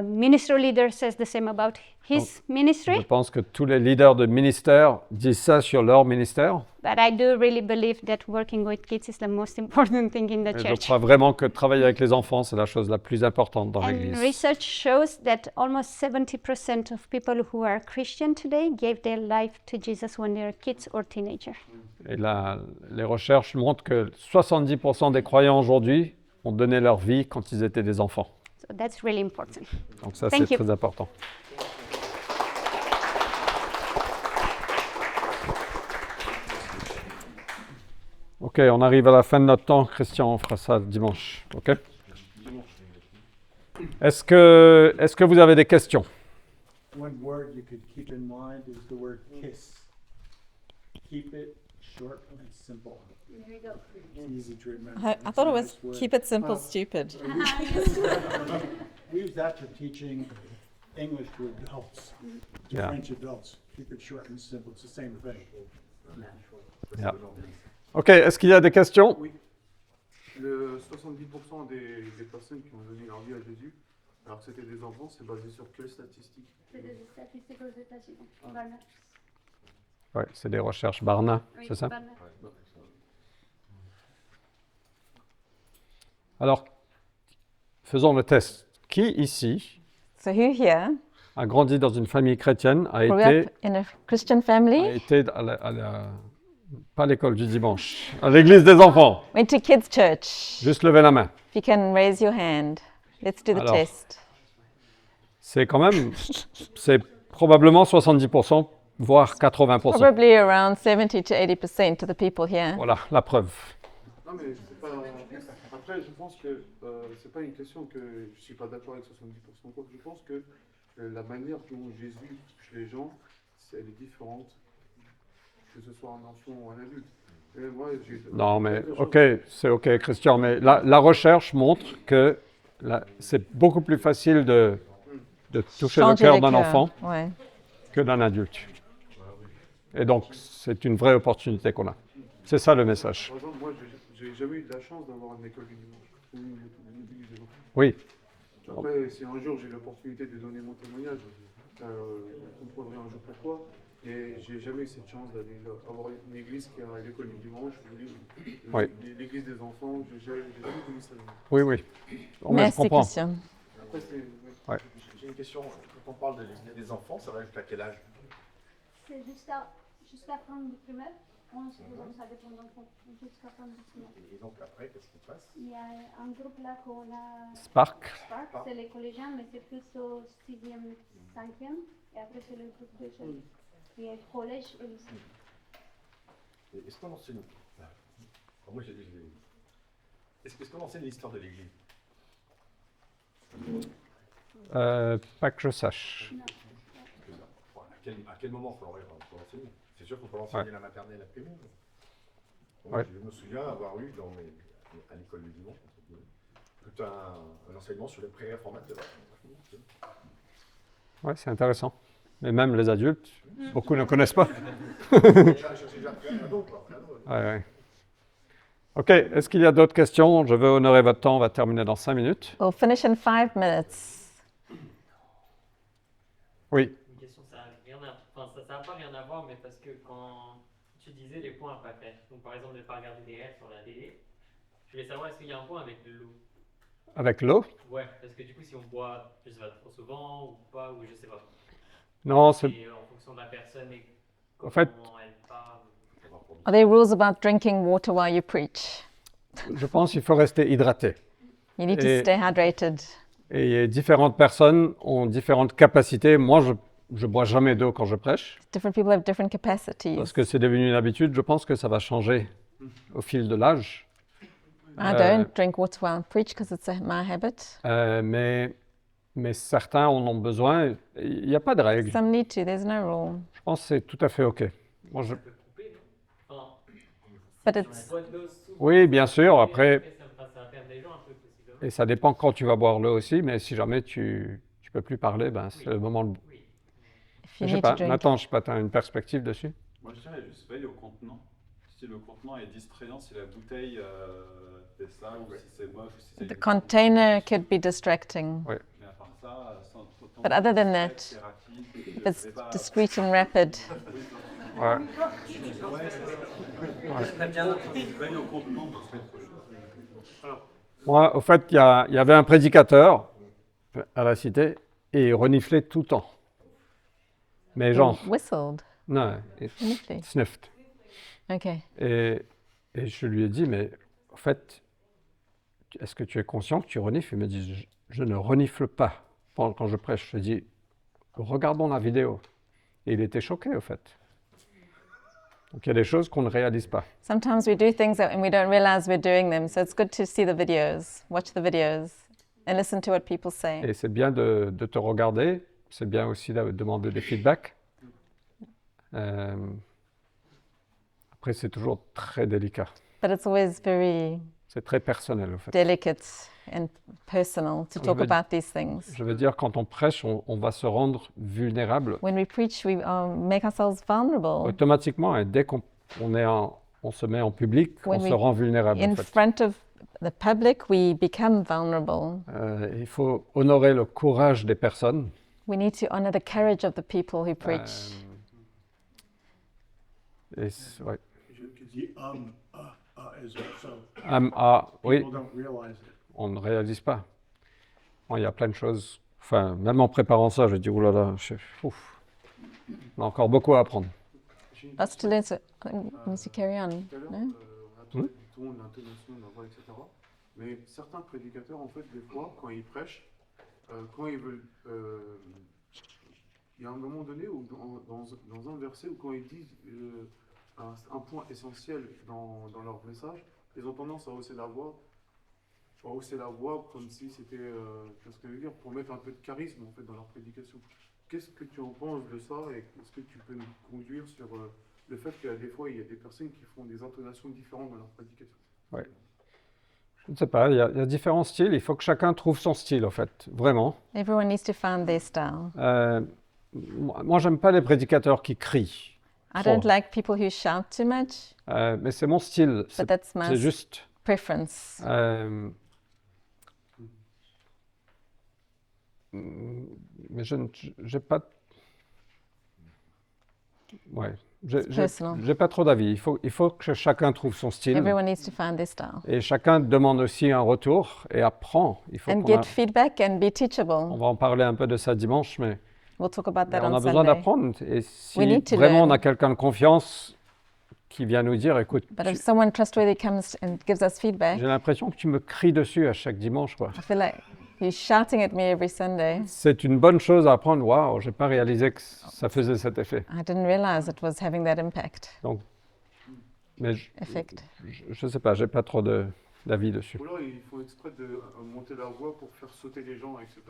Speaker 6: ministry leader says the same about his
Speaker 1: Je
Speaker 6: ministry,
Speaker 1: pense que tous les leaders de ministère disent ça sur leur ministère.
Speaker 6: but I do really believe that working with kids is the most important thing in the
Speaker 1: Et je
Speaker 6: church.
Speaker 1: crois vraiment que travailler avec les enfants, c'est la chose la plus importante dans
Speaker 6: And
Speaker 1: l'Église.
Speaker 6: research shows that almost 70% of people who are Christian today gave their life to Jesus when they were kids or teenagers.
Speaker 1: Et là, les recherches montrent que 70% des croyants aujourd'hui ont donné leur vie quand ils étaient des enfants.
Speaker 6: So that's really important.
Speaker 1: Donc ça,
Speaker 6: Thank
Speaker 1: c'est
Speaker 6: you.
Speaker 1: très important. Ok, on arrive à la fin de notre temps. Christian, on fera ça dimanche. Ok. Est-ce que vous avez des questions?
Speaker 7: One word you could keep in mind is the word kiss. Keep it short and simple. It's easy to remember.
Speaker 2: I thought it was
Speaker 7: Nice word.
Speaker 2: keep it simple,
Speaker 7: Well,
Speaker 2: stupid.
Speaker 7: We use that for teaching English to adults, to
Speaker 1: Yeah.
Speaker 7: French adults. Keep it short and simple. It's the same thing.
Speaker 1: Yeah. Ok, est-ce qu'il y a des questions?
Speaker 4: Oui. Le 70% des personnes qui ont donné leur vie à Jésus, alors que c'était des enfants, c'est basé sur quelles statistiques?
Speaker 6: C'est des statistiques aux États-Unis.
Speaker 1: Oui, c'est des recherches Barna, c'est ça? Alors, faisons le test. Qui ici
Speaker 2: So who here
Speaker 1: a grandi dans une famille chrétienne, a
Speaker 2: grew
Speaker 1: été,
Speaker 2: up in a Christian family,
Speaker 1: pas à l'école du dimanche, à l'église des enfants?
Speaker 2: went to kids' church?
Speaker 1: Juste lever la main.
Speaker 2: If you can raise your hand. Let's do the
Speaker 1: Alors.
Speaker 2: test.
Speaker 1: C'est quand même, c'est probablement 70%, voire 80%.
Speaker 2: Probably around 70 to 80% of the people here.
Speaker 1: Voilà, la preuve.
Speaker 4: Non, mais c'est pas. Après, je pense que c'est pas une question que je suis pas d'accord avec 70%. Je pense que la manière dont Jésus touche les gens, elle est différente, que ce soit un enfant ou un adulte. Et moi,
Speaker 1: Non, mais ok, c'est ok, Christian, mais la recherche montre que c'est beaucoup plus facile de toucher le
Speaker 2: Changer
Speaker 1: cœur
Speaker 2: le
Speaker 1: d'un
Speaker 2: cœur.
Speaker 1: enfant
Speaker 2: Ouais.
Speaker 1: que d'un adulte. Et donc, c'est une vraie opportunité qu'on a. C'est ça le message.
Speaker 4: Par exemple, moi, j'ai jamais eu de la chance d'avoir une école du dimanche. Ou une église des enfants.
Speaker 1: Oui,
Speaker 4: Après, si un jour j'ai l'opportunité de donner mon témoignage, vous me prendrez un jour pourquoi. Et j'ai jamais eu cette chance d'aller avoir une église qui a l'école du dimanche,
Speaker 1: Oui.
Speaker 4: l'église des enfants. J'ai jamais connu ça.
Speaker 1: oui, oui. Oh, mais je
Speaker 2: Merci,
Speaker 1: comprends.
Speaker 2: Christian.
Speaker 4: Après, c'est.
Speaker 1: Ouais.
Speaker 5: J'ai une question. Quand on parle de l'église des enfants, ça va jusqu'à quel âge?
Speaker 6: C'est jusqu'à fin du primaire. 11, 12 ans, ça dépend d'enfant. Jusqu'à fin du primaire.
Speaker 5: Et donc après, qu'est-ce qui se passe?
Speaker 6: Il y a un groupe là qu'on a.
Speaker 1: Spark.
Speaker 6: Spark, c'est les collégiens, mais c'est plus au 6e, 5e. Et après, c'est le groupe de jeunes. Il y a le collège et le lycée.
Speaker 5: Et est-ce qu'on enseigne moi, est-ce qu'on enseigne l'histoire de l'Église?
Speaker 1: Pas que je sache.
Speaker 5: À quel moment il faut l'enseigner? C'est sûr qu'on peut l'enseigner à la maternelle après nous.
Speaker 1: Ouais.
Speaker 5: Je me souviens avoir eu à l'école du dimanche tout un enseignement sur les pré-réformateurs.
Speaker 1: Ouais, c'est intéressant. Mais même les adultes, beaucoup ne connaissent pas. Ouais, ouais. Ok, est-ce qu'il y a d'autres questions? Je veux honorer votre temps, on va terminer dans 5 minutes.
Speaker 2: We'll finish in 5 minutes.
Speaker 1: Oui,
Speaker 3: Une question, ça n'a pas rien à voir, mais parce que quand tu disais les points à pas faire, donc par exemple de ne pas regarder des rêves sur la télé, je voulais savoir est-ce qu'il y a un point avec l'eau?
Speaker 1: avec l'eau?
Speaker 3: Ouais, parce que du coup si on boit, je sais pas, trop souvent ou pas, ou je sais pas.
Speaker 1: Non, c'est...
Speaker 3: Et en fonction de la personne et comment
Speaker 1: En fait-
Speaker 3: elle parle.
Speaker 2: Are there rules about drinking water while you preach?
Speaker 1: Je pense qu'il faut rester hydraté.
Speaker 2: You need to
Speaker 1: Et-
Speaker 2: stay hydrated.
Speaker 1: Et différentes personnes ont différentes capacités. Moi, je bois jamais d'eau quand je prêche,
Speaker 2: Different people have different capacities.
Speaker 1: parce que c'est devenu une habitude. Je pense que ça va changer au fil de l'âge.
Speaker 2: I don't drink water while I preach because it's my habit.
Speaker 1: Mais certains en ont besoin. Il n'y a pas de règle.
Speaker 2: Some need to, there's no rule.
Speaker 1: Je pense que c'est tout à fait OK. Moi,
Speaker 2: But it's,
Speaker 1: oui, bien sûr. Après, et ça dépend quand tu vas boire l'eau aussi. Mais si jamais tu peux plus parler, ben, c'est le moment de...
Speaker 2: if you
Speaker 1: Je sais
Speaker 2: need to
Speaker 1: pas.
Speaker 2: drink.
Speaker 1: Nathan, je sais pas, tu as une perspective dessus?
Speaker 8: Moi, je dirais juste veille au contenant. Si le contenant est distrayant, si la bouteille est sale ou si c'est moche, ou si c'est
Speaker 2: The container could be distracting.
Speaker 1: Oui.
Speaker 8: Mais à part ça, sans autant
Speaker 2: But other than that,
Speaker 8: c'est rapide,
Speaker 2: if it's
Speaker 8: c'est pas-
Speaker 2: discreet and rapid,
Speaker 1: Ouais.
Speaker 8: veille au contenant, c'est autre chose.
Speaker 1: Moi, au fait, il y avait un prédicateur à la cité et il reniflait tout le temps. Mais genre,
Speaker 2: whistled.
Speaker 1: non, il
Speaker 2: Sniffly.
Speaker 1: sniffed.
Speaker 2: Okay.
Speaker 1: Et je lui ai dit, mais en fait, est-ce que tu es conscient que tu renifles? Il me dit, je ne renifle pas quand je prêche. Je lui ai dit, regardons la vidéo. Et il était choqué, au fait. Donc il y a des choses qu'on ne réalise pas.
Speaker 2: Sometimes we do things and we don't realize we're doing them. So it's good to see the videos, watch the videos, and listen to what people say.
Speaker 1: Et c'est bien de te regarder. C'est bien aussi de demander des feedbacks. Après, c'est toujours très délicat.
Speaker 2: But it's always very
Speaker 1: C'est très personnel, au fait.
Speaker 2: delicate and personal to talk
Speaker 1: veux-
Speaker 2: about these things.
Speaker 1: Je veux dire, quand on prêche, on va se rendre vulnérable
Speaker 2: When we preach, we make ourselves vulnerable.
Speaker 1: automatiquement. Et dès qu'on on se met en public,
Speaker 2: When
Speaker 1: on
Speaker 2: we-
Speaker 1: se rend vulnérable,
Speaker 2: In
Speaker 1: en fait.
Speaker 2: front of the public, we become vulnerable.
Speaker 1: Il faut honorer le courage des personnes.
Speaker 2: We need to honor the courage of the people who preach.
Speaker 1: Ouais.
Speaker 7: The is also,
Speaker 1: Oui,
Speaker 7: people don't realize it.
Speaker 1: on ne réalise pas. Bon, il y a plein de choses. Enfin, même en préparant ça, je dis, oh là là, ouf, on a encore beaucoup à apprendre.
Speaker 4: J'ai une
Speaker 2: Lots to learn. So, once you carry on,
Speaker 4: Tout à l'heure,
Speaker 2: no?
Speaker 4: on a parlé du ton, de l'intonation, de la voix, etc. Mais certains prédicateurs, en fait, des fois, quand ils prêchent, quand ils veulent... il y a un moment donné où, dans un verset, où quand ils disent un point essentiel dans leur message, ils ont tendance à hausser la voix comme si c'était, qu'est-ce que je veux dire, pour mettre un peu de charisme, en fait, dans leur prédication. Qu'est-ce que tu en penses de ça et est-ce que tu peux nous conduire sur le fait qu'il y a des fois, il y a des personnes qui font des intonations différentes dans leur prédication?
Speaker 1: Je ne sais pas, il y a différents styles. Il faut que chacun trouve son style, en fait, vraiment.
Speaker 2: Everyone needs to find their style.
Speaker 1: Moi, j'aime pas les prédicateurs qui crient.
Speaker 2: I
Speaker 1: Trop.
Speaker 2: don't like people who shout too much,
Speaker 1: Mais c'est mon style.
Speaker 2: but that's
Speaker 1: C'est
Speaker 2: my
Speaker 1: juste.
Speaker 2: preference.
Speaker 1: Mais j'ai pas. Ouais.
Speaker 2: personal.
Speaker 1: J'ai pas trop d'avis. Il faut que chacun trouve son style.
Speaker 2: Everyone needs to find their style.
Speaker 1: Et chacun demande aussi un retour et apprend. Il faut
Speaker 2: And
Speaker 1: qu'on
Speaker 2: get feedback and be
Speaker 1: on
Speaker 2: teachable.
Speaker 1: va en parler un peu de ça dimanche, mais
Speaker 2: We'll talk about that
Speaker 1: on
Speaker 2: on
Speaker 1: a besoin
Speaker 2: Sunday.
Speaker 1: d'apprendre. Et si
Speaker 2: We need to
Speaker 1: vraiment
Speaker 2: learn.
Speaker 1: on a quelqu'un de confiance qui vient nous dire, écoute,
Speaker 2: But if someone trustworthy comes and gives us feedback,
Speaker 1: j'ai l'impression que tu me cries dessus à chaque dimanche, quoi.
Speaker 2: I feel like you're shouting at me every Sunday.
Speaker 1: C'est une bonne chose à apprendre. Waouh, j'ai pas réalisé que ça faisait cet effet.
Speaker 2: I didn't realize it was having that impact,
Speaker 1: Mais
Speaker 2: effect.
Speaker 1: je sais pas, j'ai pas trop d'avis dessus.
Speaker 4: Ou alors ils font exprès de monter la voix pour faire sauter les gens, etc.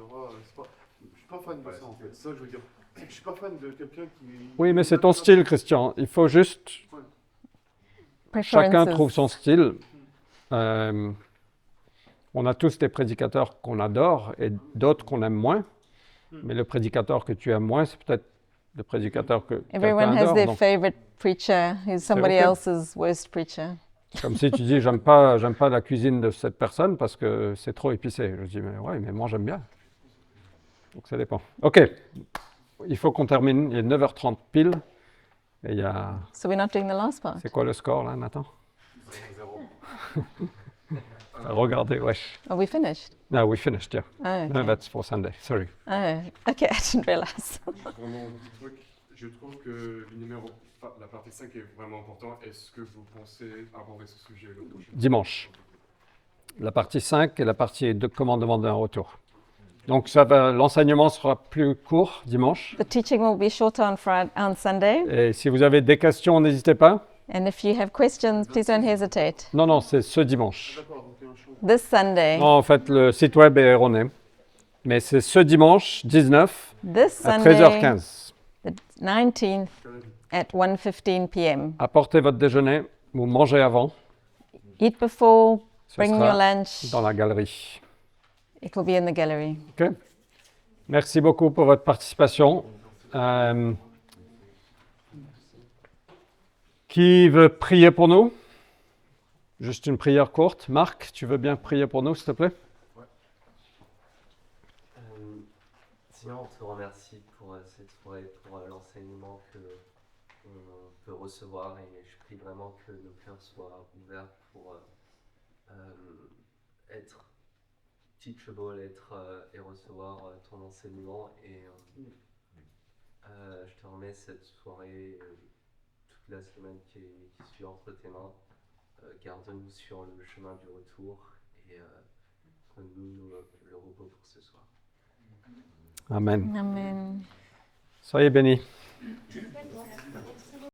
Speaker 4: Je suis pas fan de ça, en fait. C'est ça que je veux dire. C'est que je suis pas fan de quelqu'un qui...
Speaker 1: Oui, mais c'est ton style, Christian. Il faut juste chacun
Speaker 2: Preferences.
Speaker 1: trouve son style. On a tous des prédicateurs qu'on adore et d'autres qu'on aime moins. Mais le prédicateur que tu aimes moins, c'est peut-être le prédicateur que
Speaker 2: Everyone
Speaker 1: quelqu'un
Speaker 2: has
Speaker 1: adore.
Speaker 2: their
Speaker 1: Donc,
Speaker 2: favorite preacher who's somebody
Speaker 1: ok.
Speaker 2: else's worst preacher.
Speaker 1: comme si tu dis, j'aime pas la cuisine de cette personne parce que c'est trop épicé. Je dis, mais ouais, mais moi j'aime bien. Donc ça dépend. Ok, il faut qu'on termine. Il est 9h30 pile. Et il y a...
Speaker 2: So we're not doing the last part.
Speaker 1: C'est quoi le score là, Nathan? 0. Regardez, wesh.
Speaker 2: Are we finished?
Speaker 1: No, we finished, yeah.
Speaker 2: Oh,
Speaker 1: No,
Speaker 2: okay.
Speaker 1: that's for Sunday, sorry.
Speaker 2: Oh, okay. I didn't realize.
Speaker 4: Vraiment un petit truc.
Speaker 9: Je trouve que la partie 5 est vraiment importante. Est-ce que vous pensez aborder ce sujet le prochain
Speaker 1: Dimanche. La partie 5 et la partie de comment demander un retour. Donc l'enseignement sera plus court dimanche.
Speaker 2: The teaching will be shorter on Sunday.
Speaker 1: Et si vous avez des questions, n'hésitez pas.
Speaker 2: And if you have questions, please don't hesitate.
Speaker 1: Non, c'est ce dimanche.
Speaker 4: D'accord, donc il y a un choix.
Speaker 2: This Sunday.
Speaker 1: Non, en fait, le site web est erroné. Mais c'est ce dimanche 19
Speaker 2: This
Speaker 1: à
Speaker 2: Sunday,
Speaker 1: 13h15.
Speaker 2: the 19th at 1:15 p.m.
Speaker 1: Apportez votre déjeuner, vous mangez avant.
Speaker 2: Eat before,
Speaker 1: Ce
Speaker 2: bring
Speaker 1: sera
Speaker 2: your lunch.
Speaker 1: dans la galerie.
Speaker 2: It will be in the gallery.
Speaker 1: OK? Merci beaucoup pour votre participation. Qui veut prier pour nous? Juste une prière courte. Marc, tu veux bien prier pour nous, s'il te plaît?
Speaker 10: Seigneur, on te remercie pour cette soirée, pour l'enseignement que on peut recevoir, et je prie vraiment que nos cœurs soient ouverts pour être teachable, et recevoir ton enseignement. Et je te remets cette soirée, toute la semaine qui suit entre tes mains. Garde-nous sur le chemin du retour, et donne-nous le repos pour ce soir.
Speaker 1: Amen.
Speaker 2: Amen.
Speaker 1: Soyez bénis.